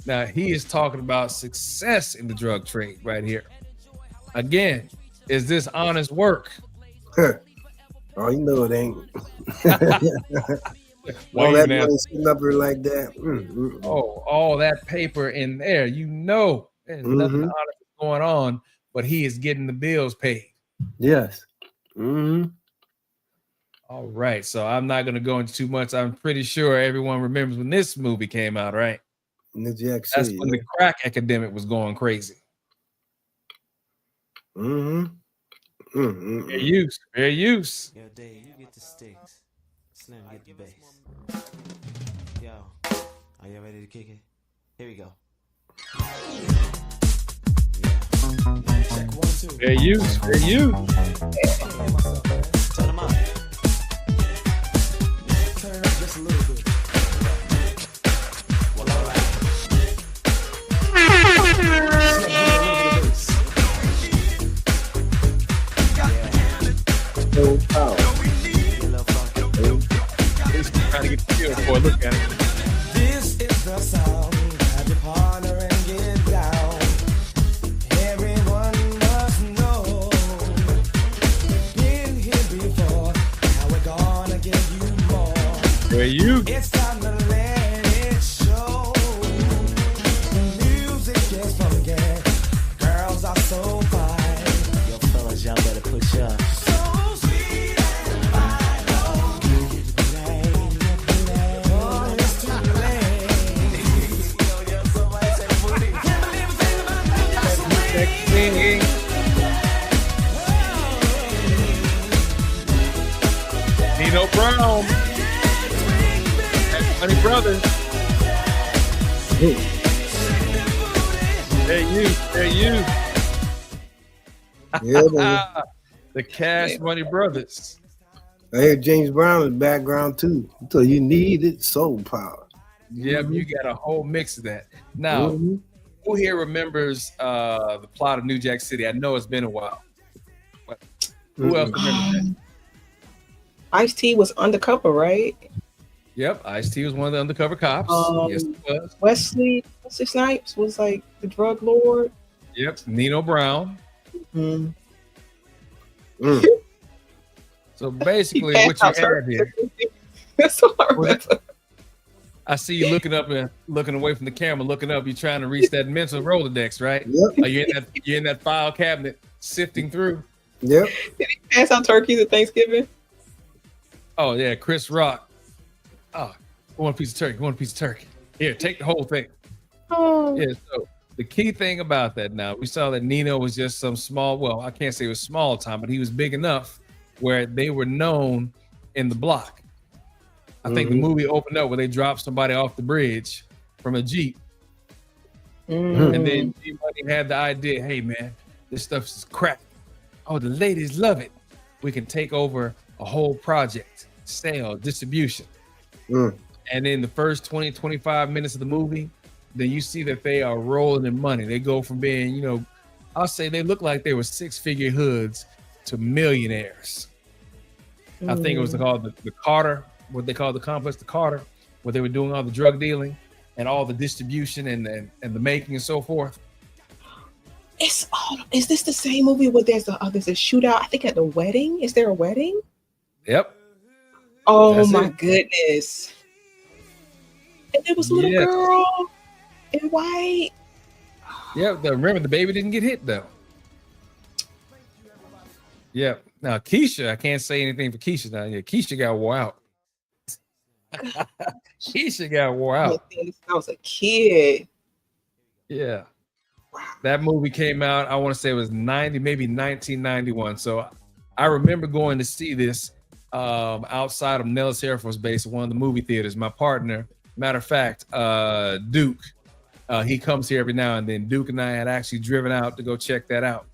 Now, he is talking about success in the drug trade right here. Again, is this honest work? Oh, you know it ain't. Why all you that now? money sitting up there like that. Oh, all that paper in there, you know, there's nothing honest going on, but he is getting the bills paid. Yes. Mm-hmm. All right, so I'm not going to go into too much. I'm pretty sure everyone remembers when this movie came out, right? New Jack That's City. when the crack epidemic was going crazy. Mm-hmm. Mm-hmm. Fair use. Yo, Dave, you get the sticks. Slim, get the bass. Yo, are you ready to kick it? Here we go. Check 1, 2. Fair use. Turn them up. Turn it up just a little bit. Well, all right. Trying to get the feel for it. Look at it. This is the sound. Have your partner and get down. Everyone must know. Been here before. Now we're gonna give you more. Fair use. It's time to let it show. Music is funky. Girls are so fine. Yo, fellas, y'all better push up. So sweet and fine. Oh, it's too late. Yo, somebody say booty. Can't believe a thing about New Jack City. Nino Brown. That's Funny Brothers. Fair use. Yeah, baby. The Cash Money Brothers. I hear James Brown in the background too. So you need it, soul power. Yep, you got a whole mix of that. Now, who here remembers the plot of New Jack City? I know it's been a while. But who else remembers that? Ice-T was undercover, right? Yep, Ice-T was one of the undercover cops. Yes, he was. Wesley Snipes was like the drug lord. Yep, Nino Brown. Mm. So basically, what you have here. That's all I remember. I see you looking up and looking away from the camera, looking up. You're trying to reach that mental Rolodex, right? Yep. Are you in that file cabinet sifting through? Yep. Did he pass out turkeys at Thanksgiving? Oh yeah, Chris Rock. Oh, one piece of turkey. Here, take the whole thing. Oh. Yeah. So the key thing about that now, we saw that Nino was just some small. Well, I can't say it was small time, but he was big enough where they were known in the block. I think the movie opened up where they dropped somebody off the bridge from a Jeep. And then G-Money had the idea, hey man, this stuff is crap. Oh, the ladies love it. We can take over a whole project, sale, distribution. And in the first 20, 25 minutes of the movie, then you see that they are rolling in money. They go from being, I'll say they look like they were six-figure hoods to millionaires. I think it was called the Carter, what they call the complex, the Carter, where they were doing all the drug dealing and all the distribution and the making and so forth. Is this the same movie where there's a shootout? I think at the wedding. Is there a wedding? Yep. Oh That's my it. goodness! And there was a little girl in white. Yeah, remember the baby didn't get hit though. Yeah. Now Keisha, I can't say anything for Keisha now. Yeah, Keisha got wore out. Keisha got wore out. I was a kid. Yeah. That movie came out, I want to say it was 90, maybe 1991. So I remember going to see this outside of Nellis Air Force Base, one of the movie theaters. My partner, matter of fact, Duke, he comes here every now and then. Duke and I had actually driven out to go check that out.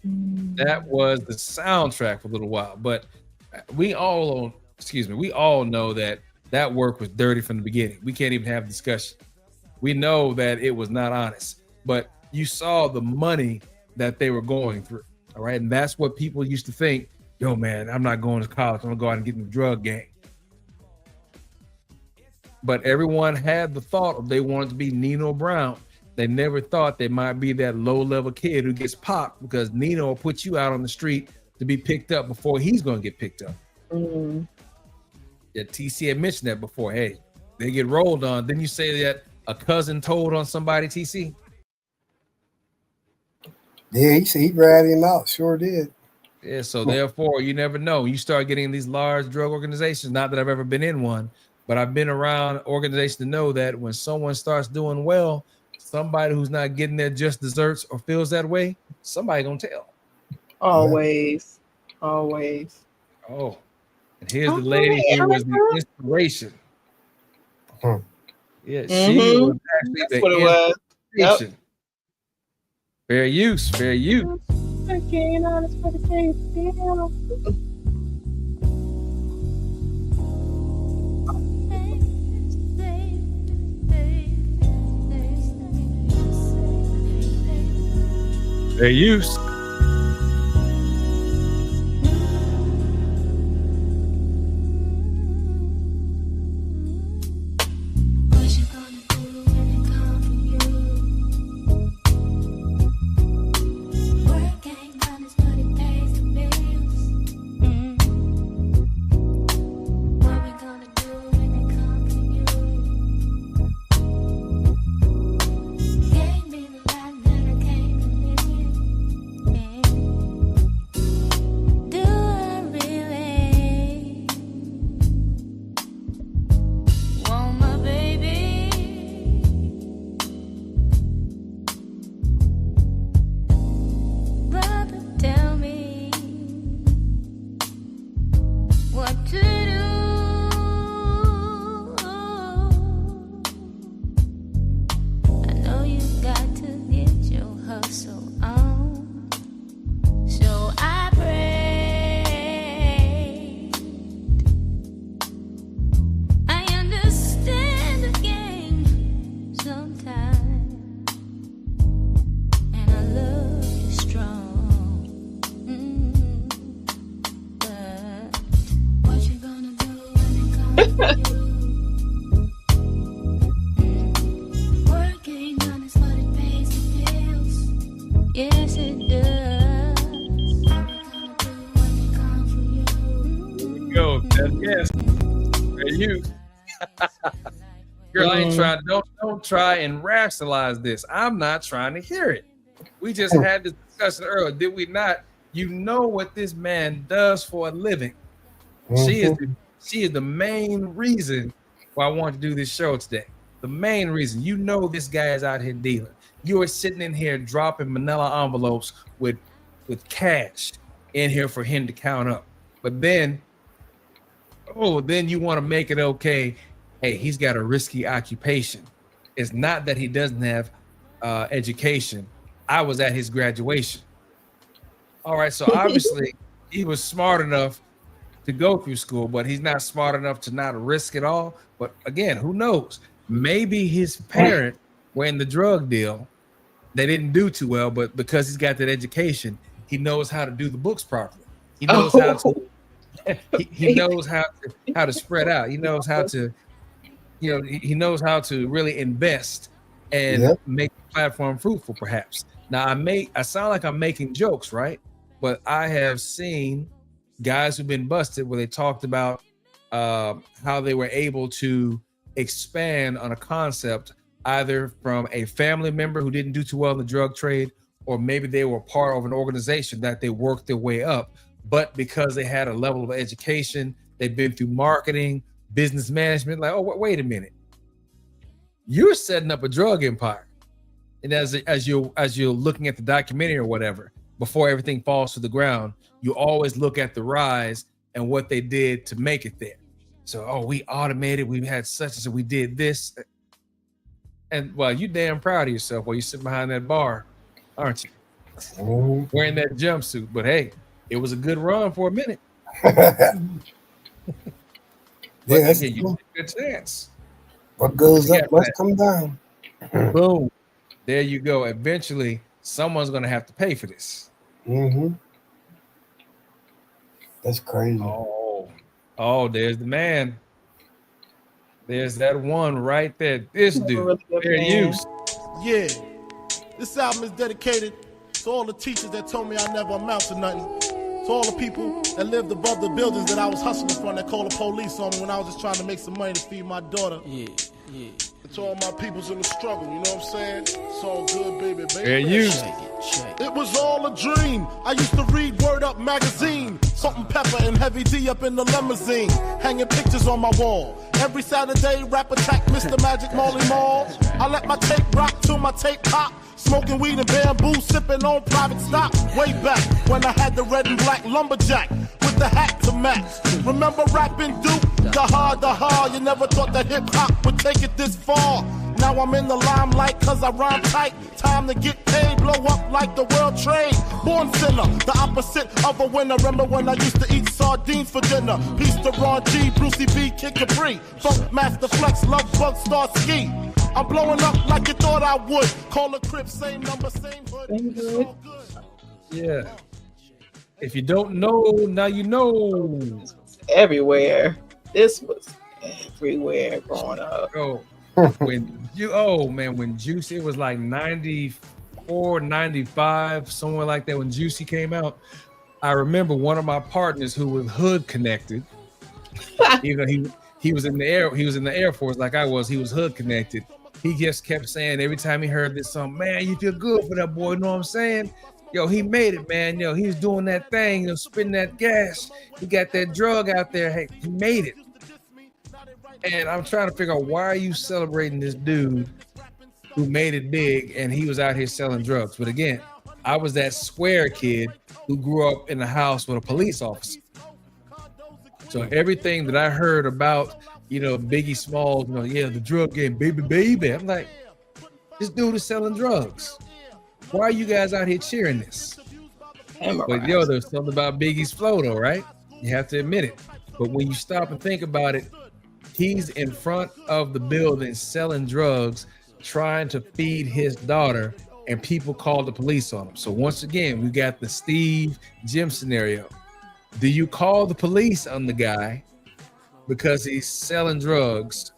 That was the soundtrack for a little while, but we all know that work was dirty from the beginning. We can't even have a discussion. We know that it was not honest, but you saw the money that they were going through. All right. And that's what people used to think, yo, man, I'm not going to college. I'm gonna go out and get in the drug gang. But everyone had the thought of they wanted to be Nino Brown. They never thought they might be that low-level kid who gets popped because Nino will put you out on the street to be picked up before he's going to get picked up. Yeah, TC had mentioned that before. Hey, they get rolled on. Didn't you say that a cousin told on somebody, TC? Yeah, he ratted him out. Sure did. Yeah, so therefore, you never know. You start getting these large drug organizations. Not that I've ever been in one, but I've been around organizations to know that when someone starts doing well, somebody who's not getting their just desserts or feels that way, somebody gonna tell. Always. Always. Oh, and here's the lady who was the inspiration. Yeah, she was actually That's what it was. inspiration. Fair use, fair use. Fair use. Girl, I ain't trying. Don't try and rationalize this. I'm not trying to hear it. We just had this discussion earlier, did we not? You know what this man does for a living. She is the main reason why I want to do this show today. The main reason. You know this guy is out here dealing. You are sitting in here dropping manila envelopes with cash in here for him to count up. But then, then you want to make it okay. Hey, he's got a risky occupation. It's not that he doesn't have education. I was at his graduation. All right, so obviously he was smart enough to go through school, but he's not smart enough to not risk it all. But again, who knows? Maybe his parents were in the drug deal. They didn't do too well, but because he's got that education, he knows how to do the books properly. He knows how to. He knows how to spread out. He knows how to. He knows how to really invest and make the platform fruitful, perhaps. Now, I sound like I'm making jokes, right? But I have seen guys who've been busted where they talked about how they were able to expand on a concept either from a family member who didn't do too well in the drug trade, or maybe they were part of an organization that they worked their way up. But because they had a level of education, they've been through marketing, business management, like, oh, wait a minute. You're setting up a drug empire. And as you're looking at the documentary or whatever, before everything falls to the ground, you always look at the rise and what they did to make it there. So, we automated, we had such and so, we did this. And well, you damn proud of yourself while you sit behind that bar, aren't you? Wearing that jumpsuit. But hey, it was a good run for a minute. That's you a good chance. What goes up must come down. Boom. There you go. Eventually, someone's going to have to pay for this. That's crazy. Oh, there's the man. There's that one right there. This dude. Fair use. Yeah. This album is dedicated to all the teachers that told me I never amount to nothing. To all the people that lived above the buildings that I was hustling from, that called the police on me when I was just trying to make some money to feed my daughter. Yeah. And to all my peoples in the struggle, you know what I'm saying? It's all good, baby. Fair use. It was all a dream. I used to read Word Up magazine. Salt and Pepper and Heavy D up in the limousine. Hanging pictures on my wall. Every Saturday, rap attack Mr. Magic Molly Mall. I let my tape rock till my tape pop. Smoking weed and bamboo, sipping on private stock. Way back when I had the red and black lumberjack with the hat to match. Remember rapping Duke? The hard. You never thought that hip hop would take it this far. Now I'm in the limelight cause I rhyme tight. Time to get paid, blow up like the world trade. Born sinner, the opposite of a winner. Remember when I used to eat sardines for dinner? Peace to Ron G, Brucey B, Kid Capri. Funk Master Flex, Love Bug, Star Ski. I'm blowing up like you thought I would. Call a crib, same number, same hood. Yeah. If you don't know, now you know. Everywhere. This was everywhere growing up. When Juicy, it was like 94, 95, somewhere like that when Juicy came out. I remember one of my partners who was hood connected, even though he was in the Air Force like I was, he was hood connected. He just kept saying every time he heard this song, man, you feel good for that boy, you know what I'm saying? Yo, he made it, man. Yo, he was doing that thing, spitting that gas. He got that drug out there. Hey, he made it. And I'm trying to figure out, why are you celebrating this dude who made it big and he was out here selling drugs? But again, I was that square kid who grew up in a house with a police officer. So everything that I heard about, Biggie Smalls, the drug game, baby. I'm like, this dude is selling drugs. Why are you guys out here cheering this? But there's something about Biggie's flow though, right? You have to admit it. But when you stop and think about it, he's in front of the building selling drugs, trying to feed his daughter, and people call the police on him. So once again, we got the Steve Jim scenario. Do you call the police on the guy because he's selling drugs,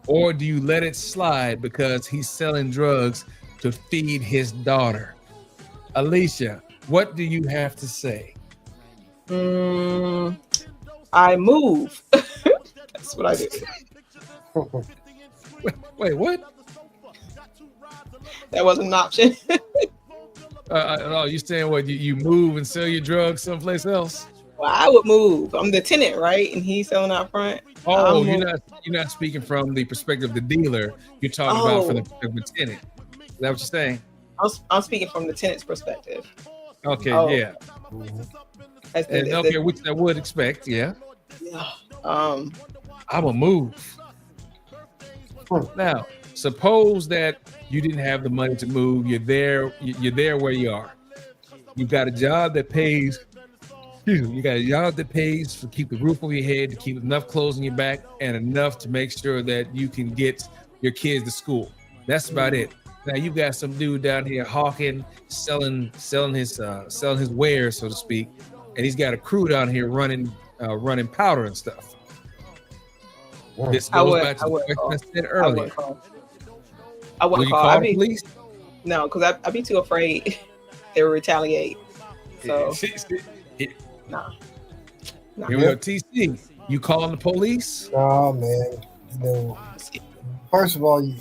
or do you let it slide because he's selling drugs to feed his daughter? Alicia, what do you have to say? I move. That's what I do. Wait, what? That wasn't an option. You saying what? You move and sell your drugs someplace else? Well, I would move. I'm the tenant, right? And he's selling out front. Oh, you're not speaking from the perspective of the dealer. You're talking about from the perspective of the tenant. Is that what you're saying? I'm speaking from the tenant's perspective. Okay, yeah. Which I would expect, yeah. Yeah. I'm gonna move. Now, suppose that you didn't have the money to move. You're there where you are. You've got a job that pays. You got a job that pays to keep the roof over your head, to keep enough clothes on your back, and enough to make sure that you can get your kids to school. That's about it. Now you've got some dude down here hawking, selling his wares, so to speak, and he's got a crew down here running powder and stuff. This goes back to the question I said earlier. I wouldn't call the police. No, because I'd be too afraid they would retaliate. So nah. Here we go, TC. You calling the police? Oh man, first of all, you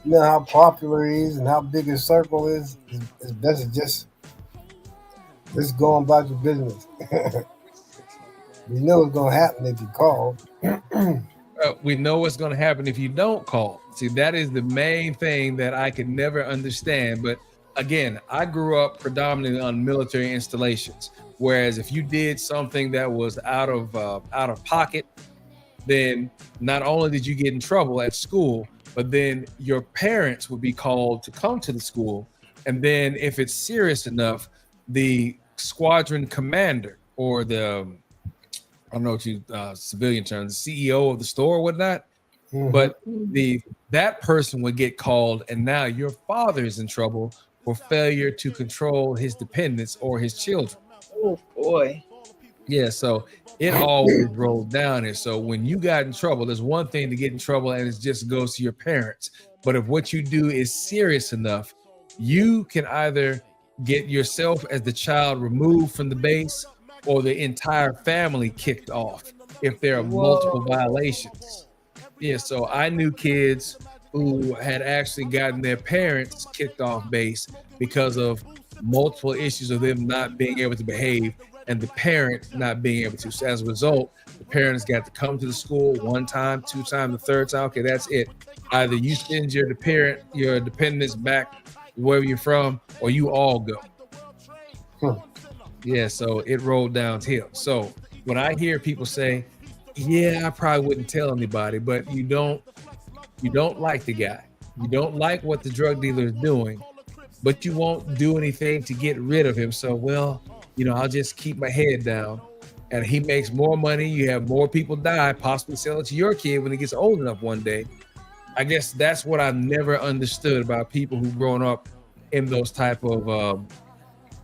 know how popular he is and how big his circle is. It's best to just go on about your business. You know what's gonna happen if you call. We know what's going to happen if you don't call. See, that is the main thing that I could never understand. But again, I grew up predominantly on military installations. Whereas if you did something that was out of pocket, then not only did you get in trouble at school, but then your parents would be called to come to the school. And then if it's serious enough, the squadron commander or I don't know what you civilian terms, the CEO of the store or whatnot, but that person would get called, and now your father is in trouble for failure to control his dependents or his children. Oh boy. Yeah, so it always rolled down here. So when you got in trouble, there's one thing to get in trouble, and it just goes to your parents. But if what you do is serious enough, you can either get yourself as the child removed from the base, or the entire family kicked off if there are multiple violations. Yeah, so I knew kids who had actually gotten their parents kicked off base because of multiple issues of them not being able to behave and the parent not being able to. So as a result, the parents got to come to the school one time, two times, the third time. Okay, that's it. Either you send your dependents back wherever you're from, or you all go. Yeah, so it rolled downhill. So when I hear people say, yeah, I probably wouldn't tell anybody, but you don't like the guy. You don't like what the drug dealer is doing, but you won't do anything to get rid of him. So, well, I'll just keep my head down. And he makes more money. You have more people die, possibly sell it to your kid when he gets old enough one day. I guess that's what I've never understood about people who've grown up in those type of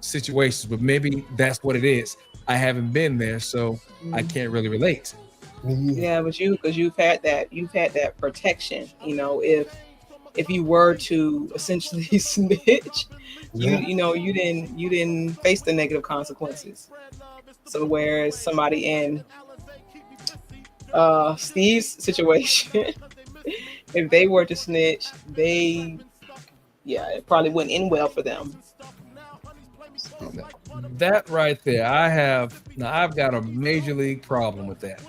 situations. But maybe that's what it is. I haven't been there, so I can't really relate. Yeah, but because you've had that protection. If you were to essentially snitch, you didn't face the negative consequences. So whereas somebody in Steve's situation, if they were to snitch, it probably wouldn't end well for them. That right there, I've got a major league problem with that.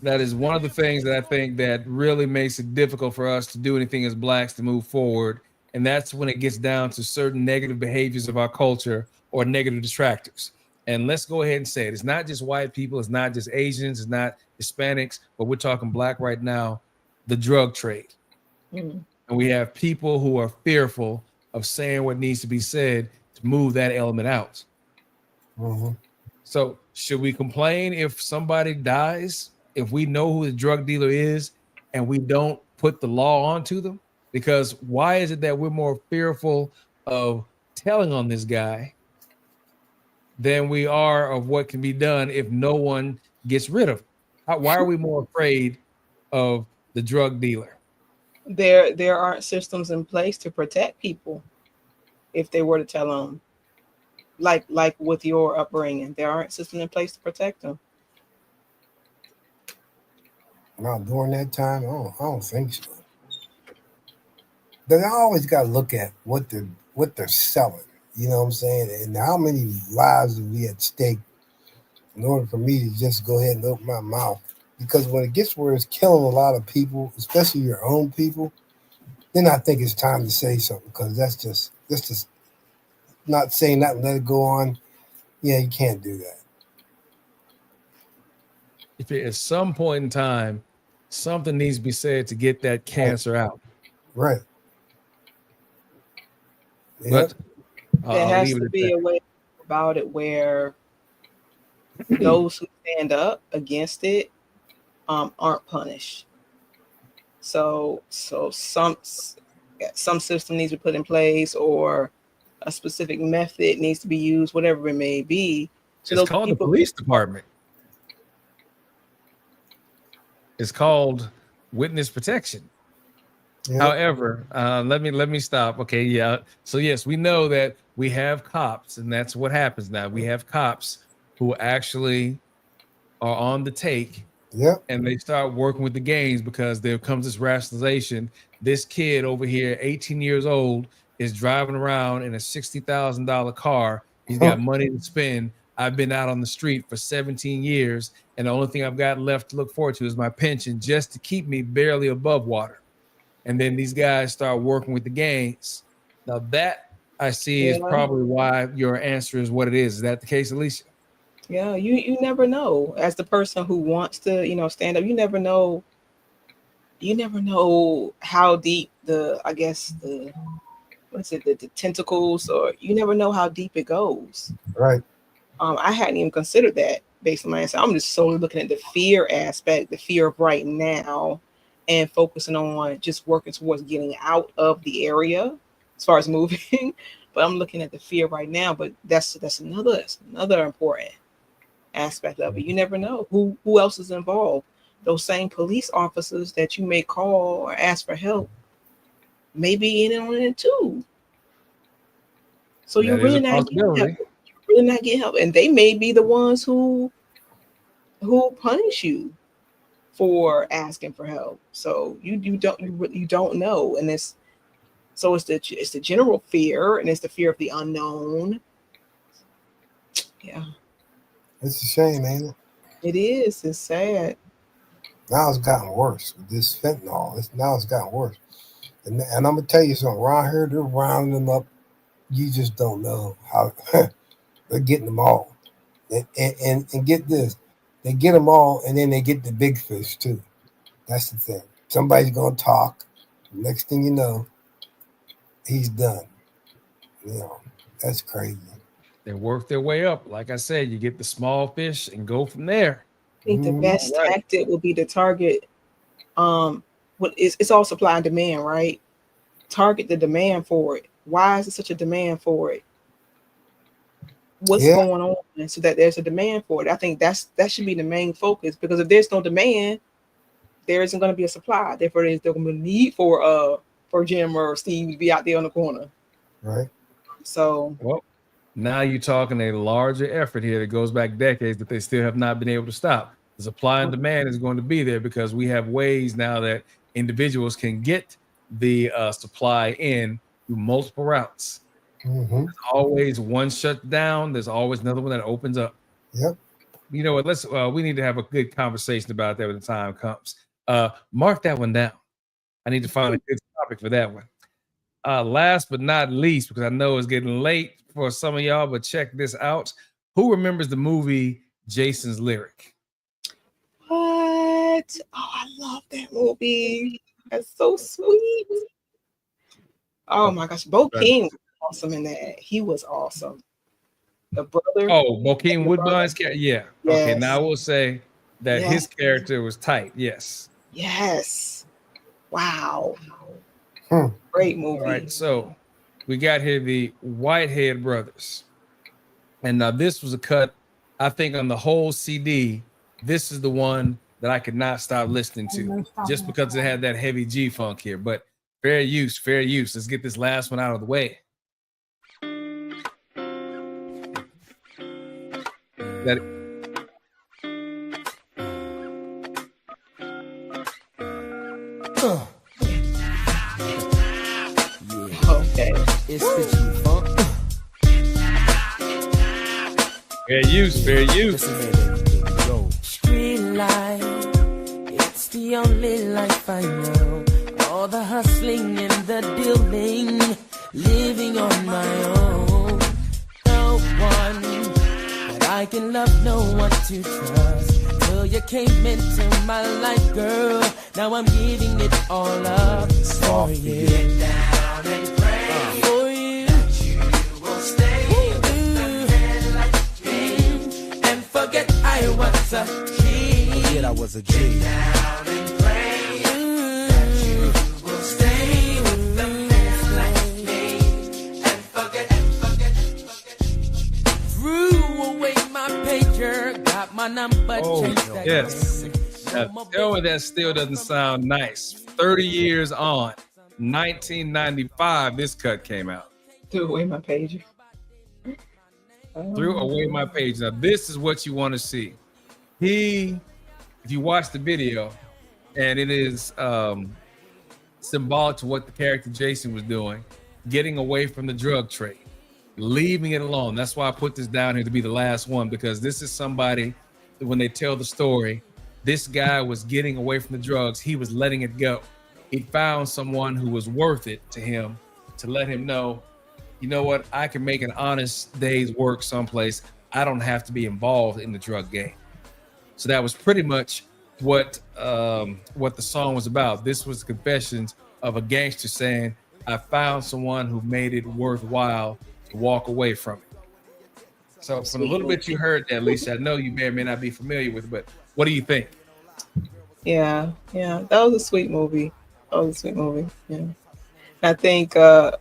That is one of the things that I think that really makes it difficult for us to do anything as blacks to move forward. And that's when it gets down to certain negative behaviors of our culture or negative distractors. And let's go ahead and say it. It's not just white people. It's not just Asians. It's not Hispanics. But we're talking black right now, the drug trade. And we have people who are fearful of saying what needs to be said to move that element out. So should we complain if somebody dies, if we know who the drug dealer is and we don't put the law onto them? Because why is it that we're more fearful of telling on this guy than we are of what can be done if no one gets rid of him? Why are we more afraid of the drug dealer? There aren't systems in place to protect people if they were to tell them. Like with your upbringing, there aren't systems in place to protect them. Not during that time, I don't think so. But I always got to look at what they're selling. You know what I'm saying? And how many lives would be at stake in order for me to just go ahead and open my mouth? Because when it gets where it's killing a lot of people, especially your own people, then I think it's time to say something. Because that's just not saying that and let it go on. Yeah, you can't do that. If at some point in time, something needs to be said to get that cancer out. Right. Yep. But there has to be a way about it where those who stand up against it aren't punished. So some system needs to be put in place, or a specific method needs to be used, whatever it may be. So it's called the police department. It's called witness protection. Yeah. However, let me stop. Okay, yeah. So yes, we know that we have cops, and that's what happens now. We have cops who actually are on the take. Yep. And they start working with the gangs because there comes this rationalization. This kid over here, 18 years old, is driving around in a $60,000 car. He's got money to spend. I've been out on the street for 17 years, and the only thing I've got left to look forward to is my pension, just to keep me barely above water. And then these guys start working with the gangs. Now that I see is probably why your answer is what it is. Is that the case, Alicia? Yeah, you never know. As the person who wants to, stand up, you never know how deep the tentacles, or you never know how deep it goes. Right. I hadn't even considered that based on my answer. I'm just solely looking at the fear aspect, the fear of right now, and focusing on just working towards getting out of the area as far as moving. But I'm looking at the fear right now. But that's another important aspect of it. You never know who else is involved. Those same police officers that you may call or ask for help may be in on it too. So you're really not getting help, and they may be the ones who punish you for asking for help. So you don't know, and it's the general fear, and it's the fear of the unknown. Yeah, It's a shame, ain't it? it is. It's sad. Now it's gotten worse with this fentanyl. Now it's gotten worse. And I'm gonna tell you something. Around here, they're rounding them up. You just don't know how they're getting them all. And get this, they get them all, and then they get the big fish too. That's the thing. Somebody's gonna talk. Next thing you know, he's done. You know, that's crazy. They work their way up. Like I said, you get the small fish and go from there. I think the best tactic will be to target. It's all supply and demand, right? Target the demand for it. Why is there such a demand for it? What's going on, so that there's a demand for it? I think that should be the main focus, because if there's no demand, there isn't going to be a supply. Therefore, there's going to be a need for Jim or Steve to be out there on the corner. Right. So, well, now you're talking a larger effort here that goes back decades that they still have not been able to stop. The supply and demand is going to be there because we have ways now that individuals can get the supply in through multiple routes. Mm-hmm. There's always one shut down. There's always another one that opens up. Yep. You know what? We need to have a good conversation about that when the time comes. Mark that one down. I need to find a good topic for that one. Last but not least, because I know it's getting late for some of y'all, but check this out. Who remembers the movie Jason's Lyric? what? Oh, I love that movie. That's so sweet. Oh my gosh, Bo King was awesome in that. He was awesome. The brother. Oh, Bokeem Woodbine's character. Yeah. Yes. Okay. Now I will say that his character was tight. Yes. Yes. Wow. Great movie. All right. So we got here the Whitehead brothers. And now this was a cut, I think, on the whole CD. This is the one that I could not stop listening to just because it had that heavy G funk here. But fair use, fair use. Let's get this last one out of the way. Okay. It's the G funk. Fair use, fair use. Street life, it's the only life I know. All the hustling and the dealing, living on my own. No one that I can love, no one to trust. Till you came into my life, girl. Now I'm giving it all up for you. Get down and pray for you. That you will stay with a man like me and forget I was a G. Forget I was a G. Get down and pray that you will stay with a man like me and forget. Threw away my pager, got my number changed. Yes. Now, tell me that still doesn't sound nice. 30 years on, 1995, this cut came out. Threw away my pager. Threw away my page. Now, this is what you want to see. If you watch the video, and it is symbolic to what the character Jason was doing, getting away from the drug trade, leaving it alone. That's why I put this down here to be the last one, because this is somebody, when they tell the story, this guy was getting away from the drugs. He was letting it go. He found someone who was worth it to him to let him know, you know what, I can make an honest day's work someplace. I don't have to be involved in the drug game. So that was pretty much what the song was about. This was the confessions of a gangster saying, I found someone who made it worthwhile to walk away from it. So from a little bit you heard that, Lisa, I know you may or may not be familiar with it, but what do you think? Yeah, that was a sweet movie. Yeah, I think in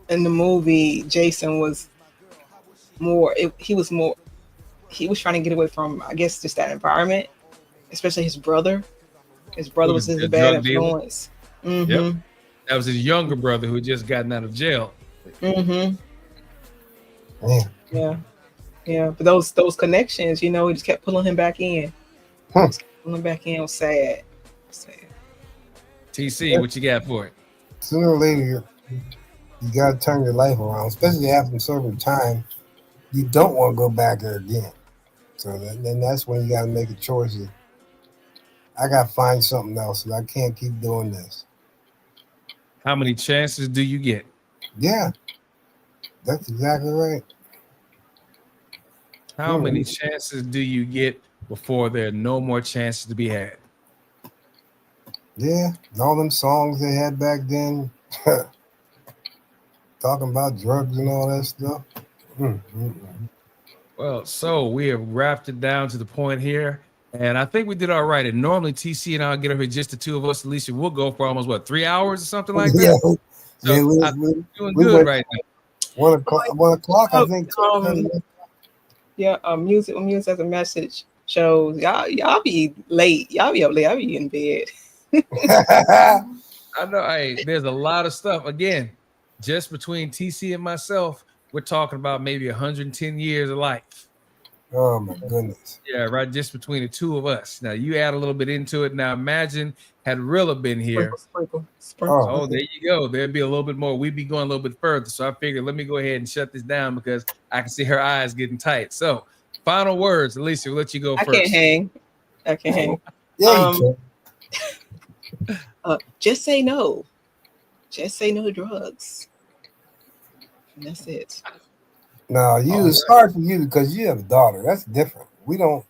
the movie, Jason was more. He was trying to get away from, I guess, just that environment, especially his brother. His brother was his bad influence. Mm-hmm. Yep. That was his younger brother who had just gotten out of jail. Mm-hmm. Yeah. But those connections, he just kept pulling him back in. Going back in was sad. Sad. TC, what you got for it? Sooner or later, you got to turn your life around, especially after serving time. You don't want to go back there again. So then that's when you got to make a choice. I got to find something else. I can't keep doing this. How many chances do you get? Yeah, that's exactly right. How many chances do you get before there are no more chances to be had? Yeah, all them songs they had back then, talking about drugs and all that stuff. Well, so we have wrapped it down to the point here, and I think we did all right. And normally TC and I'll get over here, just the two of us. At least we'll go for almost 3 hours or something like that. So Yeah, we're doing good right now. 1 o'clock, I think. Yeah, music as a message shows. Y'all be late. Y'all be up late. Y'all be in bed. I know. Hey, there's a lot of stuff. Again, just between TC and myself, we're talking about maybe 110 years of life. Oh my goodness. Yeah, right. Just between the two of us. Now you add a little bit into it. Now imagine had Rilla been here. Sprinkle. Oh, there you go. There'd be a little bit more. We'd be going a little bit further. So I figured, let me go ahead and shut this down because I can see her eyes getting tight. So, final words, Alicia. We'll let you go first. I can't hang. Yeah, just say no. Just say no to drugs. And that's it. No, it's hard for you because you have a daughter. That's different. We don't.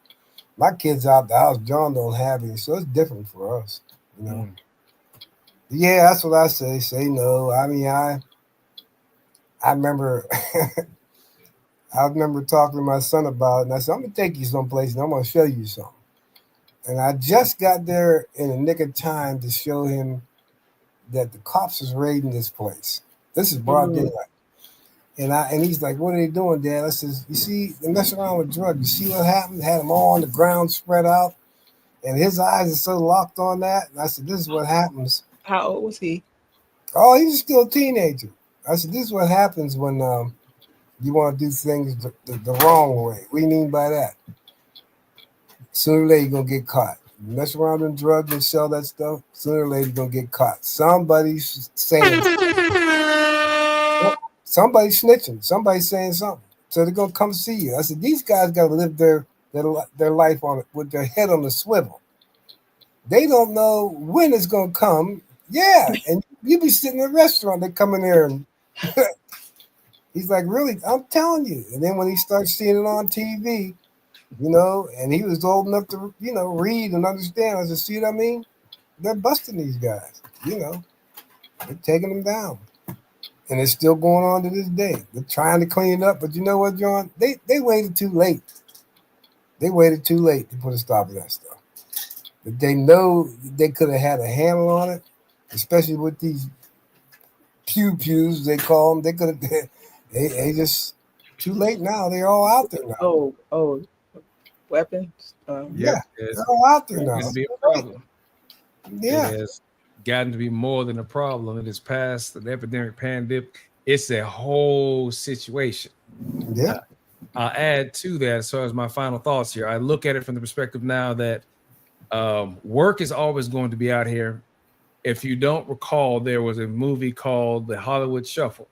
My kids out the house. John don't have any, so it's different for us. You know. Yeah, that's what I say. Say no. I mean, I remember. I remember talking to my son about it, and I said, "I'm gonna take you someplace, and I'm gonna show you something." And I just got there in the nick of time to show him that the cops was raiding this place. This is broad daylight. And he's like, "What are they doing, Dad?" I says, "You see, they're messing around with drugs. You see what happened? Had them all on the ground, spread out, and his eyes are so locked on that." And I said, "This is what happens." How old was he? Oh, he was still a teenager. I said, "This is what happens when you want to do things the wrong way." What do you mean by that? Sooner or later, you're gonna get caught. You mess around with drugs and sell that stuff. Sooner or later, you're gonna get caught. Somebody's saying. Somebody's snitching. Somebody's saying something. So they're gonna come see you. I said, these guys gotta live their life on it with their head on the swivel. They don't know when it's gonna come. Yeah, and you be sitting in a restaurant. They come in there and he's like, "Really? I'm telling you." And then when he starts seeing it on TV, and he was old enough to read and understand. I said, "See what I mean? They're busting these guys. They're taking them down." And it's still going on to this day. They're trying to clean it up, but you know what, John? They waited too late. They waited too late to put a stop to that stuff. But they know they could have had a handle on it, especially with these pews they call them. They could have. They just too late now. They're all out there now. Oh, weapons. Yeah, they're all out there now. It's going to be a problem. Yeah. It has gotten to be more than a problem. It is past an epidemic, pandemic. It's a whole situation. Yeah. I'll add to that as far as my final thoughts here. I look at it from the perspective now that work is always going to be out here. If you don't recall, there was a movie called The Hollywood Shuffle.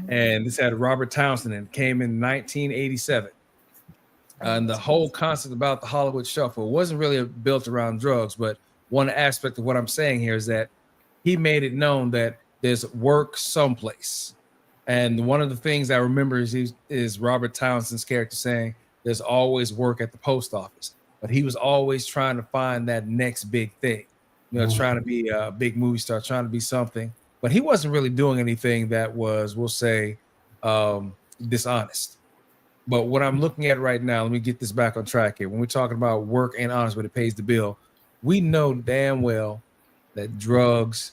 And this had Robert Townsend and came in 1987. And the whole concept about the Hollywood Shuffle wasn't really built around drugs, but one aspect of what I'm saying here is that he made it known that there's work someplace. And one of the things I remember is Robert Townsend's character saying there's always work at the post office. But he was always trying to find that next big thing, trying to be a big movie star, trying to be something. But he wasn't really doing anything that was, we'll say, dishonest. But what I'm looking at right now, let me get this back on track here. When we're talking about work and honest, but it pays the bill, we know damn well that drugs,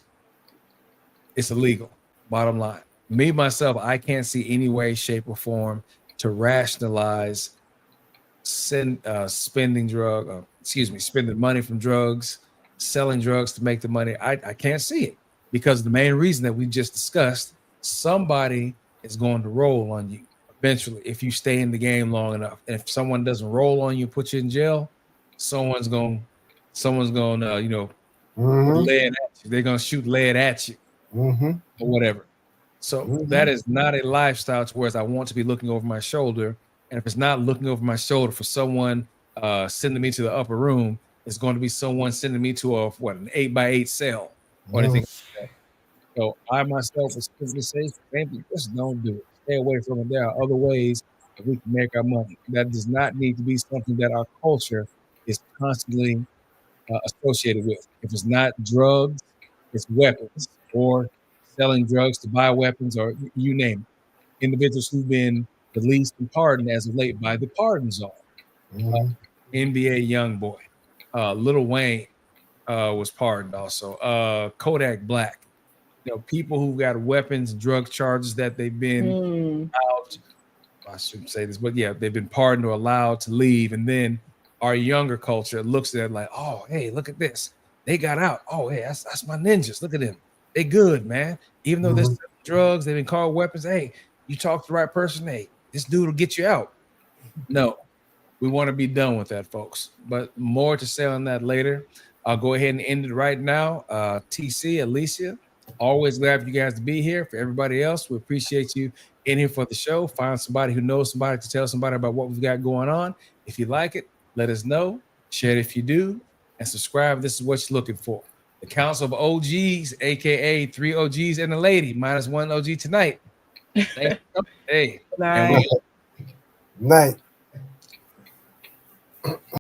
it's illegal. Bottom line. Me, myself, I can't see any way, shape, or form to rationalize spending money from drugs, selling drugs to make the money. I can't see it because the main reason that we just discussed, somebody is going to roll on you eventually if you stay in the game long enough. And if someone doesn't roll on you, put you in jail, someone's gonna Mm-hmm. lead at you. They're gonna shoot lead at you Mm-hmm. or whatever. So that is not a lifestyle to where I want to be looking over my shoulder. And if it's not looking over my shoulder for someone sending me to the upper room, it's going to be someone sending me to an 8x8 cell or anything like that. So I myself would simply say, maybe just don't do it. Stay away from it. There are other ways that we can make our money. That does not need to be something that our culture is constantly associated with. If it's not drugs, it's weapons or selling drugs to buy weapons or you name it. Individuals who've been released and pardoned as of late by the pardon zone. NBA YoungBoy, Lil Wayne was pardoned also. Kodak Black. People who got weapons and drug charges that they've been out. I shouldn't say this, but yeah, they've been pardoned or allowed to leave. And then our younger culture looks at it like, oh, hey, look at this. They got out. Oh, hey, that's my ninjas. Look at them. They good, man. Even though there's drugs, they've been called weapons. Hey, you talk to the right person. Hey, this dude will get you out. No, we want to be done with that, folks. But more to say on that later. I'll go ahead and end it right now. TC, Alicia, always glad for you guys to be here. For everybody else, we appreciate you in here for the show. Find somebody who knows somebody to tell somebody about what we've got going on. If you like it, let us know. Share it if you do. And subscribe. This is what you're looking for. The Council of OGs, a.k.a. 3 OGs and a lady, minus 1 OG tonight. Hey. Night. Night.